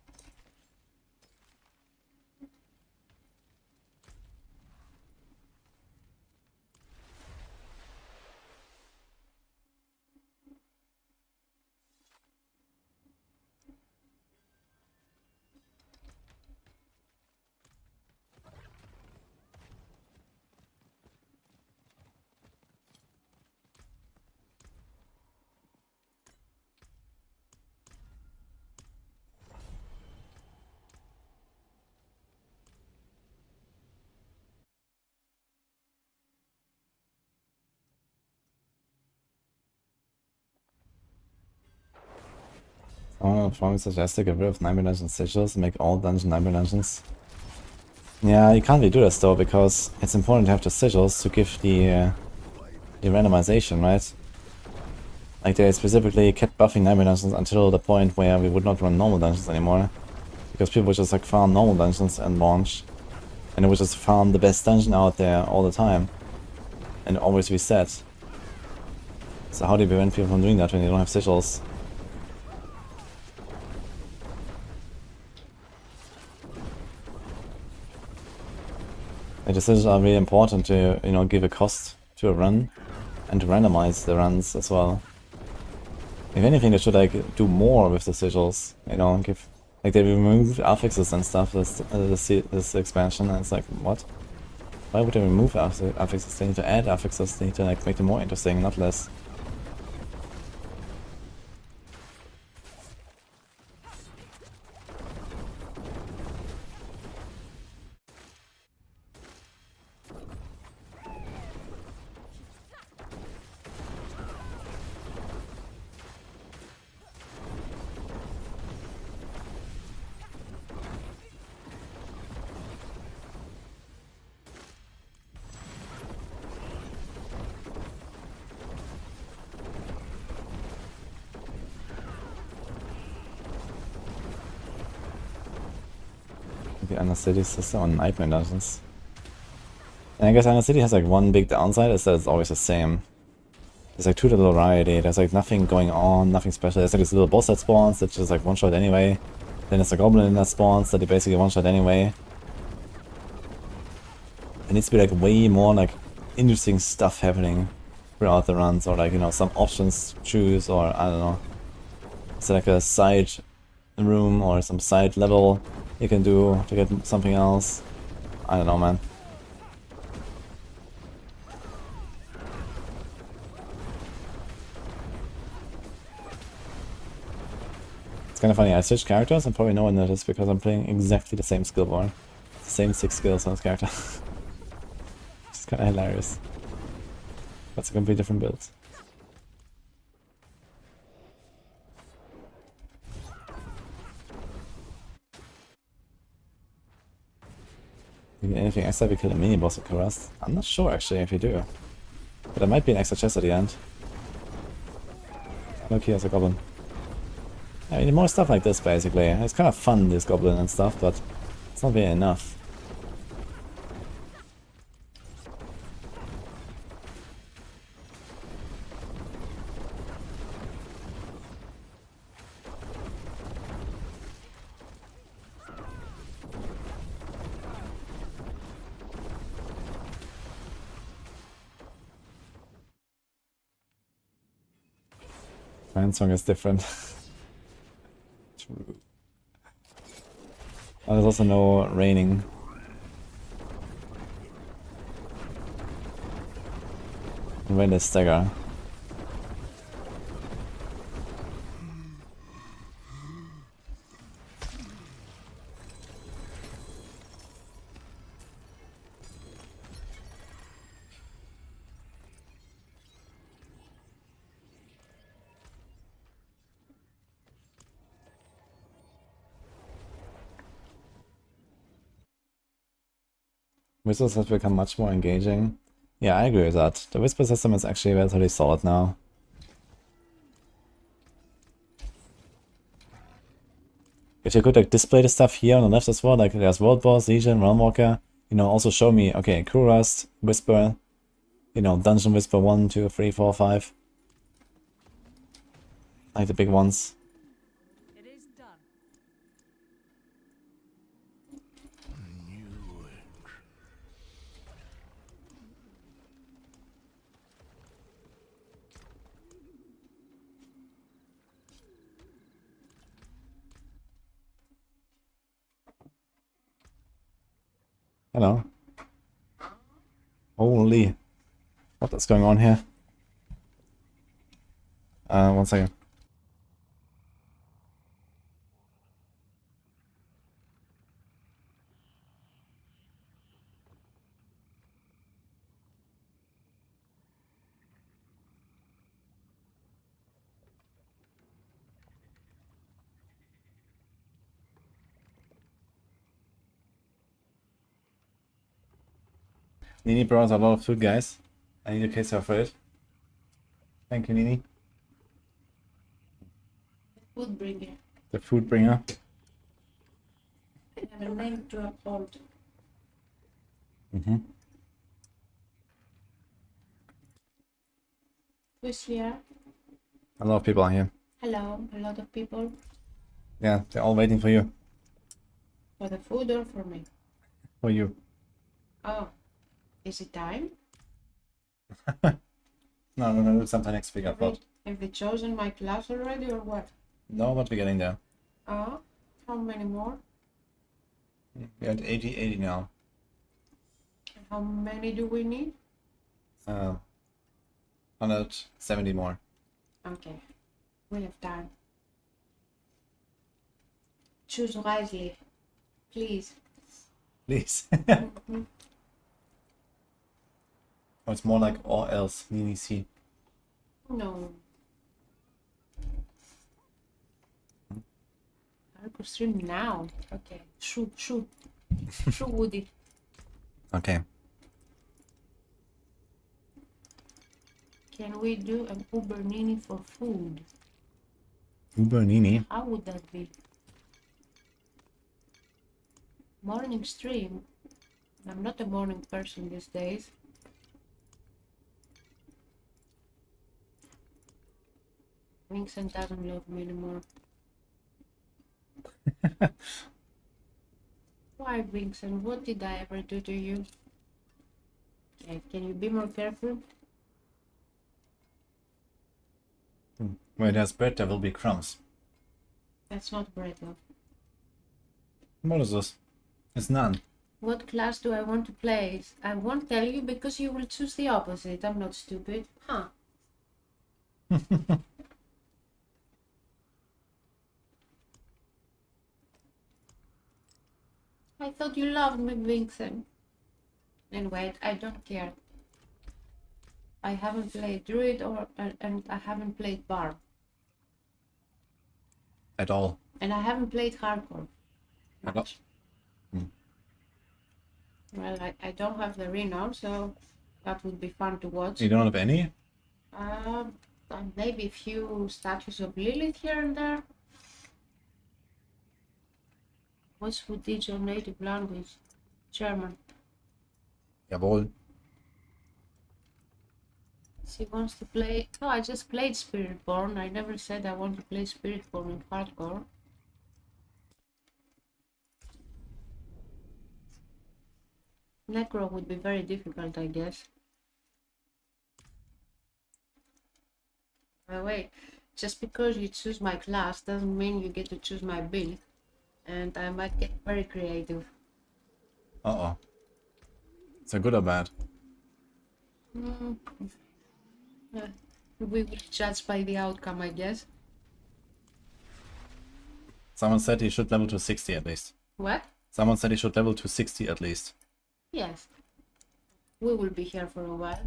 Oh, probably suggest to get rid of Nightmare Dungeon sigils and make all Nightmare Dungeons. Yeah, you can't really do this though, because it's important to have the sigils to give the randomization, right? Like they specifically kept buffing Nightmare Dungeons until the point where we would not run normal dungeons anymore. Because people would just like farm normal dungeons and launch. And it would just farm the best dungeon out there all the time. And always reset. So how do you prevent people from doing that when you don't have sigils? The decisions are really important to, you know, give a cost to a run and to randomize the runs as well. If anything, they should like do more with the sigils, you know, give like they removed affixes and stuff this expansion, and it's like, what? Why would they remove affixes? They need to add affixes, they need to like make them more interesting, not less. The Under City system on Nightmare Dungeons. And I guess Under City has like one big downside, is that it's always the same. There's like too little variety, there's like nothing going on, nothing special. There's like this little boss that spawns that's just like one shot anyway. Then there's a goblin that spawns that they basically one shot anyway. There needs to be like way more like interesting stuff happening throughout the runs, or like, you know, some options to choose, or I don't know. It's like a side room or some side level you can do to get something else. I don't know, man. It's kind of funny, I switched characters and probably no one noticed because I'm playing exactly the same skill bar. The same 6 skills on this character. It's kind of hilarious. That's a completely different build. You get anything extra if you kill a mini boss with Karust? I'm not sure actually if you do. But there might be an extra chest at the end. Look, here's a goblin. Yeah, we need more stuff like this basically. It's kind of fun, this goblin and stuff, but it's not really enough. Fan song is different. True. Oh, there's also no raining. Rain is stagger. Whispers have become much more engaging. Yeah, I agree with that. The whisper system is actually relatively solid now. If you could like display the stuff here on the left as well, like there's World Boss, Legion, Realmwalker, you know, also show me, okay, Crew Rust, Whisper, you know, Dungeon Whisper 1, 2, 3, 4, 5. Like the big ones. It is done. Hello. Holy. What is going on here? 1 second. Nini brought a lot of food, guys. I need a case for it. Thank you, Nini. Food bringer. The food bringer. I have a name to uphold. Mm-hmm. Who's here? A lot of people are here. Hello, a lot of people. Yeah, they're all waiting for you. For the food or for me? For you. Oh, is it time? No, sometime next week, I thought. Have they chosen my class already or what? No, but we're getting there. Oh, how many more? We're at 80 now. How many do we need? 170 more. Okay, we have time. Choose wisely, please. Please. Mhm. Oh, it's more like or else, Nini C. No. I'll go stream now. Okay, shoot. Shoot, Woody. Okay. Can we do an Uber Nini for food? Uber Nini. How would that be? Morning stream. I'm not a morning person these days. Vincent doesn't love me anymore. Why, Vincent? What did I ever do to you? Okay, can you be more careful? Where there's bread, there will be crumbs. That's not bread though. What is this? It's none. What class do I want to play? I won't tell you because you will choose the opposite. I'm not stupid. Huh. I thought you loved me, Vincent. Anyway, I don't care. I haven't played Druid and I haven't played Barb. At all. And I haven't played Hardcore. At all. Much. Well, I don't have the renown, so that would be fun to watch. You don't have any? Maybe a few statues of Lilith here and there. What's wudijo native language? German. Jawohl. She wants to play... Oh, I just played Spiritborn. I never said I want to play Spiritborn in hardcore. Necro would be very difficult, I guess. Wait, just because you choose my class doesn't mean you get to choose my build. And I might get very creative. Uh-oh. Is that good or bad? Yeah. We will judge by the outcome, I guess. Someone said he should level to 60 at least. What? Someone said he should level to 60 at least. Yes. We will be here for a while.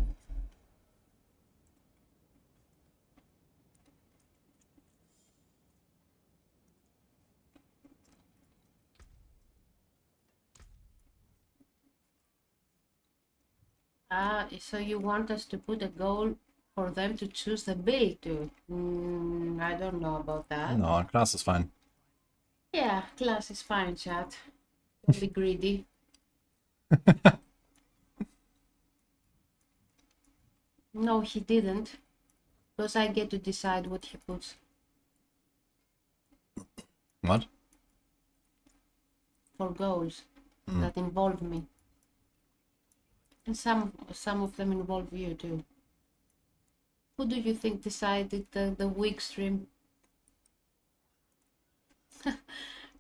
Ah, so you want us to put a goal for them to choose the build too? I don't know about that. No, class is fine. Yeah, class is fine, chat. Don't be greedy. No, he didn't. Because I get to decide what he puts What? for goals that involve me. And some of them involve you too. Who do you think decided the week stream?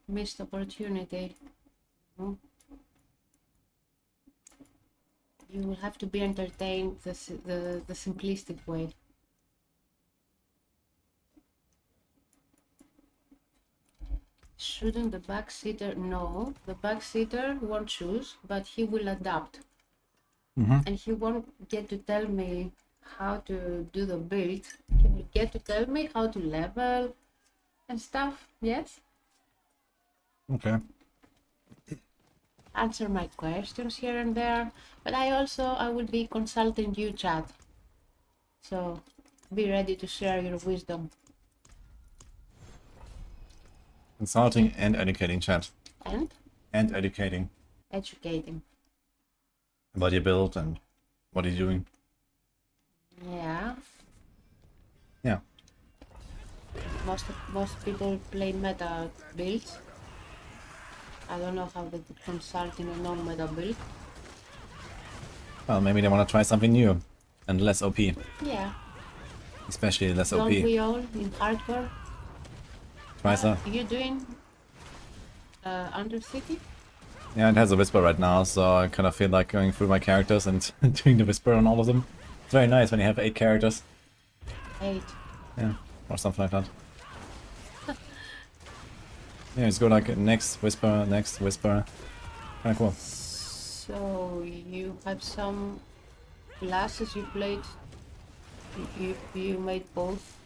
Missed opportunity. You will have to be entertained the simplistic way. Shouldn't the backseater? No, the backseater won't choose, but he will adapt. And he won't get to tell me how to do the build. He will get to tell me how to level and stuff. Yes. Okay. Answer my questions here and there, but I will be consulting you, chat. So be ready to share your wisdom. Consulting and educating, chat. And educating educating. about your build and what you're doing. Yeah. Yeah. Most people play meta builds. I don't know how they could consult in a non-meta build. Well, maybe they want to try something new and less OP. Yeah. Especially less Don't OP. we all in hardcore? Try so. You doing Undercity? Yeah, it has a whisper right now, so I kind of feel like going through my characters and doing the whisper on all of them. It's very nice when you have 8 characters. 8. Yeah, or something like that. Yeah, just go like next whisper. Kinda cool. So you have some classes you played. You made both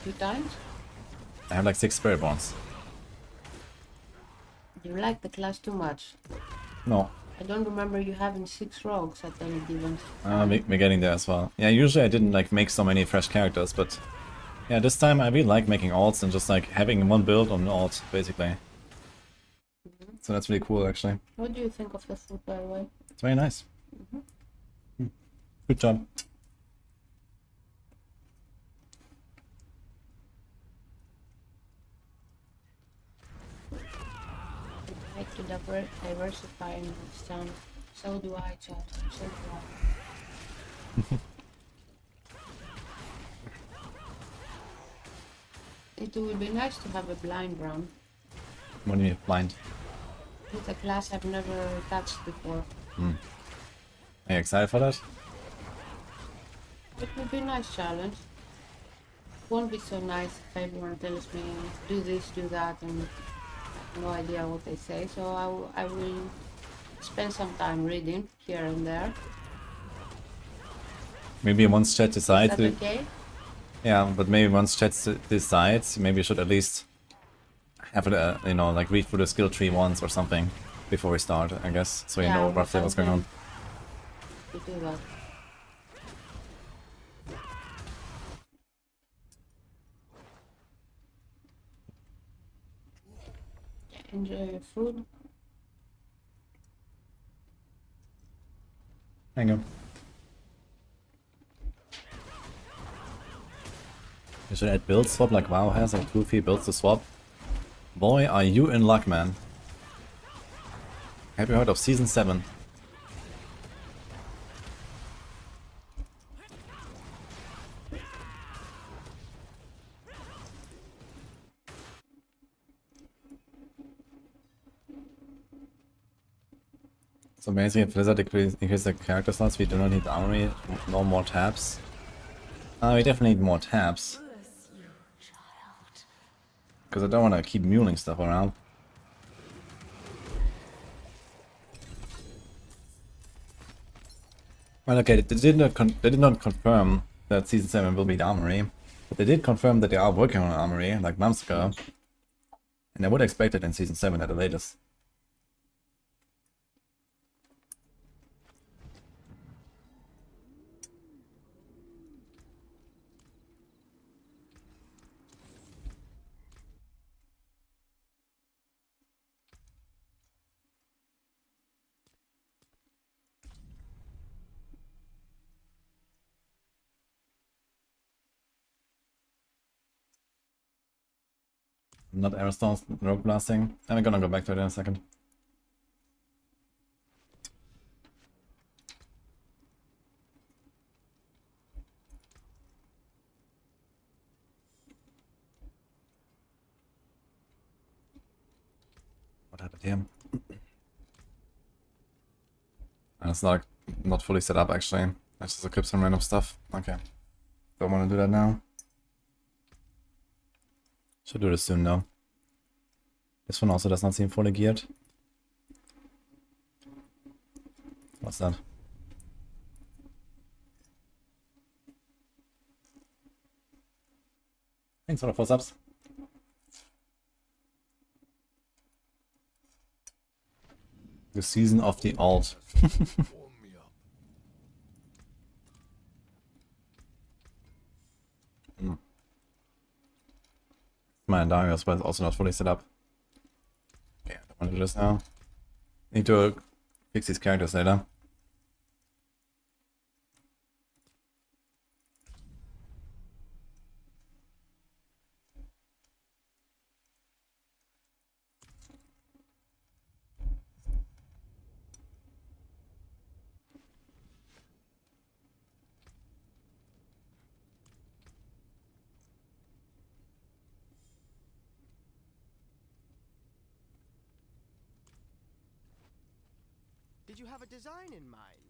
2 times. I have like 6 Spiritborns. You like the class too much. No, I don't remember you having 6 rogues at any given. we're getting there as well. Yeah, usually I didn't like make so many fresh characters, but yeah, this time I really like making alts and just like having one build on alt, basically. So that's really cool, actually. What do you think of the food, by the way? It's very nice. Good job. I like to diversify in this town. So do I, chat. So do I. It would be nice to have a blind run. What do you mean, blind? With a class I've never touched before. Are you excited for that? It would be a nice challenge. Won't be so nice if everyone tells me do this, do that, and no idea what they say. So I will spend some time reading here and there. Maybe once chat Is decides. that okay? Yeah, but maybe once chat decides, maybe you should at least have it, you know, like read through the skill tree once or something before we start, I guess, so you Yeah, know roughly what's going on. To do that. Enjoy your food. Hang on. You should add build swap like WoW has, like 2 free builds to swap. Boy, are you in luck, man. Have you heard of Season 7? So basically, if Blizzard increases the character slots, we do not need armory, no more tabs. We definitely need more tabs. Because I don't want to keep muling stuff around. Well, okay, they did not confirm that Season 7 will be the armory. But they did confirm that they are working on an armory, like months ago. And I would expect it in Season 7 at the latest. Not Aerostone's rogue blasting. I'm gonna go back to it in a second. What happened here? And it's like not fully set up actually. I just equip some random stuff. Okay. Don't want to do that now. Should do this soon though. This one also does not seem fully geared. What's that? Thanks for the 4 subs. The season of the alt. My Andariel is also not fully set up. Okay, I don't want to do this now. Need to fix these characters later. Did you have a design in mind?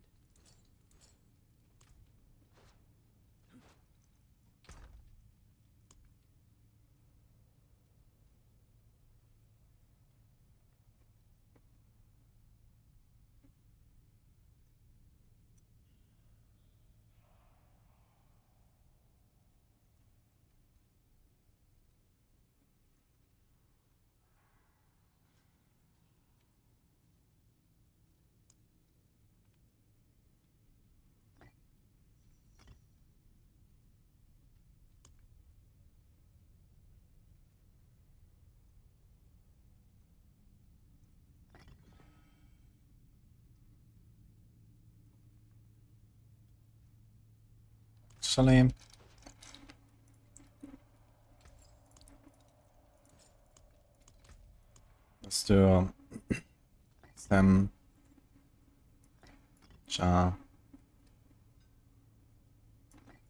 Actually, let's do Sam, Ja,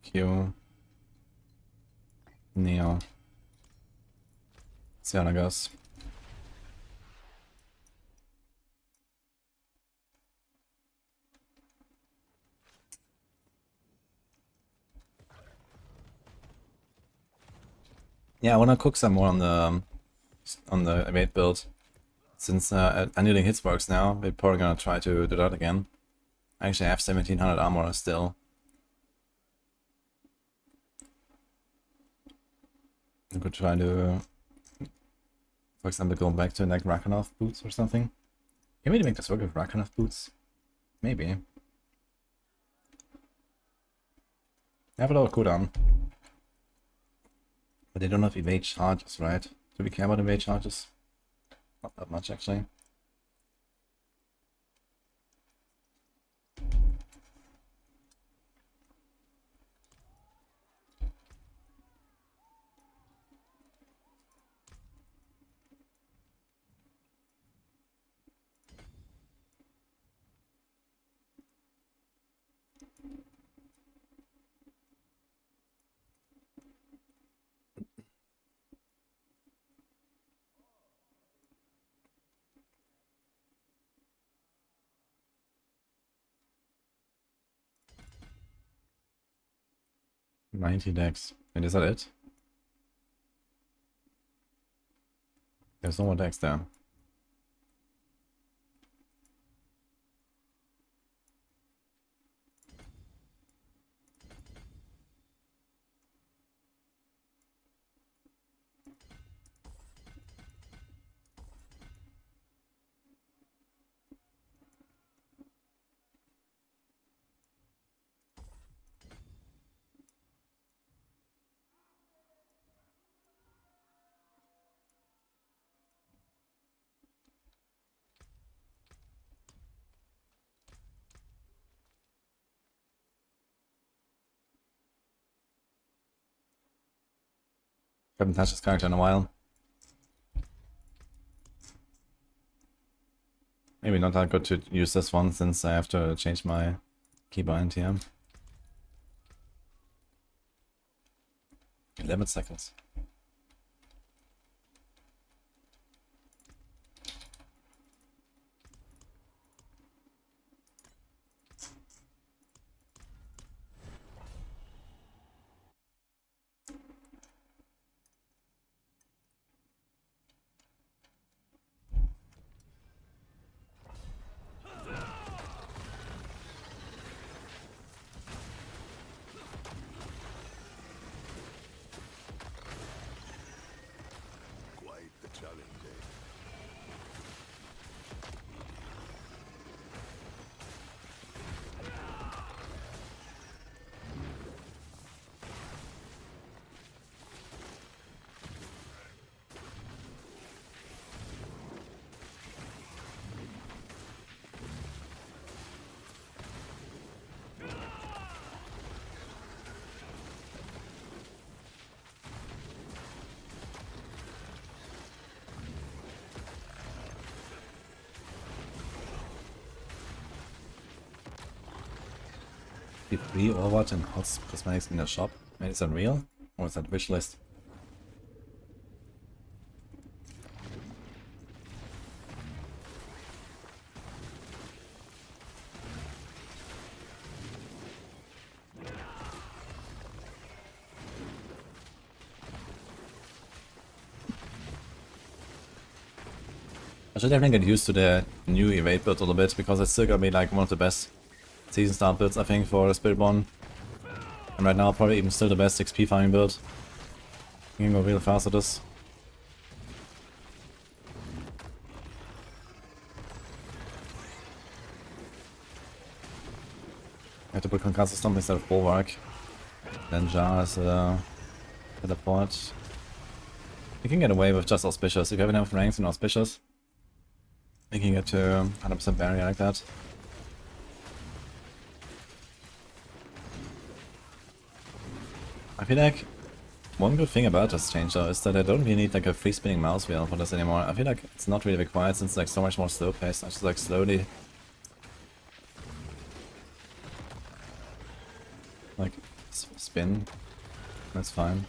Q, Neo. See how that goes. Yeah, I wanna cook some more on the evade build. Since annealing hits works now, we're probably gonna try to do that again. I actually have 1700 armor still. I could try to, for example, go back to like Rakanov boots or something. Can we make this work with Rakanov boots? Maybe. They have a lot of cooldown. But they don't have evade charges, right? Do we care about evade charges? Not that much, actually. 90 decks. And is that it? There's no more decks there. Haven't touched this character in a while. Maybe not that good to use this one since I have to change my keybind here. 11 seconds. Quite the challenge, eh? The free Overwatch and hot cosmetics in the shop. Maybe is that real? Or is that wish list? I should definitely get used to the new evade build a little bit because it's still gonna be like one of the best season start builds I think for Spiritborn. And right now probably even still the best XP farming build. You can go real fast at this. I have to put Concussive Stomp instead of Bulwark. Then Jar as a teleport. You can get away with just Auspicious. If you have enough ranks in Auspicious, you can get to 100% barrier like that. I feel like one good thing about this change though is that I don't really need like a free spinning mouse wheel for this anymore. I feel like it's not really required since it's like so much more slow paced. I just like slowly like spin. That's fine.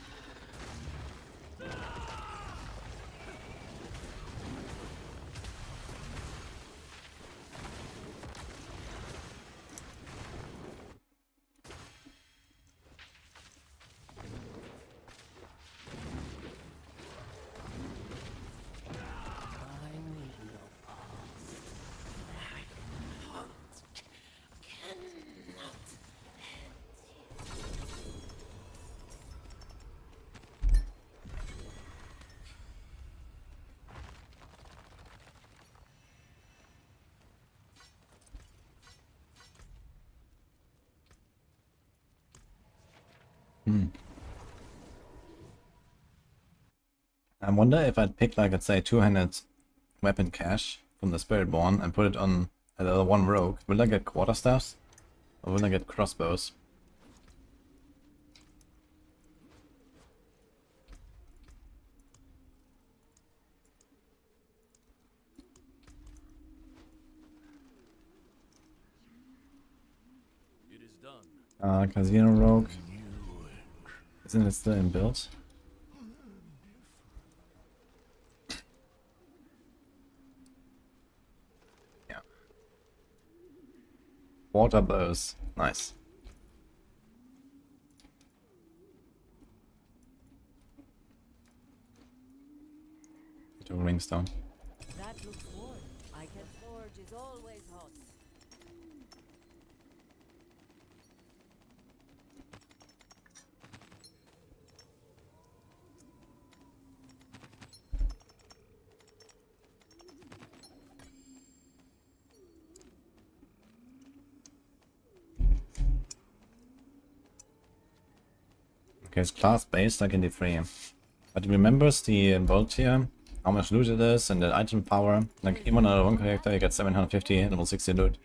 I wonder if I'd pick like, let's say, 200 weapon cache from the Spiritborn and put it on the one rogue. Will I get quarterstaffs? Or will I get crossbows? It is done. Casino rogue. Isn't it still in build? Yeah. Water bows. Nice. 2 ringstone. That looks warm. I can forge is always hot. Okay, it's class based like in the free. But it remembers the bolt here, how much loot it is, and the item power. Like even on a one character, you get 750 level 60 loot.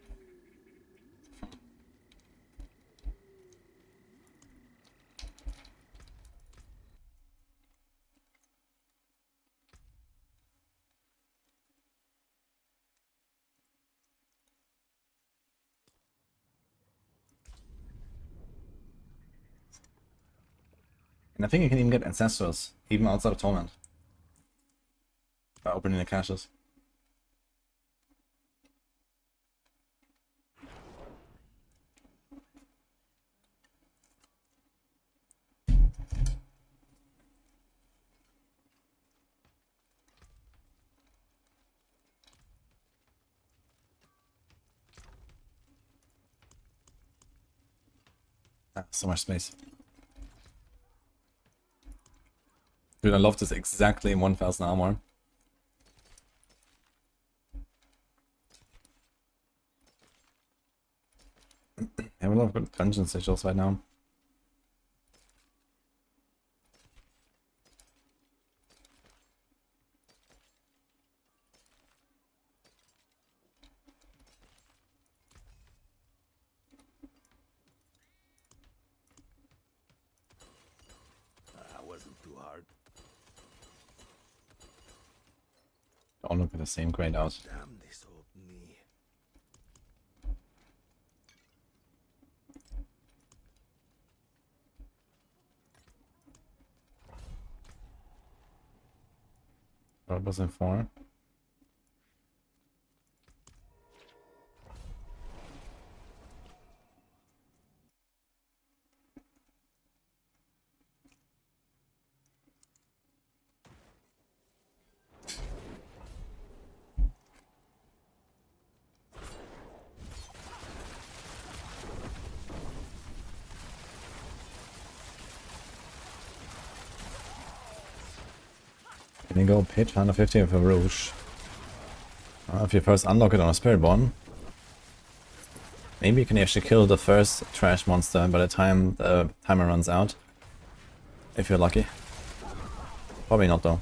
And I think you can even get ancestors, even outside of Torment, by opening the caches. Ah, so much space. Dude, I love this exactly 1000 armor. I have a lot of good dungeon sigils right now. That wasn't too hard. All look at the same grade out. Damn this old knee. What was it for? Can you go pitch 150 with a Rouge? If you first unlock it on a Spiritborn, maybe you can actually kill the first trash monster by the time the timer runs out. If you're lucky. Probably not though.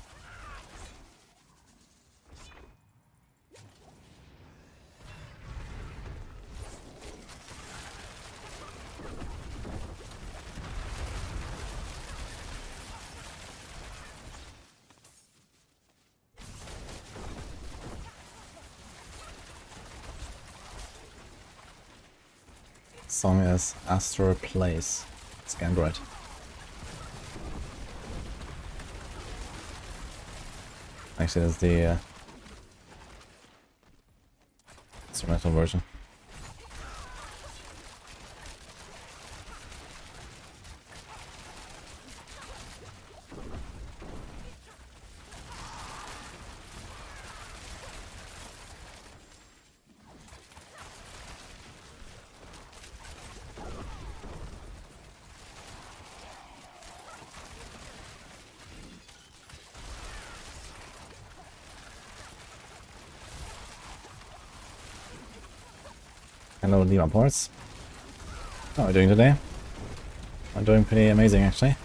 Song is Astro Place. It's Android. Actually, that's the instrumental version. Hello, Lima Ports. How are we doing today? I'm doing pretty amazing, actually.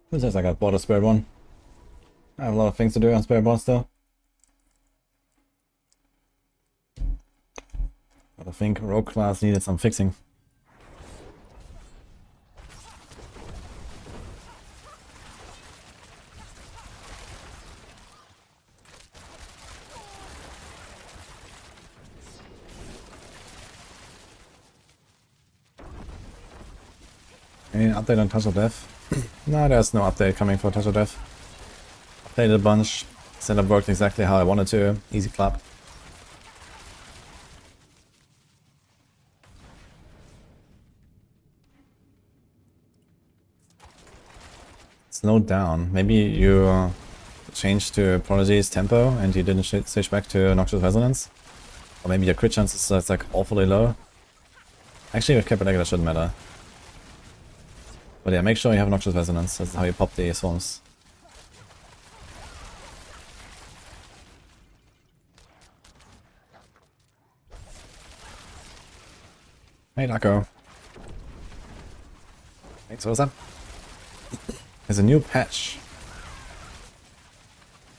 Who says I got bought a Spiritborn? I have a lot of things to do on Spiritborn still. But I think Rogue class needed some fixing. Any update on Touch of Death? No, there's no update coming for Touch of Death. Played it a bunch. Setup worked exactly how I wanted to. Easy clap. Slowed down. Maybe you changed to Prodigy's tempo and you didn't switch back to Noxious Resonance. Or maybe your crit chance is like awfully low. Actually, with Capital that shouldn't matter. But yeah, make sure you have Noxious Resonance. That's how you pop the swarms. Hey, Daco. Thanks, what's up? There's a new patch.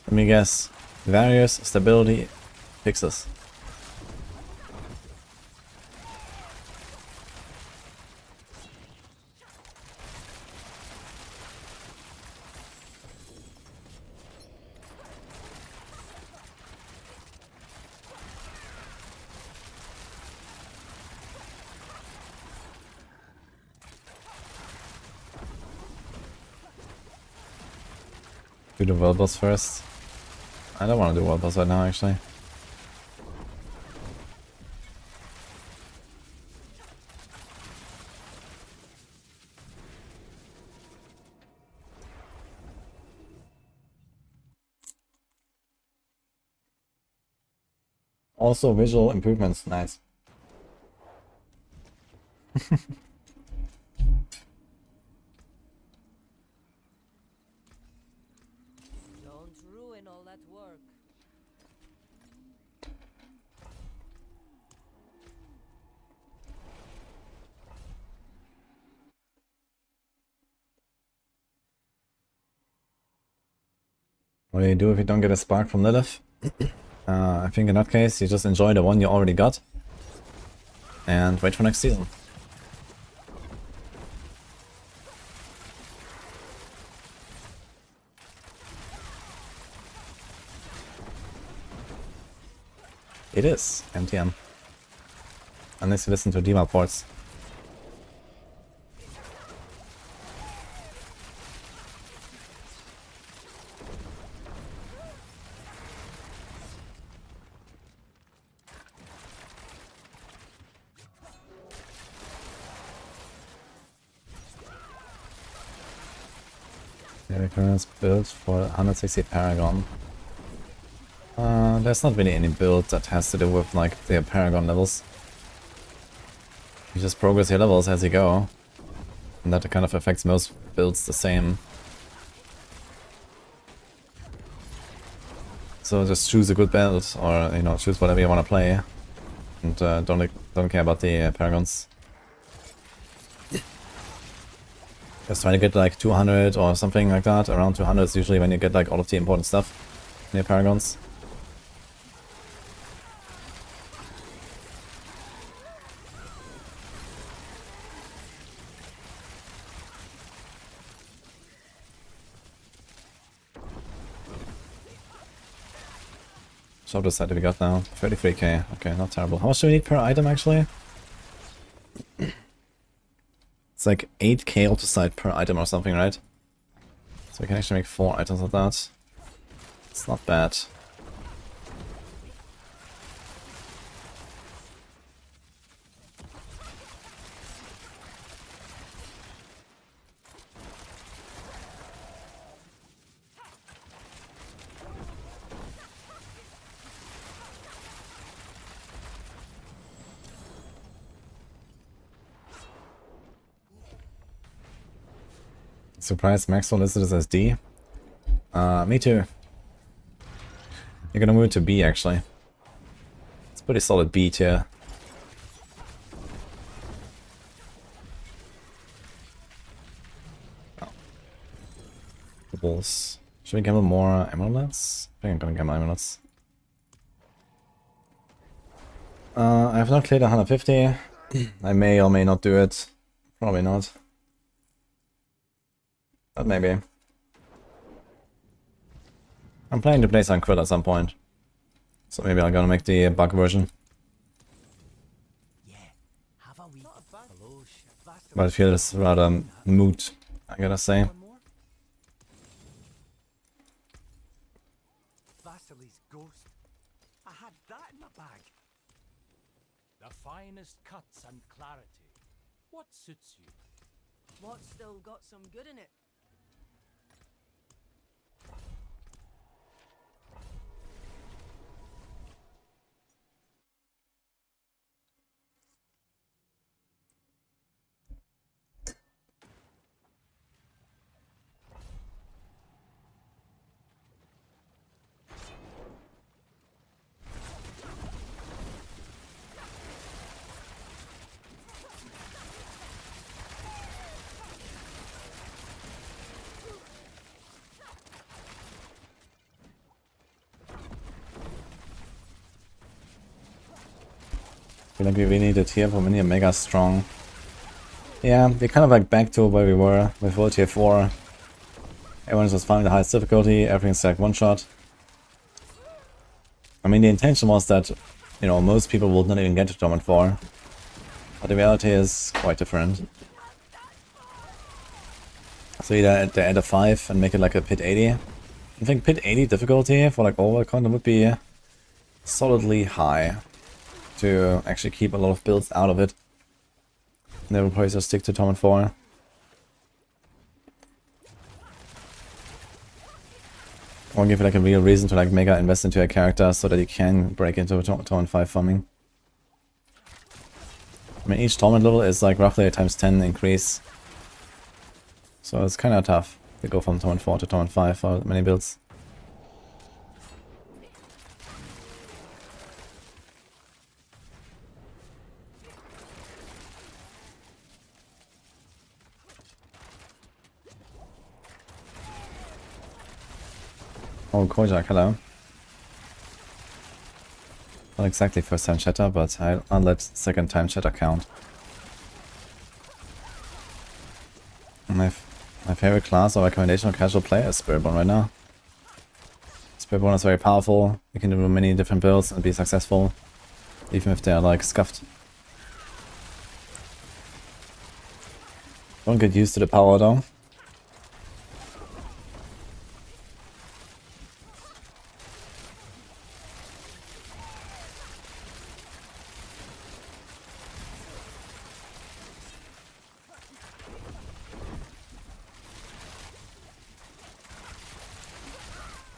Let me guess. Various stability fixes. Do the world boss first. I don't want to do world boss right now, actually. Also, visual improvements, nice. Don't ruin all that work. What do you do if you don't get a spark from Lilith? I think in that case, you just enjoy the one you already got. And wait for next season. It is MTM. Unless you listen to Diablo ports. Current build for 160 Paragon. There's not really any build that has to do with like the Paragon levels. You just progress your levels as you go, and that kind of affects most builds the same. So just choose a good build, or you know, choose whatever you want to play, and don't care about the Paragons. Just try to get like 200 or something like that. Around 200 is usually when you get like all of the important stuff in your Paragons. So this side we got now? 33k. Okay, not terrible. How much do we need per item actually? It's like 8k auto side per item or something, right? So we can actually make 4 items of that. It's not bad. Surprised Maxroll listed as D. Me too. You're gonna move to B actually. It's pretty solid B tier. Oh. Doubles. Should we gamble more amulets? I think I'm gonna gamble amulets. I have not cleared 150. I may or may not do it. Probably not. But maybe. I'm planning to play some Quill at some point. So maybe I'm gonna make the bug version. but I feel it's rather moot, I gotta say. One more? Vasily's ghost. I had that in my bag. The finest cuts and clarity. What suits you? What's still got some good in it? I feel like we really need a tier for many mega strong. Yeah, we're kind of like back to where we were with World Tier 4. Everyone's just finding the highest difficulty, everything's like one shot. I mean, the intention was that, you know, most people would not even get to Tournament 4. But the reality is quite different. So either they add a 5 and make it like a pit 80. I think pit 80 difficulty for like overall content would be solidly high to actually keep a lot of builds out of it. And they will probably just stick to Tournament 4. Or give it like a real reason to like mega invest into a character so that you can break into a Tournament 5 farming. I mean, each tournament level is like roughly a times 10 increase. So it's kind of tough to go from Tournament 4 to Tournament 5 for many builds. Oh, Kojak, hello. Not exactly first time chatter, but I'll let second time chatter count. My favorite class or recommendation for casual play is Spiritborn right now. Spiritborn is very powerful, you can do many different builds and be successful, even if they are like scuffed. Don't get used to the power though.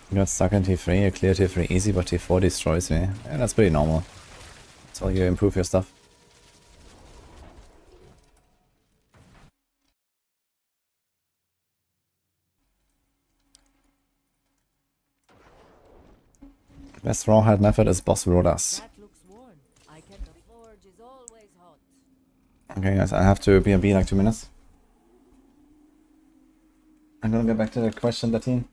I got stuck in T3, I clear T3 easy, but T4 destroys me. Yeah, that's pretty normal. That's how you improve your stuff. Best rawhide method is boss rodas. That looks worn. I can. The forge is always hot. Okay guys, I have to B&B like 2 minutes. I'm gonna get back to the question, that team.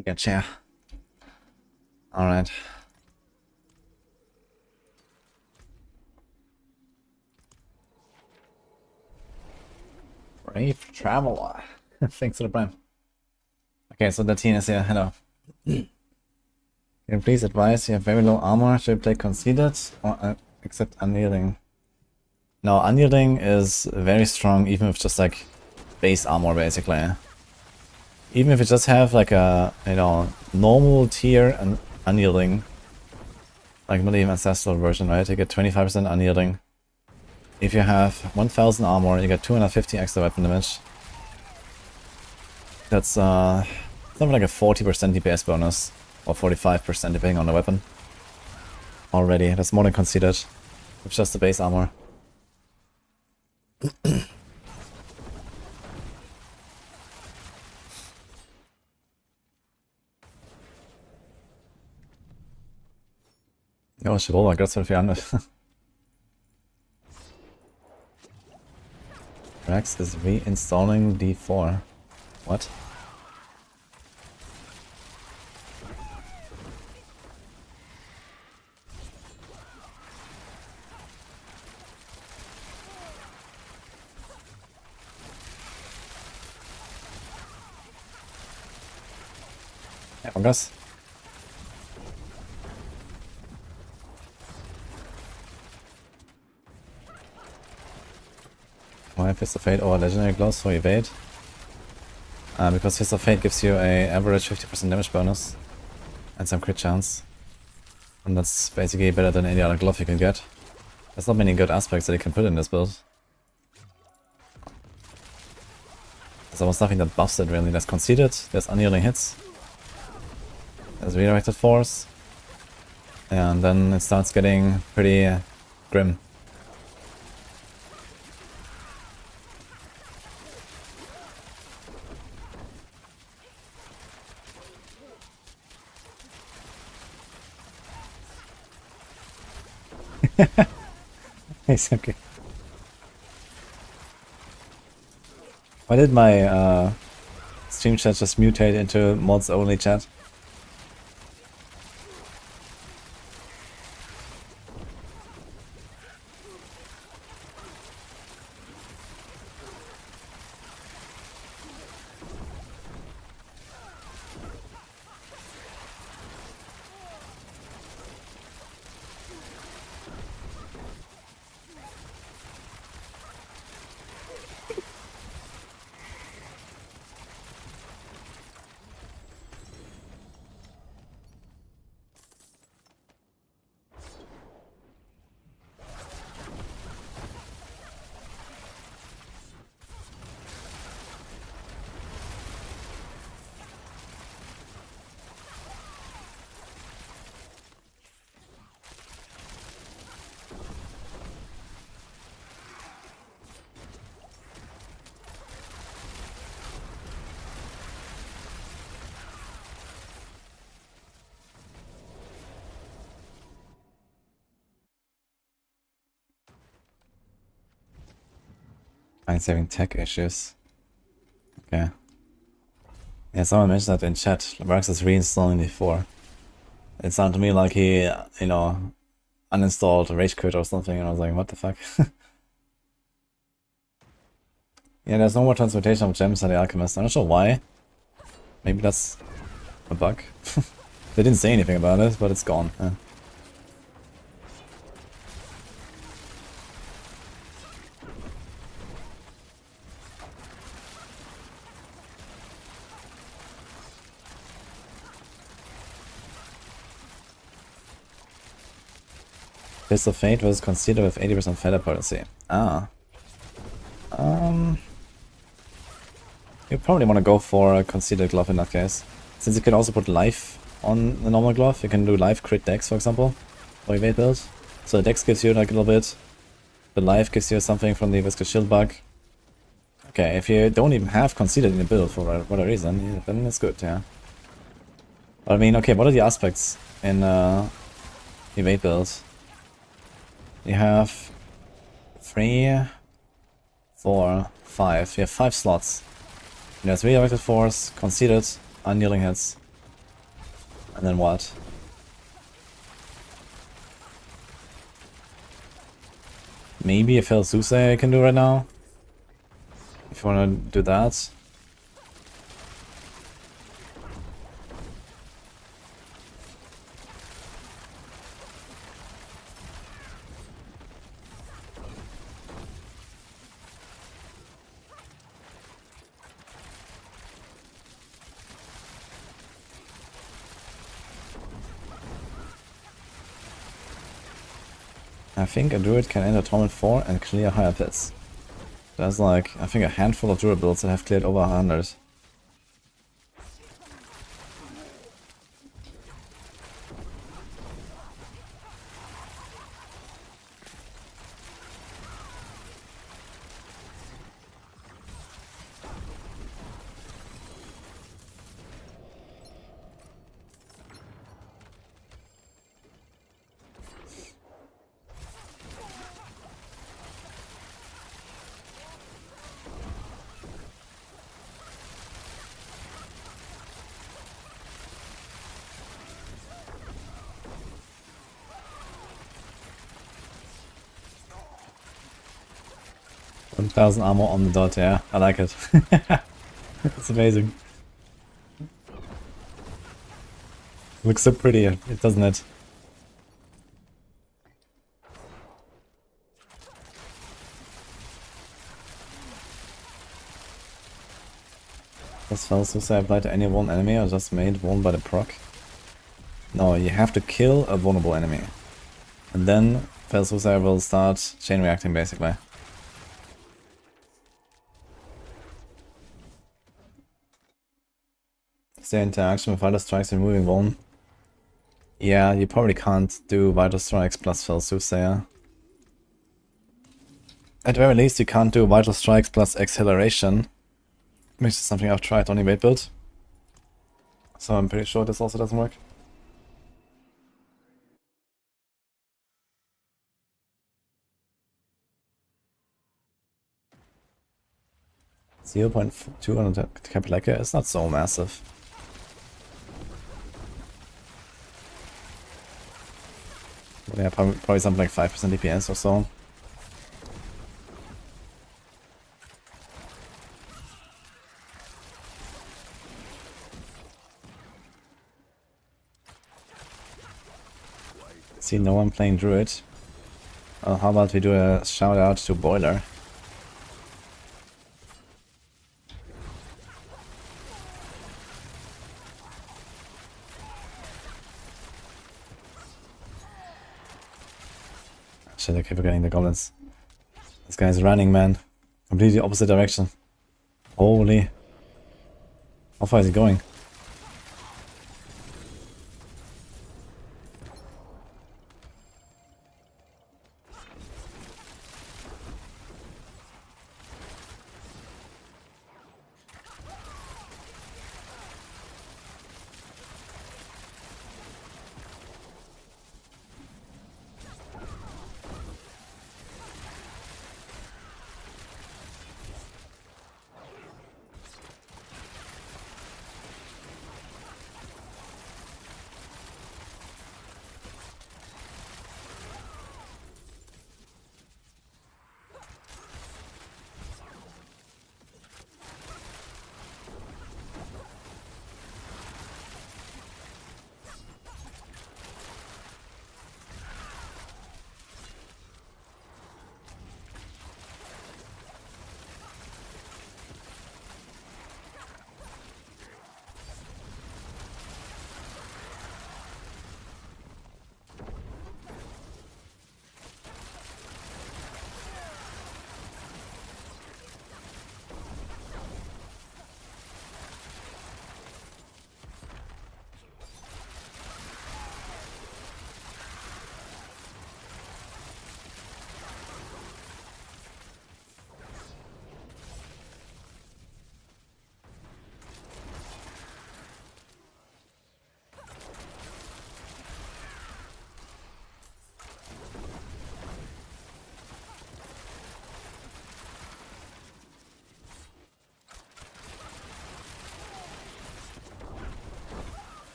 You got chair. Alright. Brave Traveler. Thanks for the prime. Okay, so the team is here. Hello. Can you please advise you have very low armor? Should you play Conceded or accept Unyielding? No, Unyielding is very strong even with just like base armor basically. Even if you just have like a, you know, normal tier and Unyielding. Like not even Ancestral version, right? You get 25% Unyielding. If you have 1000 armor, you get 250 extra weapon damage. That's something like a 40% DPS bonus, or 45% depending on the weapon. Already, that's more than conceded, with just the base armor. Ja, Chihuahua, grazie für 400. Rex is reinstalling D4. What? Ja, was? Why Fist of Fate over Legendary Gloves for evade? Because Fist of Fate gives you a average 50% damage bonus and some crit chance. And that's basically better than any other glove you can get. There's not many good aspects that you can put in this build. There's almost nothing that buffs it really. There's Conceded, there's Unyielding Hits, there's Redirected Force, and then it starts getting pretty grim. It's okay. Why did my stream chat just mutate into mods only chat? Mine's having tech issues. Okay. Yeah, someone mentioned that in chat. Rex is reinstalling D4. It sounded to me like he, you know, uninstalled Rage Quit or something, and I was like, what the fuck? Yeah, there's no more transmutation of gems on the Alchemist. I'm not sure why. Maybe that's a bug. They didn't say anything about it, but it's gone. Yeah. Fist of Fate was considered with 80% feather potency. Ah. You probably want to go for a Conceded glove in that case. Since you can also put life on the normal glove, you can do life crit dex, for example, for evade build. So the dex gives you like a little bit. The life gives you something from the Viscous Shield bug. Okay, if you don't even have Conceded in your build for whatever reason, then it's good, yeah. But I mean, okay, what are the aspects in evade build? You have 3, 4, 5. You have 5 slots. There's Redirected Force, Conceded, Unyielding Hits. And then what? Maybe a Fel Suse I can do right now. If you wanna do that. I think a druid can enter Torment 4 and clear higher pits. There's like, I think a handful of druid builds that have cleared over 100. $1,000 armor on the dot, yeah, I like it. It's amazing. Looks so pretty, it doesn't it? Does Fel Suse apply to any one enemy or just made one by the proc? No, you have to kill a vulnerable enemy. And then Fel Suse will start chain reacting basically. Is there interaction with Vital Strikes removing one? Yeah, you probably can't do Vital Strikes plus Fel Suse, yeah. At the very least you can't do Vital Strikes plus Acceleration, which is something I've tried on the 8 build. So I'm pretty sure this also doesn't work. .2 on the Capleca is not so massive. But yeah, probably something like 5% DPS or so. See no one playing Druid. Well, how about we do a shout out to Boiler? Shit, I keep forgetting the goblins. This guy's running, man. Completely opposite direction. Holy. How far is he going?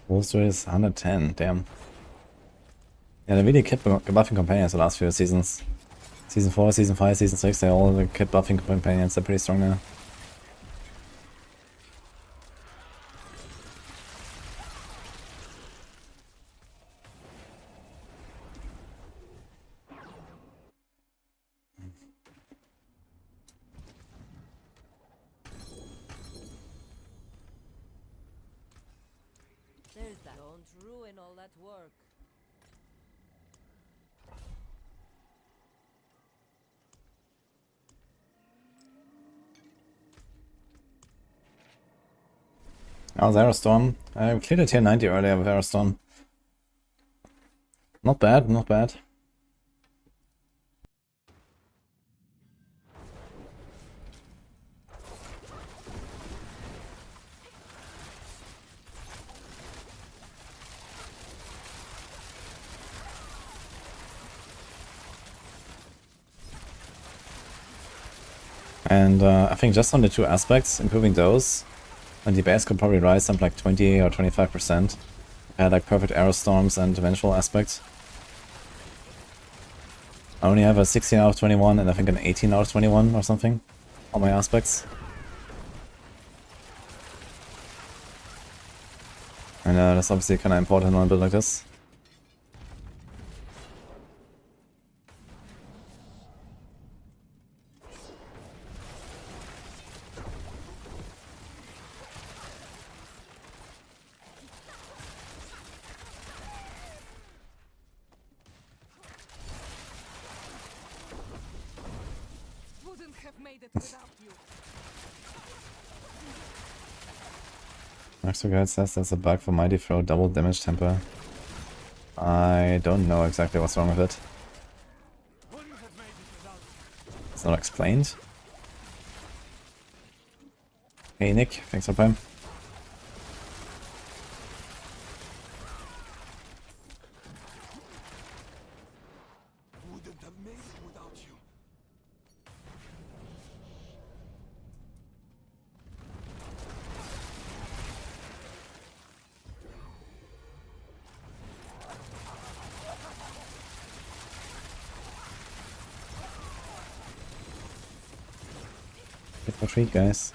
Bolster is 110, damn. Yeah, they really kept buffing companions the last few seasons. Season 4, Season 5, Season 6, they all kept buffing companions, they're pretty strong now. There's that. Don't ruin all that work. Oh, Aerostorm. I cleared a tier 90 earlier with Aerostorm. Not bad, not bad. And I think just on the two aspects, improving those, and the base could probably rise something like 20 or 25%. I had like perfect arrow storms and eventual aspects. I only have a 16 out of 21 and I think an 18 out of 21 or something on my aspects. And that's obviously kind of important on a build like this. Wouldn't have made it without you. Maxroll guide says there's a bug for Mighty Throw double damage temper. I don't know exactly what's wrong with it. It's not explained. Hey Nick, thanks for Prime. Wouldn't have made it without you. Hit for treat, guys.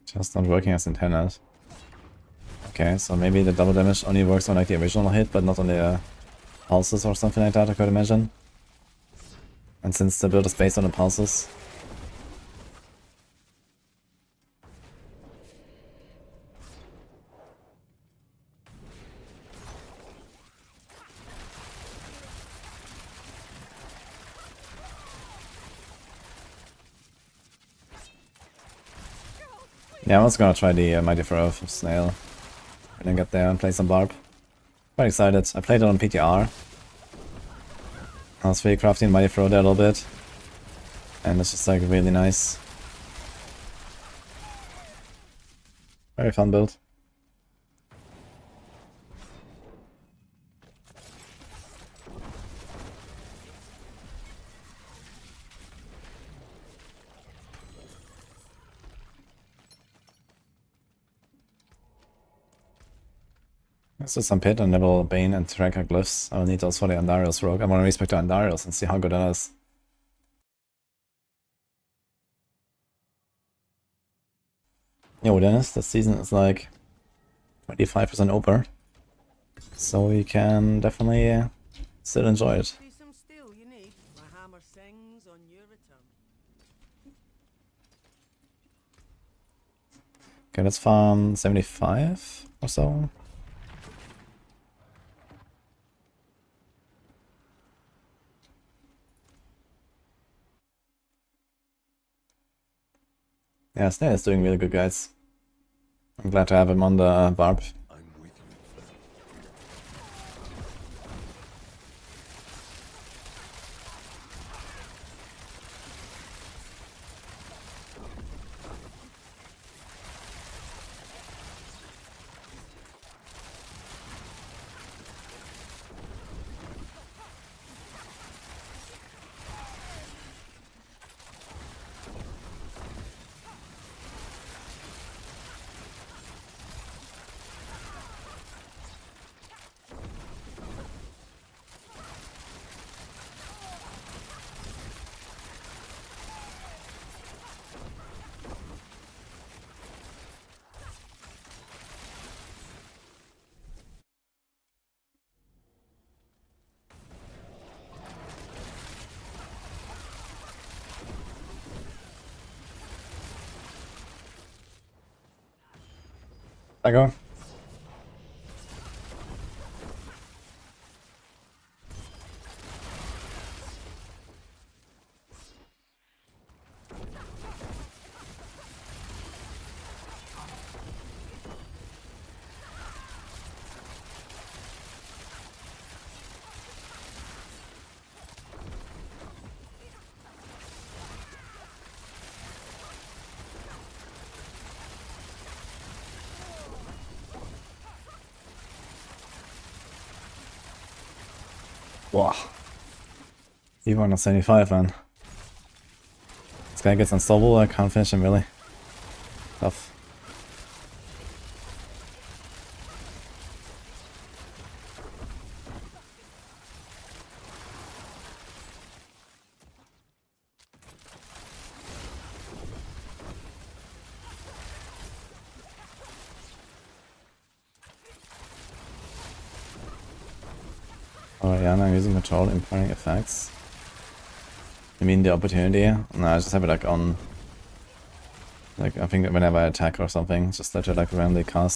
Just not working as intended. Okay, so maybe the double damage only works on like the original hit, but not on the pulses or something like that, I could imagine. And since the build is based on the pulses. Yeah, I was gonna try the Mighty Throw of Snail. And then get there and play some Barb. Quite excited. I played it on PTR. I was really crafting Mighty Throw there a little bit. And it's just like really nice. Very fun build. This is some Pit and Neville, Bane, and Tracker Glyphs. I will need those for the Andariel's Rogue. I want to respect the Andariels and see how good that is. Yo, Dennis, this season is like 25% over. So we can definitely still enjoy it. Be some steel you need. My hammer sings on your return. Okay, let's farm 75 or so. Yeah, Snail is doing really good, guys. I'm glad to have him on the Barb. I'm with you. I go. Boah. 775, man. This guy gets unstoppable, I can't finish him really. Tough. Oh yeah, and I'm using control impairing effects. You mean the opportunity? No, I just have it like on, like I think whenever I attack or something, just let it like randomly cast.